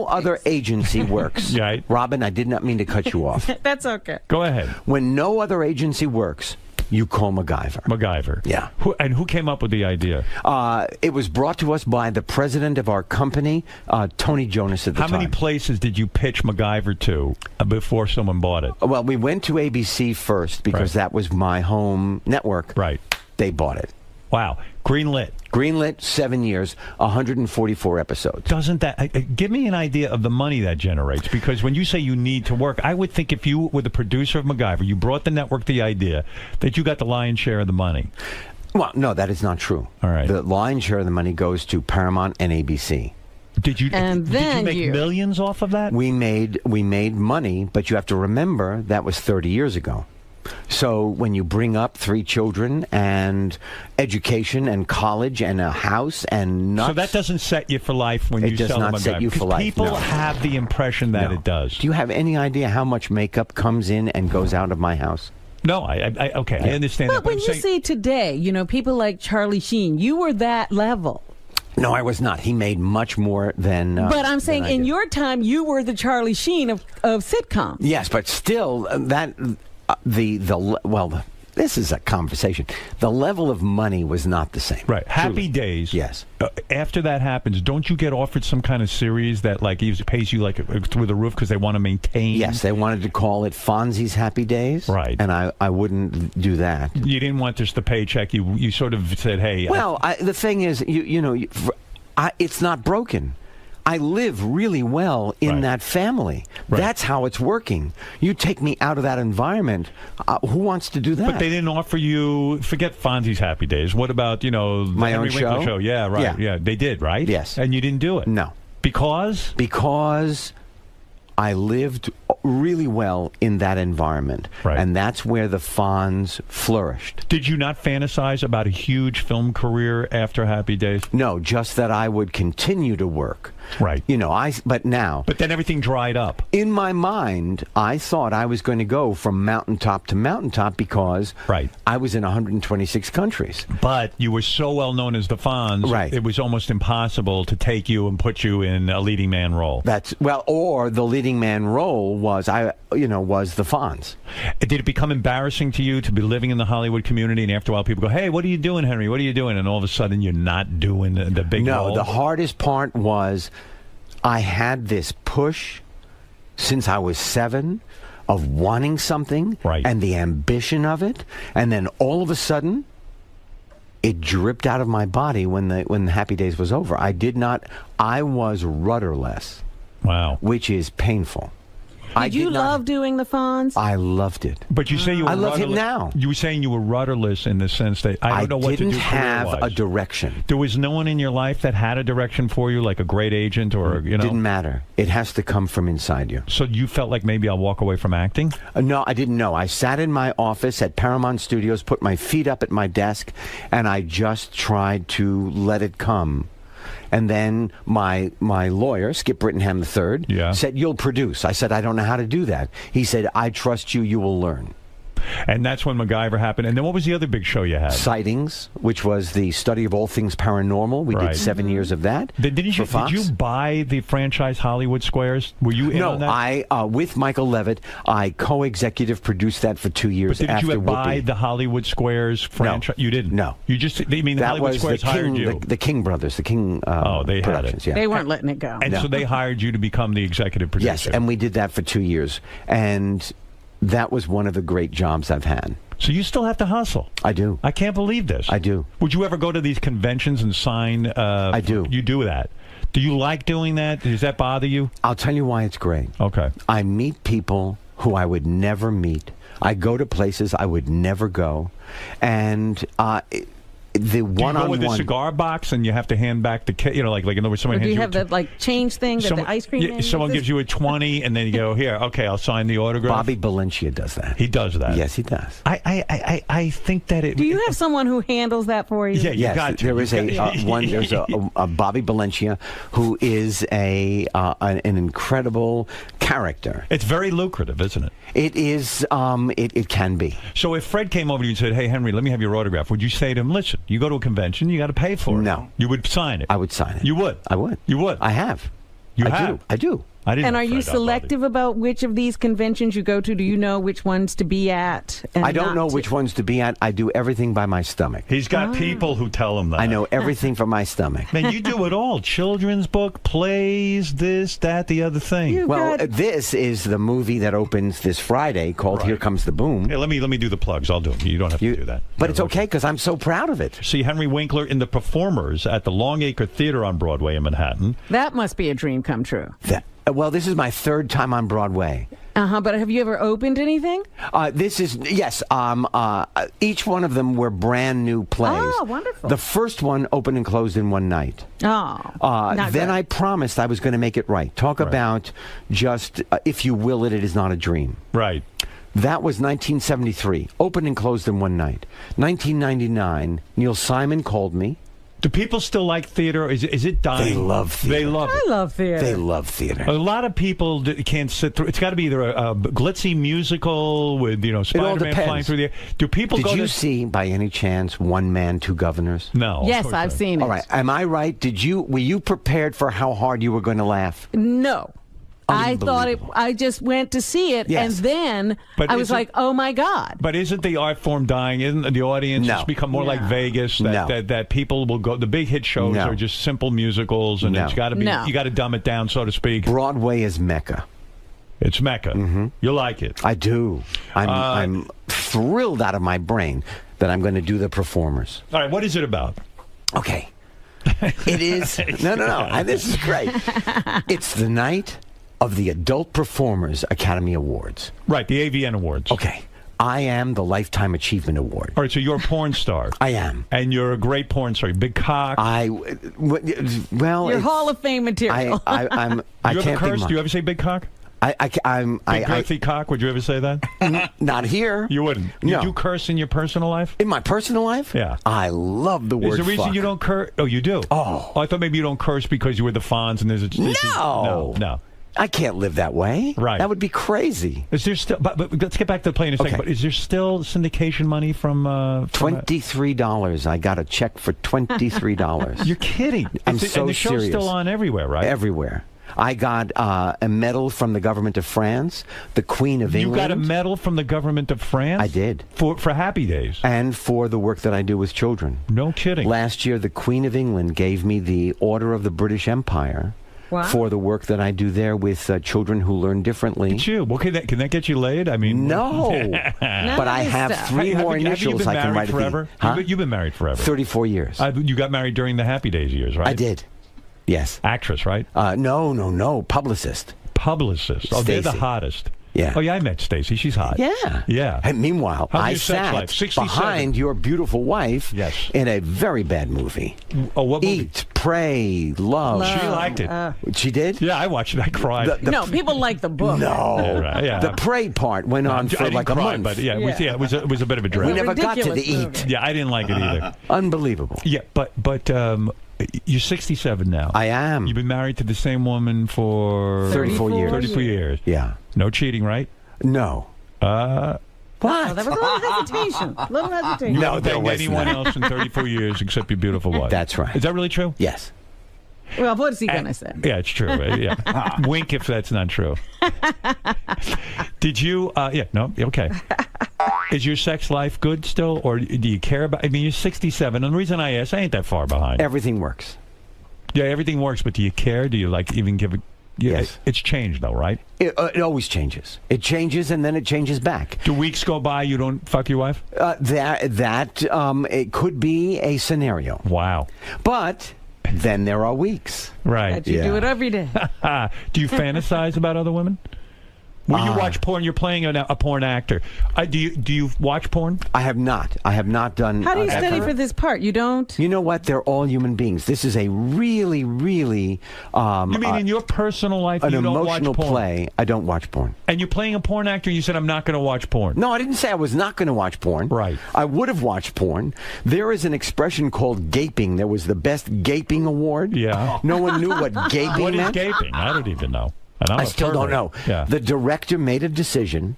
S17: other agency works.
S3: Right.
S17: Robin, I did not mean to cut you off.
S8: That's okay.
S3: Go ahead.
S17: When no other agency works, you call MacGyver.
S3: MacGyver.
S17: Yeah.
S3: Who came up with the idea?
S17: It was brought to us by the president of our company, Tony Jonas at the
S3: How
S17: time.
S3: many places did you pitch MacGyver to before someone bought it?
S17: Well, we went to ABC first because that was my home network.
S3: Right.
S17: They bought it.
S3: Wow. Greenlit.
S17: Greenlit, 7 years, 144 episodes.
S3: Doesn't that give me an idea of the money that generates? Because when you say you need to work, I would think if you were the producer of MacGyver, you brought the network the idea that you got the lion's share of the money.
S17: Well, no, that is not true.
S3: All right.
S17: The lion's share of the money goes to Paramount and ABC.
S3: Did you make millions off of that?
S17: We made money, but you have to remember that was 30 years ago. So when you bring up 3 children and education and college and a house and nuts,
S3: So that doesn't set you for life when
S17: It
S3: you
S17: does
S3: sell
S17: not
S3: MacGyver.
S17: set you for
S3: 'Cause
S17: life,
S3: People
S17: no.
S3: have the impression that
S17: No.
S3: it does.
S17: Do you have any idea how much makeup comes in and goes out of my house?
S3: No, I understand
S8: But
S3: that.
S8: when you say today, you know, people like Charlie Sheen, you were that level.
S17: No, I was not. He made much more than.
S8: But I'm
S17: than
S8: saying
S17: I
S8: in
S17: did.
S8: your time, you were the Charlie Sheen of sitcoms.
S17: Yes, but still, that this is a conversation. The level of money was not the same.
S3: Right. Happy Days.
S17: Yes.
S3: After that happens, don't you get offered some kind of series that like pays you like through the roof because they want to maintain?
S17: Yes, they wanted to call it Fonzie's Happy Days.
S3: Right.
S17: And I wouldn't do that.
S3: You didn't want just the paycheck. You sort of said, hey.
S17: Well, the thing is, it's not broken. I live really well in that family.
S3: Right.
S17: That's how it's working. You take me out of that environment. Who wants to do that?
S3: But they didn't offer you, forget Fonzie's Happy Days. What about, the
S17: My
S3: Henry
S17: own
S3: Winkler
S17: show?
S3: Yeah, right. Yeah, they did, right?
S17: Yes.
S3: And you didn't do it?
S17: No.
S3: Because?
S17: Because I lived really well in that environment.
S3: Right.
S17: And that's where the Fonz flourished.
S3: Did you not fantasize about a huge film career after Happy Days?
S17: No, just that I would continue to work.
S3: Right.
S17: But now.
S3: But then everything dried up.
S17: In my mind, I thought I was going to go from mountaintop to mountaintop because I was in 126 countries.
S3: But you were so well known as the Fonz,
S17: Right.
S3: it was almost impossible to take you and put you in a leading man role.
S17: Or the leading man role was the Fonz.
S3: Did it become embarrassing to you to be living in the Hollywood community and after a while people go, hey, what are you doing, Henry? What are you doing? And all of a sudden you're not doing the big role?
S17: No, the hardest part was I had this push since I was 7 of wanting something and the ambition of it. And then all of a sudden, it dripped out of my body when the Happy Days was over. I was rudderless.
S3: Wow.
S17: Which is painful.
S8: Did you love doing the Fonz?
S17: I loved it.
S3: But you say you were
S17: I love him
S3: rudderless-
S17: now.
S3: You were saying you were rudderless in the sense that I don't know what to do.
S17: didn't have
S3: career-wise.
S17: a direction.
S3: There was no one in your life that had a direction for you, like a great agent or,
S17: Didn't matter. It has to come from inside you.
S3: So you felt like maybe I'll walk away from acting?
S17: No, I didn't know. I sat in my office at Paramount Studios, put my feet up at my desk, and I just tried to let it come. And then my lawyer, Skip Brittenham III, said, you'll produce. I said, I don't know how to do that. He said, I trust you. You will learn.
S3: And that's when MacGyver happened. And then what was the other big show you had?
S17: Sightings, which was the study of all things paranormal. We did 7 years of that.
S3: Did you buy the franchise Hollywood Squares? Were you in on that?
S17: I with Michael Levitt, I co-executive produced that for 2 years.
S3: But did you buy the Hollywood Squares franchise? No. You didn't?
S17: No.
S3: You just, the Hollywood Squares hired you?
S17: The King brothers, the King
S3: they
S17: Productions.
S3: had it.
S8: They weren't letting it go.
S3: And so they hired you to become the executive producer.
S17: Yes, and we did that for 2 years. And that was one of the great jobs I've had.
S3: So you still have to hustle.
S17: I do.
S3: I can't believe this.
S17: I do.
S3: Would you ever go to these conventions and sign?
S17: I do.
S3: You do that. Do you like doing that? Does that bother you?
S17: I'll tell you why it's great.
S3: Okay.
S17: I meet people who I would never meet. I go to places I would never go. And the one-on-one...
S3: Do you go with a cigar box and you have to hand back the like in other words, someone
S8: Or do
S3: hands
S8: you
S3: you
S8: have the change thing that the ice cream man
S3: someone
S8: uses?
S3: gives you a 20 and then you go, here, okay, I'll sign the autograph.
S17: Bobby voluncia does that.
S3: He does that.
S17: Yes, he does.
S3: I think that it...
S8: Do you have someone who handles that for you?
S3: Yeah, you got to.
S17: There is there's a Bobby Valencia who is an incredible character.
S3: It's very lucrative, isn't it?
S17: It is. It can be.
S3: So if Fred came over to you and said, hey, Henry, let me have your autograph, would you say to him, listen, you go to a convention, you got to pay for it?
S17: No.
S3: You would sign it?
S17: I would sign it.
S3: You would?
S17: I would.
S3: You would?
S17: I have.
S3: I
S17: do.
S3: I didn't
S8: And
S3: know
S8: are you
S3: Fred
S8: selective about which of these conventions you go to? Do you know which ones to be at? And
S17: I don't
S8: not
S17: know
S8: to?
S17: which ones to be at. I do everything by my stomach.
S3: He's got people who tell him that.
S17: I know everything from my stomach.
S3: Man, you do it all. Children's book, plays, this, that, the other thing.
S17: This is the movie that opens this Friday called Here Comes the Boom.
S3: Hey, let me do the plugs. I'll do them. You don't have to do that.
S17: But it's okay because I'm so proud of it.
S3: See Henry Winkler in The Performers at the Longacre Theater on Broadway in Manhattan.
S8: That must be a dream come true.
S17: Well, this is my third time on Broadway.
S8: But have you ever opened anything?
S17: This is, yes. Each one of them were brand new plays.
S8: Oh, wonderful.
S17: The first one opened and closed in one night.
S8: Oh.
S17: Then I promised I was going to make it right. Talk about just, if you will it is not a dream.
S3: Right.
S17: That was 1973. Opened and closed in one night. 1999, Neil Simon called me.
S3: Do people still like theater? Is it dying?
S17: They love theater.
S3: They love it.
S8: I love theater.
S17: They love theater.
S3: A lot of people can't sit through. It's got to be either a glitzy musical with Spider-Man flying through the air. Do people
S17: Did
S3: go
S17: you
S3: to
S17: see by any chance One Man, Two Governors?
S3: No.
S8: Yes, I've seen it.
S17: All right. Am I right? Were you prepared for how hard you were going to laugh?
S8: No. I thought I just went to see it,
S17: Yes.
S8: and then I was like, oh my God.
S3: But isn't the art form dying? Isn't the audience
S17: No.
S3: has become more like Vegas? That people will go. The big hit shows are just simple musicals, and it's got to be. You got to dumb it down, so to speak.
S17: Broadway is Mecca.
S3: It's Mecca. Mm-hmm. You like it?
S17: I do. I'm thrilled out of my brain that I'm going to do The Performers.
S3: All right. What is it about?
S17: Okay. It is. No. This is great. It's the night of the Adult Performers Academy Awards.
S3: Right, the AVN Awards.
S17: Okay. I am the Lifetime Achievement Award.
S3: All right, so you're a porn star.
S17: I am.
S3: And you're a great porn star. Big cock.
S8: You're Hall of Fame material.
S17: I
S3: you ever
S17: can't
S3: curse? Do you ever say big cock?
S17: Big
S3: girthy cock, would you ever say that?
S17: Not here.
S3: You wouldn't?
S17: No.
S3: You do curse in your personal life?
S17: In my personal life?
S3: Yeah.
S17: I love the word
S3: Is the reason
S17: fuck.
S3: you don't curse? Oh, you do?
S17: Oh.
S3: I thought maybe you don't curse because you were the Fonz and there's a... No.
S17: I can't live that way.
S3: Right.
S17: That would be crazy.
S3: Is there still... But let's get back to the play in a second. But is there still syndication money from
S17: $23. I got a check for $23.
S3: You're kidding.
S17: I'm so
S3: and the show's
S17: serious.
S3: still on everywhere, right?
S17: Everywhere. I got a medal from the government of France, the Queen of England.
S3: You got a medal from the government of France?
S17: I did.
S3: For Happy Days?
S17: And for the work that I do with children.
S3: No kidding.
S17: Last year, the Queen of England gave me the Order of the British Empire.
S8: Wow.
S17: For the work that I do there with children who learn differently.
S3: It's you. Well, can that get you laid? I mean,
S17: no. But I have three more initials I can write
S3: forever? You've been married forever.
S17: 34 years.
S3: You got married during the Happy Days years, right?
S17: I did. Yes.
S3: Actress, right?
S17: No. Publicist.
S3: Publicist. Oh, they're the
S17: Stacey.
S3: hottest.
S17: Yeah.
S3: Oh, yeah, I met Stacy. She's hot.
S17: Yeah.
S3: Yeah.
S17: And meanwhile,
S3: How's
S17: I
S3: your sex
S17: sat
S3: life? 67.
S17: behind your beautiful wife in a very bad movie.
S3: Oh, what movie?
S17: Eat, Pray, Love.
S3: She liked it.
S17: She did?
S3: Yeah, I watched it. I cried.
S8: No, people like the book.
S17: No.
S3: Yeah.
S17: The Pray part went on for like a month.
S3: But yeah, it was a bit of a drag.
S17: We never got to the eat.
S3: Yeah, I didn't like it either.
S17: Unbelievable.
S3: Yeah, but you're 67 now.
S17: I am.
S3: You've been married to the same woman for
S17: 34 years.
S3: 34 years.
S17: Yeah.
S3: No cheating, right?
S17: No.
S8: Oh, there was a little hesitation.
S3: You
S17: No,
S3: haven't
S17: there
S3: banged
S17: was
S3: anyone
S17: not.
S3: else in 34 years except your beautiful wife.
S17: That's right.
S3: Is that really true?
S17: Yes.
S8: Well, what is he going to say?
S3: Yeah, it's true. Yeah. Wink if that's not true. Did you? Yeah. No. Okay. Is your sex life good still, or do you care about? I mean, you're 67, and the reason I ask, I ain't that far behind.
S17: Everything works.
S3: Yeah, everything works, but do you care? Do you like even give it? Yeah,
S17: Yes.
S3: It's changed though, right?
S17: It always changes. It changes and then it changes back.
S3: Do weeks go by you don't fuck your wife?
S17: It could be a scenario.
S3: Wow.
S17: But then there are weeks.
S3: Right.
S8: That you do it every day.
S3: Do you fantasize about other women? When you watch porn, you're playing a porn actor. Do you watch porn?
S17: I have not. I have not done.
S8: How do you
S17: that.
S8: study for this part? You don't?
S17: You know what? They're all human beings. This is a really, really.
S3: You mean in your personal life,
S17: an
S3: you don't watch
S17: emotional
S3: porn?
S17: play? I don't watch porn.
S3: And you're playing a porn actor. You said I'm not going to watch porn.
S17: No, I didn't say I was not going to watch porn.
S3: Right.
S17: I would have watched porn. There is an expression called gaping. There was the best gaping award.
S3: Yeah.
S17: No one knew what gaping
S3: What is
S17: meant.
S3: gaping? I don't even know. And I'm
S17: I
S3: a
S17: still don't
S3: pervert.
S17: know.
S3: Yeah.
S17: The director made a decision.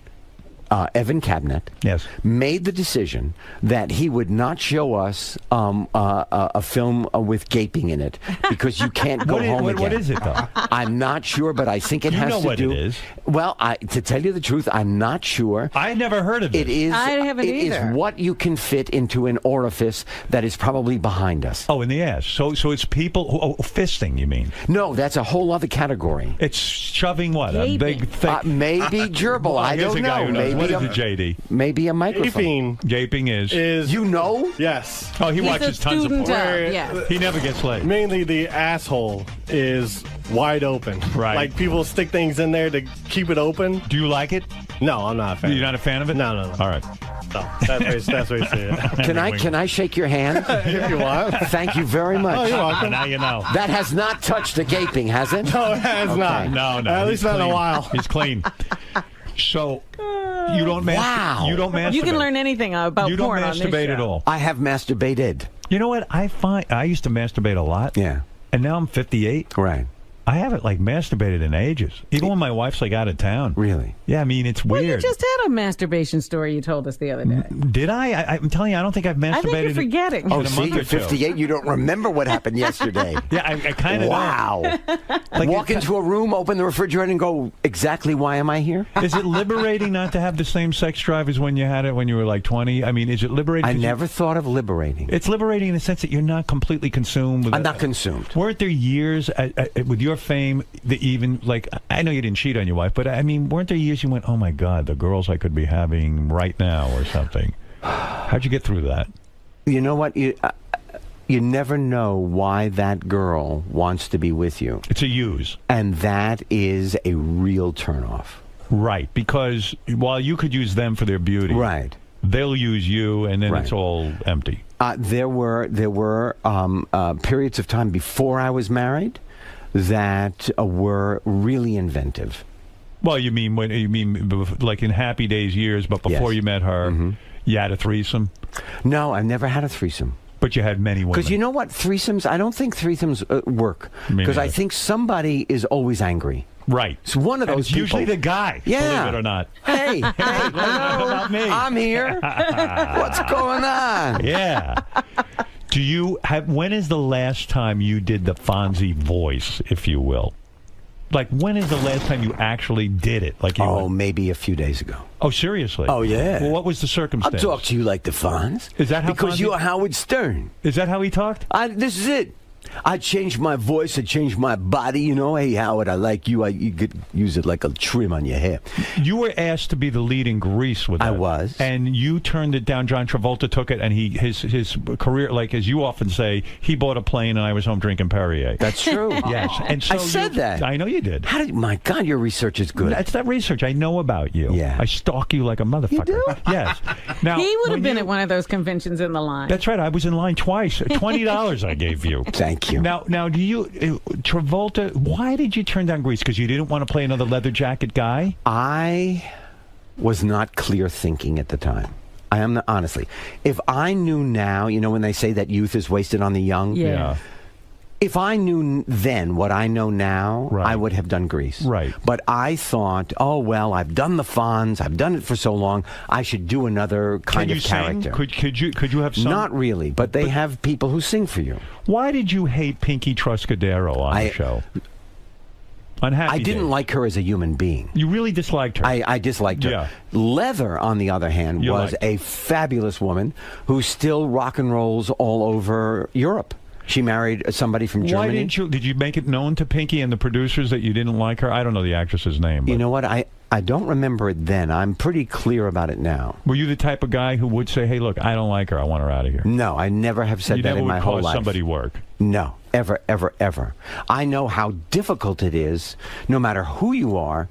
S17: 𝗦𝗵cie𝘄
S3: Yes.
S17: made the decision that he would not show us a film with gaping in it because you can't go home again.
S3: What is it, though?
S17: I'm not sure, but I think it
S3: You
S17: has
S3: know
S17: to
S3: what
S17: do.
S3: it is.
S17: Well, to tell you the truth, I'm not sure.
S3: I never heard of it.
S17: It is.
S8: I haven't
S17: it
S8: either.
S17: is what you can fit into an orifice that is probably behind us.
S3: Oh, in the ass. So it's people fisting. You mean?
S17: No, that's a whole other category.
S3: It's shoving what?
S8: Gaping.
S3: A big thick.
S17: Maybe gerbil. I
S3: here's
S17: don't
S3: a guy
S17: know.
S3: who knows.
S17: Maybe
S3: What is it, JD?
S17: Maybe a microphone.
S3: Gaping is.
S17: You know?
S18: Yes.
S3: Oh, he
S8: He's
S3: watches
S8: a
S3: tons of porn.
S8: student, yeah.
S3: He never gets laid.
S18: Mainly the asshole is wide open.
S3: Right.
S18: Like people stick things in there to keep it open.
S3: Do you like it?
S18: No, I'm not a fan.
S3: You're not a fan of it?
S18: No.
S3: All right.
S18: No, that's where you see it.
S17: Can I shake your hand?
S18: If you want.
S17: Thank you very much.
S18: Oh, you're welcome.
S3: Now you know.
S17: That has not touched the gaping, has it?
S18: No, it has not.
S3: No.
S18: At
S3: he's
S18: least not in a
S3: clean.
S18: while.
S3: He's clean. So you don't
S17: Wow.
S3: You don't masturbate.
S8: You can learn anything about
S3: You don't
S8: porn on this
S3: masturbate
S8: show.
S3: at all.
S17: I have masturbated.
S3: You know what? I used to masturbate a lot.
S17: Yeah.
S3: And now I'm 58.
S17: Right.
S3: I haven't masturbated in ages. Even when my wife's out of town.
S17: Really?
S3: Yeah, I mean it's
S8: Well, you
S3: weird.
S8: just had a masturbation story you told us the other day.
S3: Did I? I'm telling you, I don't think I've masturbated.
S8: I think you're forgetting.
S17: Oh,
S3: in a
S17: see,
S3: month or
S17: you're
S3: two.
S17: 58. You don't remember what happened yesterday.
S3: Yeah, I kind of.
S17: Wow. Walk into a room, open the refrigerator, and go, exactly why am I here?
S3: Is it liberating not to have the same sex drive as when you had it when you were like 20? I mean, is it liberating?
S17: I
S3: 'cause
S17: never thought of liberating.
S3: It's liberating in the sense that you're not completely consumed with
S17: I'm not consumed.
S3: Weren't there years with your fame that even I know you didn't cheat on your wife, but I mean, weren't there years you went, oh my God, the girls I could be having right now or something? How'd you get through that?
S17: You know what? You never know why that girl wants to be with you.
S3: It's a use.
S17: And that is a real turnoff.
S3: Right, because while you could use them for their beauty,
S17: right,
S3: they'll use you, and then
S17: Right.
S3: it's all empty.
S17: There were periods of time before I was married that were really inventive.
S3: Well, you mean like in Happy Days years, but before
S17: Yes.
S3: you met her, you had a threesome?
S17: No, I've never had a threesome.
S3: But you had many women.
S17: Because you know what? Threesomes, I don't think threesomes work.
S3: Me
S17: Because I
S3: neither.
S17: think somebody is always angry.
S3: Right.
S17: It's one of
S3: And
S17: those
S3: it's usually
S17: people.
S3: the guy,
S17: Yeah.
S3: believe it or not.
S17: Hey,
S3: What about me?
S17: I'm here. What's going on?
S3: Yeah. Do you have? When is the last time you did the Fonzie voice, if you will? Like, when is the last time you actually did it? Like,
S17: Maybe a few days ago.
S3: Oh, seriously?
S17: Oh, yeah.
S3: Well, what was the
S17: I'll
S3: circumstance?
S17: talk to you like the Fonz.
S3: Is that how?
S17: Because
S3: Fonzie-
S17: you're Howard Stern.
S3: Is that how he talked?
S17: This is it. I changed my voice. I changed my body. You know, hey, Howard, I like you. You could use it like a trim on your hair.
S3: You were asked to be the lead in Grease with that.
S17: I was.
S3: And you turned it down. John Travolta took it, and his career, like as you often say, he bought a plane, and I was home drinking Perrier.
S17: That's true.
S3: Yes. And so
S17: I said that.
S3: I know you did.
S17: How did? My God, your research is good.
S3: That's that research. I know about you.
S17: Yeah.
S3: I stalk you like a motherfucker. You
S8: do?
S3: Yes. Now,
S8: He would
S3: when
S8: have been
S3: you-
S8: at one of those conventions in the line.
S3: That's right. I was in line twice. $20 I gave you.
S17: Thank you.
S3: Now, do you, Travolta? Why did you turn down Grease? Because you didn't want to play another leather jacket guy?
S17: I was not clear thinking at the time. I am not, honestly. If I knew now, you know, when they say that youth is wasted on the young.
S8: Yeah.
S17: If I knew then what I know now, I would have done Grease.
S3: Right.
S17: But I thought, oh, well, I've done the Fonz. I've done it for so long. I should do another kind of character.
S3: Could you have some?
S17: Not really, but they have people who sing for you.
S3: Why did you hate 𝗦𝗵cie𝘄𝗿𝗱 on the show?
S17: I didn't like her as a human being.
S3: You really disliked her?
S17: I disliked her.
S3: Yeah.
S17: Leather, on the other hand, was a fabulous woman who still rock and rolls all over Europe. She married somebody from Germany.
S3: Why did you make it known to Pinky and the producers that you didn't like her? I don't know the actress's name.
S17: You know what? I don't remember it then. I'm pretty clear about it now.
S3: Were you the type of guy who would say, hey, look, I don't like her. I want her out of here?
S17: No, I never have said that in my whole life.
S3: You never would cause somebody work?
S17: No, ever, ever, ever. I know how difficult it is, no matter who you are,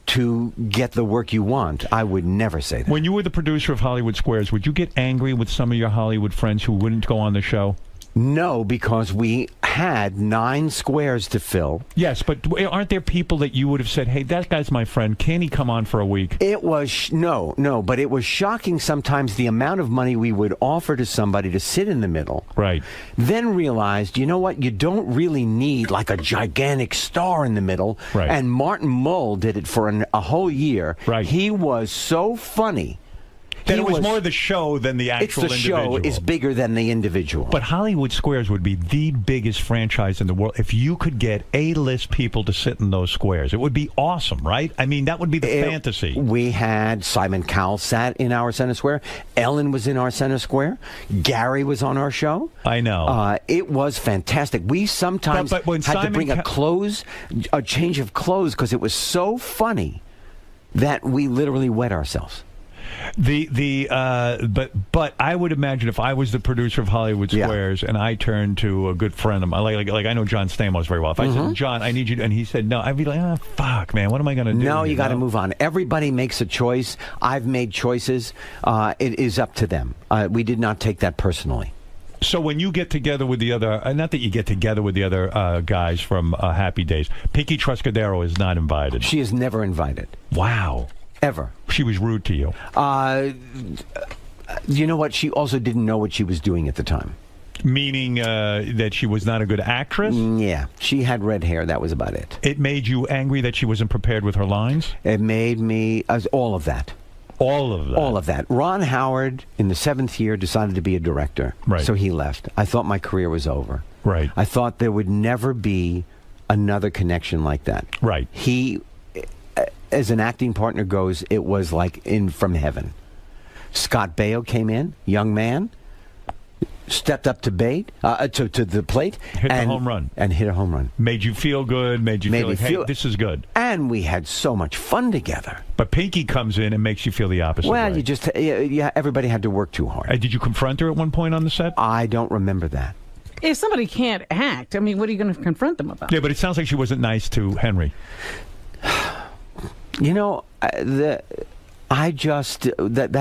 S17: to get the work you want. I would never say that.
S3: When you were the producer of Hollywood Squares, would you get angry with some of your Hollywood friends who wouldn't go on the show?
S17: No, because we had 9 squares to fill.
S3: Yes, but aren't there people that you would have said, hey, that guy's my friend, can he come on for a week?
S17: It was, no, but it was shocking sometimes the amount of money we would offer to somebody to sit in the middle.
S3: Right.
S17: Then realized, you know what, you don't really need like a gigantic star in the middle.
S3: Right.
S17: And Martin Mull did it for a whole year.
S3: Right.
S17: He was so funny.
S3: Then it was more the show than the actual individual.
S17: It's the show is bigger than the individual.
S3: But Hollywood Squares would be the biggest franchise in the world if you could get A-list people to sit in those squares. It would be awesome, right? I mean, that would be the fantasy.
S17: We had Simon Cowell sat in our center square. Ellen was in our center square. Gary was on our show.
S3: I know.
S17: It was fantastic. We sometimes had to bring a change of clothes because it was so funny that we literally wet ourselves.
S3: But I would imagine if I was the producer of Hollywood Squares and I turned to a good friend of mine, like I know John Stamos very well. If I said, John, I need you, and he said no, I'd be like, fuck, man, what am I going to do?
S17: No, you got to move on. Everybody makes a choice. I've made choices. It is up to them. We did not take that personally.
S3: So when you get together with the other, not that you get together with the other guys from Happy Days, 𝗦𝗵cie𝘄𝗿𝗱 is not invited.
S17: She is never invited.
S3: Wow.
S17: Ever.
S3: She was rude to you.
S17: You know what? She also didn't know what she was doing at the time.
S3: Meaning that she was not a good actress?
S17: Yeah. She had red hair. That was about it.
S3: It made you angry that she wasn't prepared with her lines?
S17: It made me... all of that.
S3: All of that?
S17: All of that. Ron Howard, in the 7th year, decided to be a director.
S3: Right.
S17: So he left. I thought my career was over.
S3: Right.
S17: I thought there would never be another connection like that.
S3: Right.
S17: He... as an acting partner goes, it was like from heaven. Scott Baio came in, young man, stepped up to the plate,
S3: hit a home run,
S17: and hit a home run.
S3: Made you feel good. Made you feel like, hey, this is good.
S17: And we had so much fun together.
S3: But Pinky comes in and makes you feel the opposite.
S17: Well,
S3: way.
S17: Everybody had to work too hard.
S3: Did you confront her at one point on the set?
S17: I don't remember that.
S8: If somebody can't act, I mean, what are you going to confront them about?
S3: Yeah, but it sounds like she wasn't nice to Henry.
S17: You know, that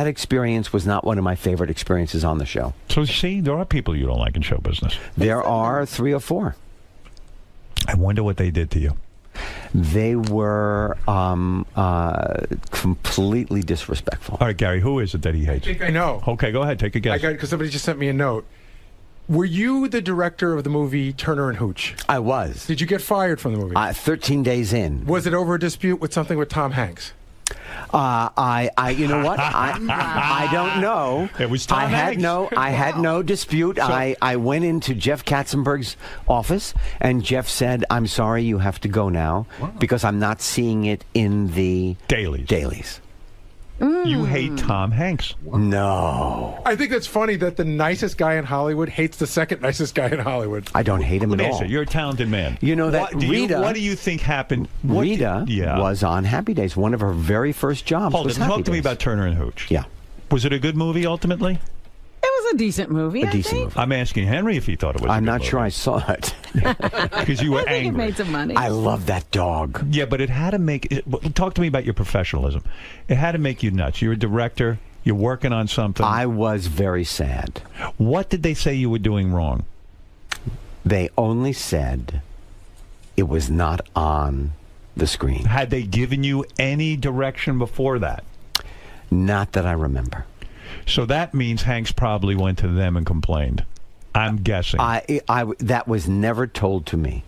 S17: experience was not one of my favorite experiences on the show.
S3: So, see, there are people you don't like in show business.
S17: There are 3 or 4.
S3: I wonder what they did to you.
S17: They were completely disrespectful.
S3: All right, Gary, who is it that he hates?
S11: I think I know.
S3: Okay, go ahead, take a guess.
S11: Because somebody just sent me a note. Were you the director of the movie Turner and Hooch?
S17: I was.
S11: Did you get fired from the movie?
S17: 13 days in.
S11: Was it over a dispute with something with Tom Hanks?
S17: You know what? I don't know.
S3: It was Tom Hanks.
S17: I had no dispute. So, I went into Jeff Katzenberg's office, and Jeff said, "I'm sorry, you have to go now because I'm not seeing it in the dailies."
S3: You hate Tom Hanks.
S17: No.
S11: I think that's funny that the nicest guy in Hollywood hates the second nicest guy in Hollywood.
S17: I don't hate him at all.
S3: You're a talented man.
S17: You know that Rita...
S3: what do you think happened?
S17: Rita was on Happy Days. One of her very first jobs was Happy Days.
S3: Talk to me about Turner and Hooch.
S17: Yeah.
S3: Was it a good movie, ultimately?
S8: It was a decent movie, I think.
S3: I'm asking Henry if he thought it was a good movie.
S17: I'm not sure I saw it.
S3: Because you were angry.
S8: I think it made some money.
S17: I love that dog.
S3: Yeah, but it had to make... talk to me about your professionalism. It had to make you nuts. You're a director. You're working on something.
S17: I was very sad.
S3: What did they say you were doing wrong?
S17: They only said it was not on the screen.
S3: Had they given you any direction before that?
S17: Not that I remember.
S3: So that means Hanks probably went to them and complained. I'm guessing.
S17: That was never told to me.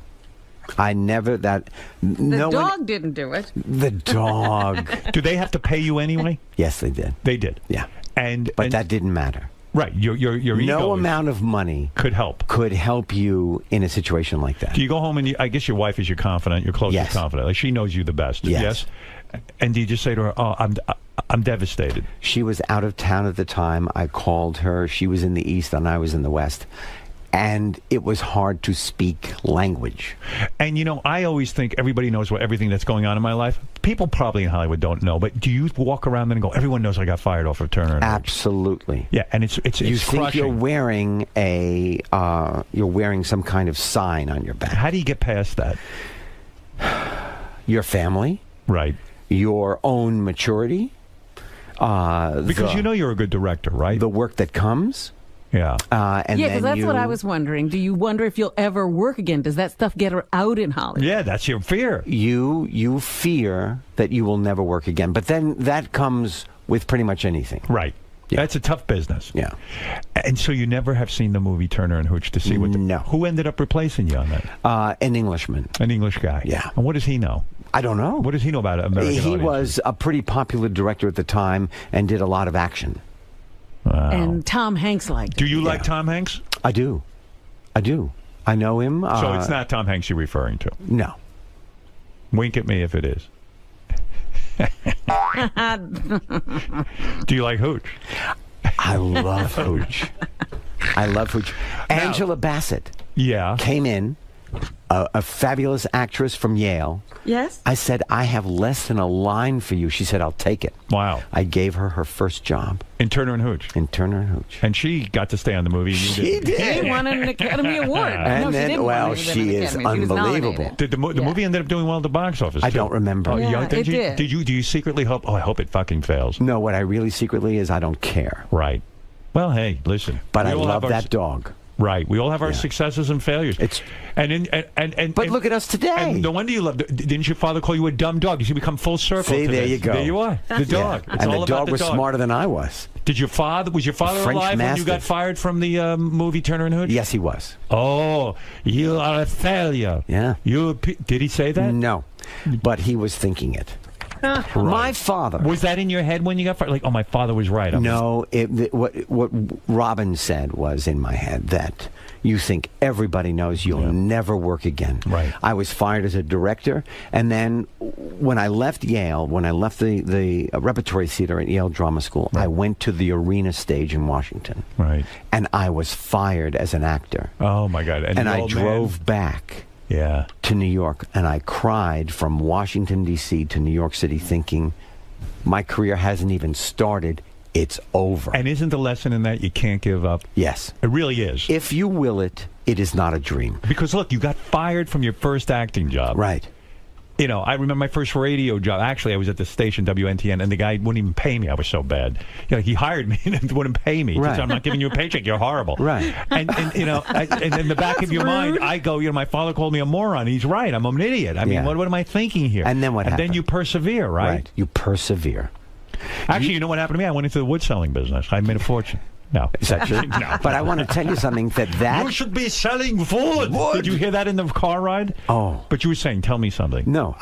S8: The dog didn't do it.
S17: The dog.
S3: Do they have to pay you anyway?
S17: Yes, they did.
S3: They did.
S17: Yeah.
S3: But
S17: that didn't matter.
S3: Right. Your ego
S17: no amount of money
S3: could help
S17: you in a situation like that.
S3: Do you go home and I guess your wife is your confidant, your closest confidant. Like she knows you the best. Yes. And do you just say to her, "Oh, I'm devastated"?
S17: She was out of town at the time. I called her. She was in the East and I was in the West. And it was hard to speak language.
S3: And, I always think everybody knows everything that's going on in my life. People probably in Hollywood don't know, but do you walk around and go, everyone knows I got fired off of Turner and Hooch?
S17: Absolutely.
S3: Yeah, and it's
S17: you think
S3: crushing.
S17: You're wearing some kind of sign on your back.
S3: How do you get past that?
S17: Your family.
S3: Right.
S17: Your own maturity.
S3: Because you're a good director, right?
S17: The work that comes.
S3: Yeah.
S8: Because that's what I was wondering. Do you wonder if you'll ever work again? Does that stuff get her out in Hollywood?
S3: Yeah, that's your fear.
S17: You fear that you will never work again. But then that comes with pretty much anything.
S3: Right. Yeah. That's a tough business.
S17: Yeah.
S3: And so you never have seen the movie Turner and Hooch to see what...
S17: No.
S3: Who ended up replacing you on that?
S17: An Englishman.
S3: An English guy.
S17: Yeah.
S3: And what does he know?
S17: I don't know.
S3: What does he know about American
S17: He
S3: audiences?
S17: was a pretty popular director at the time and did a lot of action.
S3: Wow.
S8: And Tom Hanks liked it.
S3: Do you like Tom Hanks?
S17: I do. I know him.
S3: So it's not Tom Hanks you're referring to?
S17: No.
S3: Wink at me if it is. Do you like Hooch?
S17: I love Hooch. Angela Bassett came in, a fabulous actress from Yale.
S8: Yes?
S17: I said, I have less than a line for you. She said, I'll take it.
S3: Wow.
S17: I gave her her first job.
S3: In Turner and Hooch?
S17: In Turner and Hooch.
S3: And she got to stay on the movie. And
S17: She did.
S8: She won an Academy Award.
S17: And
S8: no,
S17: then,
S8: she didn't
S17: well,
S8: win
S17: she is
S8: Academy. She was
S17: unbelievable.
S8: nominated.
S3: Did the movie ended up doing well at the box office?
S17: I
S3: too?
S17: don't remember.
S3: Oh,
S8: Yeah, it did.
S3: Do you secretly hope? Oh, I hope it fucking fails.
S17: No, what I really secretly is I don't care.
S3: Right. Well, hey, listen.
S17: But
S3: we
S17: I
S3: all
S17: love
S3: have our
S17: that dog.
S3: Right. We all have our successes and failures. But
S17: look at us today.
S3: And no wonder you loved it. Didn't your father call you a dumb dog? You should become full circle.
S17: See,
S3: to
S17: there
S3: this.
S17: you go.
S3: There you are. The dog. It's
S17: And
S3: all
S17: the
S3: about
S17: dog was
S3: dog.
S17: smarter than I was.
S3: Was your father
S17: French
S3: alive when you got
S17: Mastiff.
S3: fired from the movie Turner and Hooch?
S17: Yes, he was.
S3: Oh, you are a failure.
S17: Yeah.
S3: Did he say that?
S17: No, but he was thinking it.
S3: Right.
S17: My father.
S3: Was that in your head when you got fired? Like, oh, my father was right.
S17: No, what Robin said was in my head that you think everybody knows you'll never work again.
S3: Right.
S17: I was fired as a director, and then when I left Yale, when I left the repertory theater at Yale Drama School, I went to the Arena stage in Washington.
S3: Right.
S17: And I was fired as an actor.
S3: Oh, my God.
S17: And I drove back.
S3: Yeah.
S17: To New York, and I cried from Washington, D.C. to New York City thinking, my career hasn't even started, it's over.
S3: And isn't the lesson in that you can't give up?
S17: Yes.
S3: It really is.
S17: If you will it, it is not a dream.
S3: Because, look, you got fired from your first acting job.
S17: Right.
S3: I remember my first radio job. Actually, I was at the station, WNTN, and the guy wouldn't even pay me. I was so bad. He hired me and wouldn't pay me. He said, I'm not giving you a paycheck. You're horrible.
S17: Right.
S3: And in the back of your mind, I go, my father called me a moron. He's right. I'm an idiot. I mean, what am I thinking here?
S17: And then what happened?
S3: And then you persevere, right?
S17: Right. You persevere.
S3: Actually, you know what happened to me? I went into the wood selling business. I made a fortune. No.
S17: Is that true?
S3: No.
S17: But I want to tell you something that...
S3: You should be selling wood. Did you hear that in the car ride?
S17: Oh.
S3: But you were saying, tell me something.
S17: No,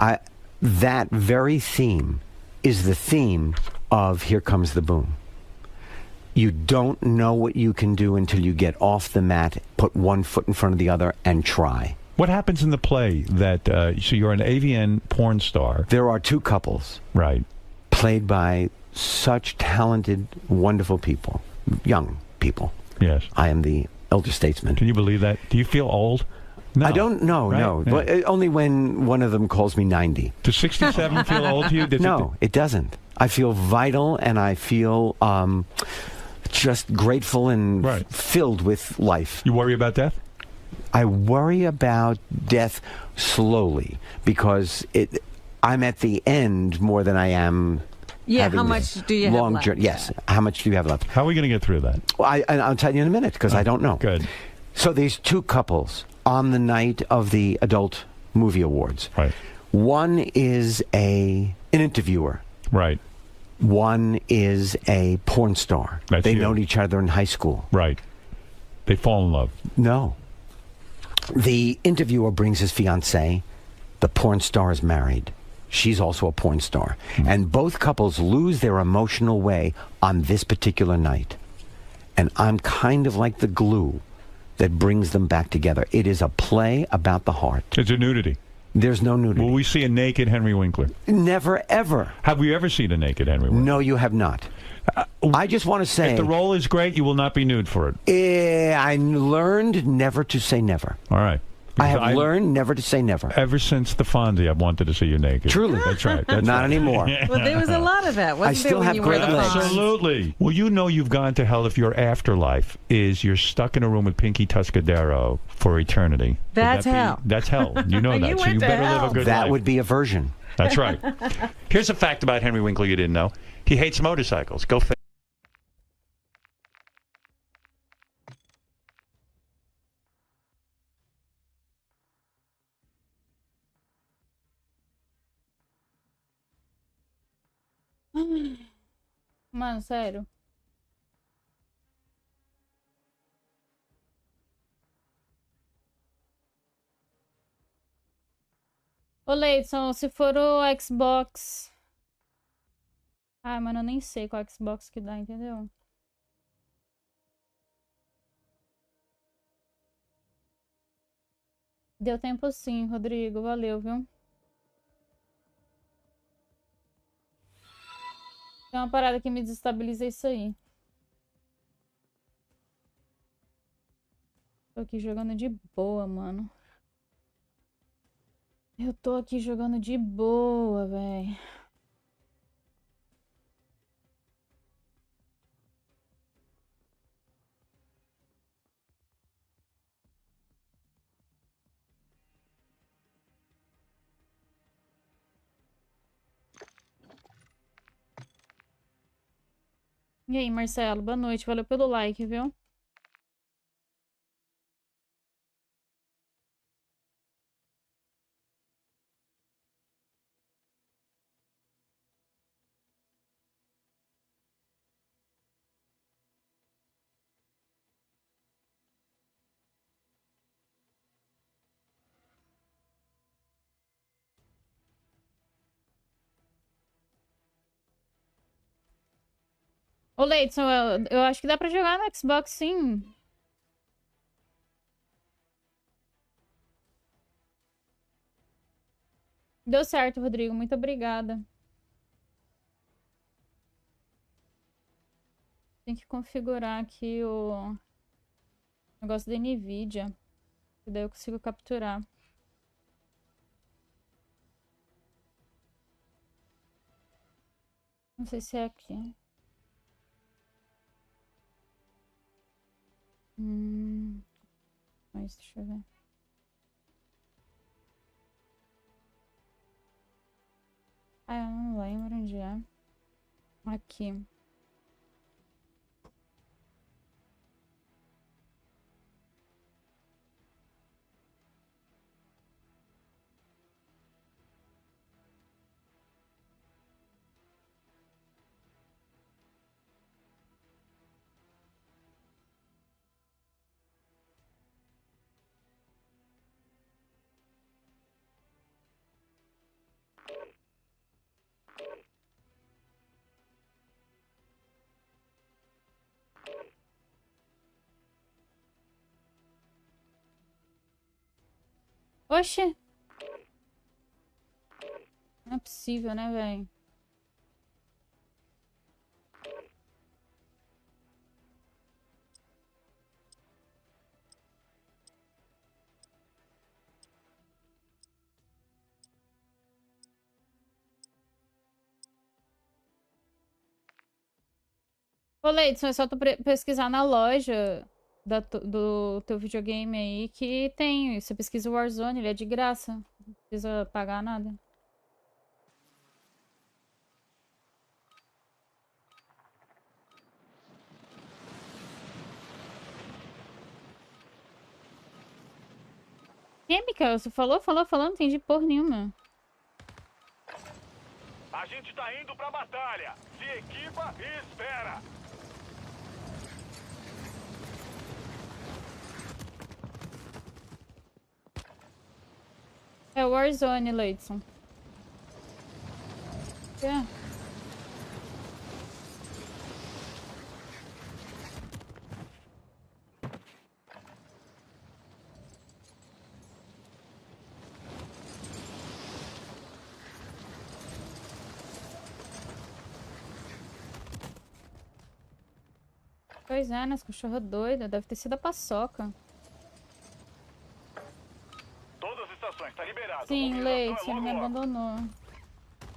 S17: that very theme is the theme of Here Comes the Boom. You don't know what you can do until you get off the mat, put one foot in front of the other, and try.
S3: What happens in the play that, so you're an AVN porn star.
S17: There are two couples.
S3: Right.
S17: Played by such talented, wonderful people. Young people.
S3: Yes.
S17: I am the elder statesman.
S3: Can you believe that? Do you feel old? No.
S17: I don't know,
S3: right?
S17: no.
S3: Yeah.
S17: But only when one of them calls me 90.
S3: Does 67 feel old to you?
S17: No, it doesn't. I feel vital, and I feel just grateful and filled with life.
S3: You worry about death?
S17: I worry about death slowly, because I'm at the end more than I am...
S8: Yeah, how much do you have left?
S17: Yes, how much do you have left?
S3: How are we going to get through that?
S17: Well, I'll tell you in a minute, because I don't know.
S3: Good.
S17: So these two couples on the night of the Adult Movie Awards.
S3: Right.
S17: One is an interviewer.
S3: Right.
S17: One is a porn star.
S3: That's
S17: they
S3: you.
S17: known each other in high school.
S3: Right. They fall in love.
S17: No. The interviewer brings his fiancée. The porn star is married. She's also a porn star. And both couples lose their emotional way on this particular night. And I'm kind of like the glue that brings them back together. It is a play about the heart.
S3: It's a nudity.
S17: There's no nudity.
S3: Will we see a naked Henry Winkler?
S17: Never, ever.
S3: Have we ever seen a naked Henry Winkler?
S17: No, you have not. I just want to say...
S3: If the role is great, you will not be nude for it.
S17: I learned never to say never.
S3: All right.
S17: I have learned never to say never.
S3: Ever since the Fonzie, I've wanted to see you naked.
S17: Truly.
S3: That's right. That's
S17: Not
S3: right.
S17: anymore.
S8: Well, there was a lot of that. Wasn't
S17: I still
S8: there, when
S17: have
S8: you
S17: great
S8: were the
S17: legs.
S8: Fonz?
S3: Absolutely. Well, you know you've gone to hell if your afterlife is you're stuck in a room with 𝗦𝗵cie𝘄𝗿𝗍 for eternity. Would
S8: That's
S3: that be-
S8: hell.
S3: That's hell. You know
S8: You
S3: that. So
S8: went
S3: you
S8: to
S3: better live
S8: hell.
S3: a good
S17: That
S3: life.
S17: would be a version.
S3: That's right. Here's a fact about Henry Winkler you didn't know. He hates motorcycles. Go figure.
S19: Mano, sério. Ô, Leidson, se for o Xbox... Ai, mano, eu nem sei qual Xbox que dá, entendeu? Deu tempo sim, Rodrigo. Valeu, viu? Tem uma parada que me desestabiliza isso aí. Tô aqui jogando de boa, mano. Eu tô aqui jogando de boa, velho. E aí, Marcelo, boa noite. Valeu pelo like, viu? Ô, Leidson, eu acho que dá pra jogar no Xbox, sim. Deu certo, Rodrigo. Muito obrigada. Tem que configurar aqui o negócio da NVIDIA. E daí eu consigo capturar. Não sei se é aqui. Mas deixa eu ver. Ah, eu não lembro onde é. Aqui. Oxi! Não é possível, né, velho? Ô, Leidson, é só tu pesquisar na loja do teu videogame aí que tem. Você pesquisa o Warzone, ele é de graça. Não precisa pagar nada. Química, você falou, não entendi porra nenhuma.
S20: A gente tá indo pra batalha. Se equipa e espera.
S19: É o Warzone, Leidson. É. Pois é, né? Esse cachorro doido. Deve ter sido a paçoca.
S20: Todas as estações, tá liberado.
S19: Sim, Leite,
S20: é
S19: ele me
S20: logo.
S19: abandonou.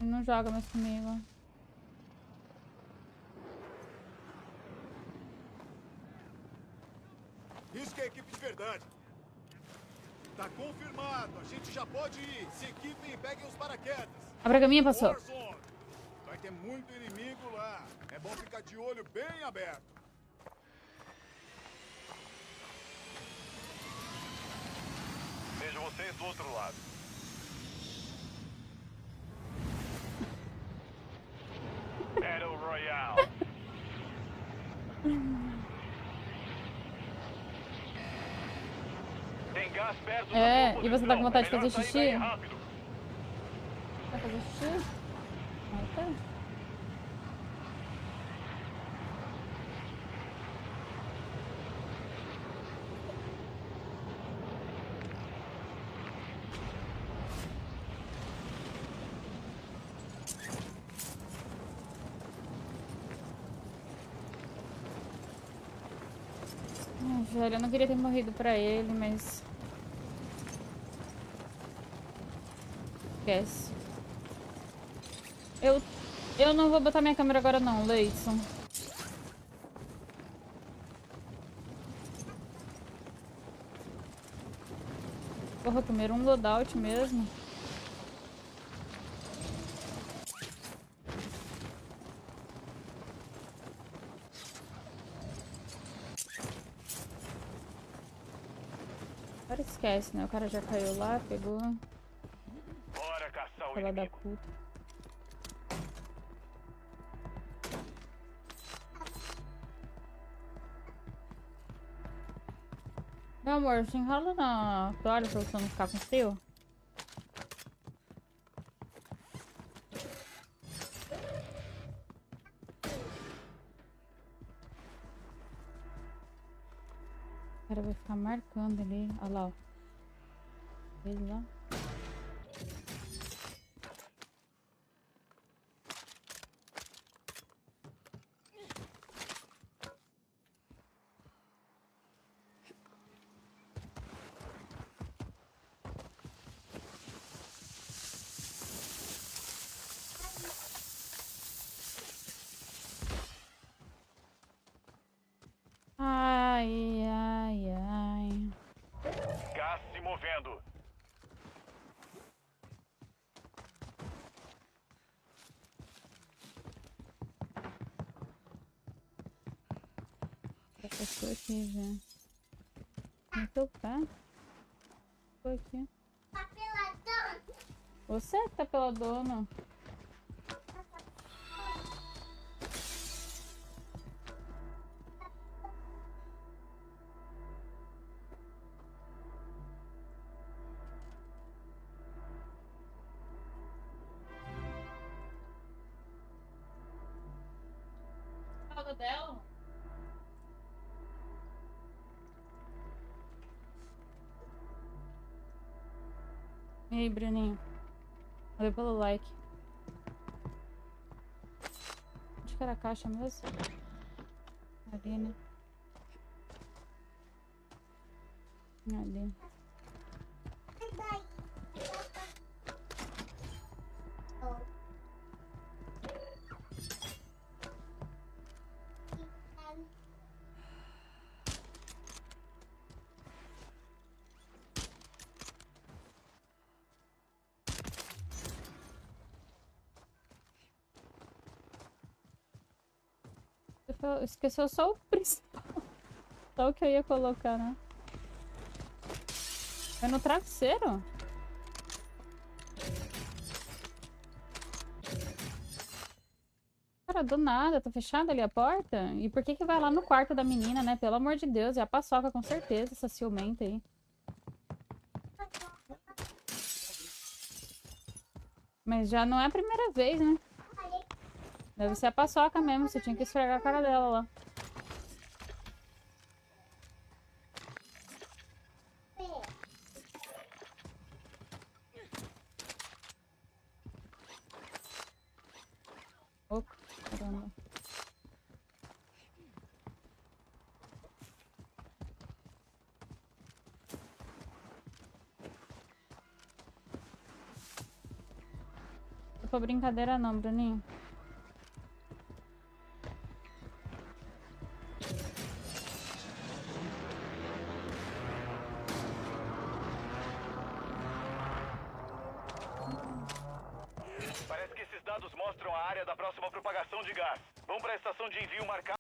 S19: Ele não joga mais comigo.
S20: Isso que é equipe de verdade. Tá confirmado. A gente já pode ir. Se equipem e peguem os paraquedas.
S19: A Bragaminha passou.
S20: Warzone. Vai ter muito inimigo lá. É bom ficar de olho bem aberto. Vejo vocês do outro lado. Battle Royale. Tem gás perto
S19: É,
S20: da
S19: e você tá com vontade de fazer
S20: Melhor sair
S19: xixi?
S20: daí rápido.
S19: Vai fazer xixi? Ah, tá. Ai, velho, eu não queria ter morrido pra ele, mas... Esquece. Eu não vou botar minha câmera agora não, Leidson. Porra, comeram um loadout mesmo. Agora esquece, né? O cara já caiu lá, pegou.
S20: Bora caçar o
S19: Fila da
S20: inimigo.
S19: puta. Meu amor, se enrola na toalha pra você não ficar com frio. O cara vai ficar marcando ali. Olha lá, ó. Ele lá. Ai, ai, ai.
S20: Gás se movendo.
S19: Já passou aqui já. No teu pé? Foi aqui.
S21: Tá peladona.
S19: Você que tá peladona. Fala dela. E aí, Bruninho? Valeu pelo like. Onde que era a caixa mesmo? Ali, né? Ali. Esqueceu só o principal. Só o que eu ia colocar, né? É no travesseiro? Cara, do nada, tá fechada ali a porta? E por que que vai lá no quarto da menina, né? Pelo amor de Deus, é a paçoca com certeza, essa ciumenta aí. Mas já não é a primeira vez, né? Deve ser a paçoca mesmo, você tinha que esfregar a cara dela lá. Oh, caramba. Não foi brincadeira não, Bruninho.
S2: Parece que esses dados mostram a área da próxima propagação de gás. Vamos para a estação de envio marcada.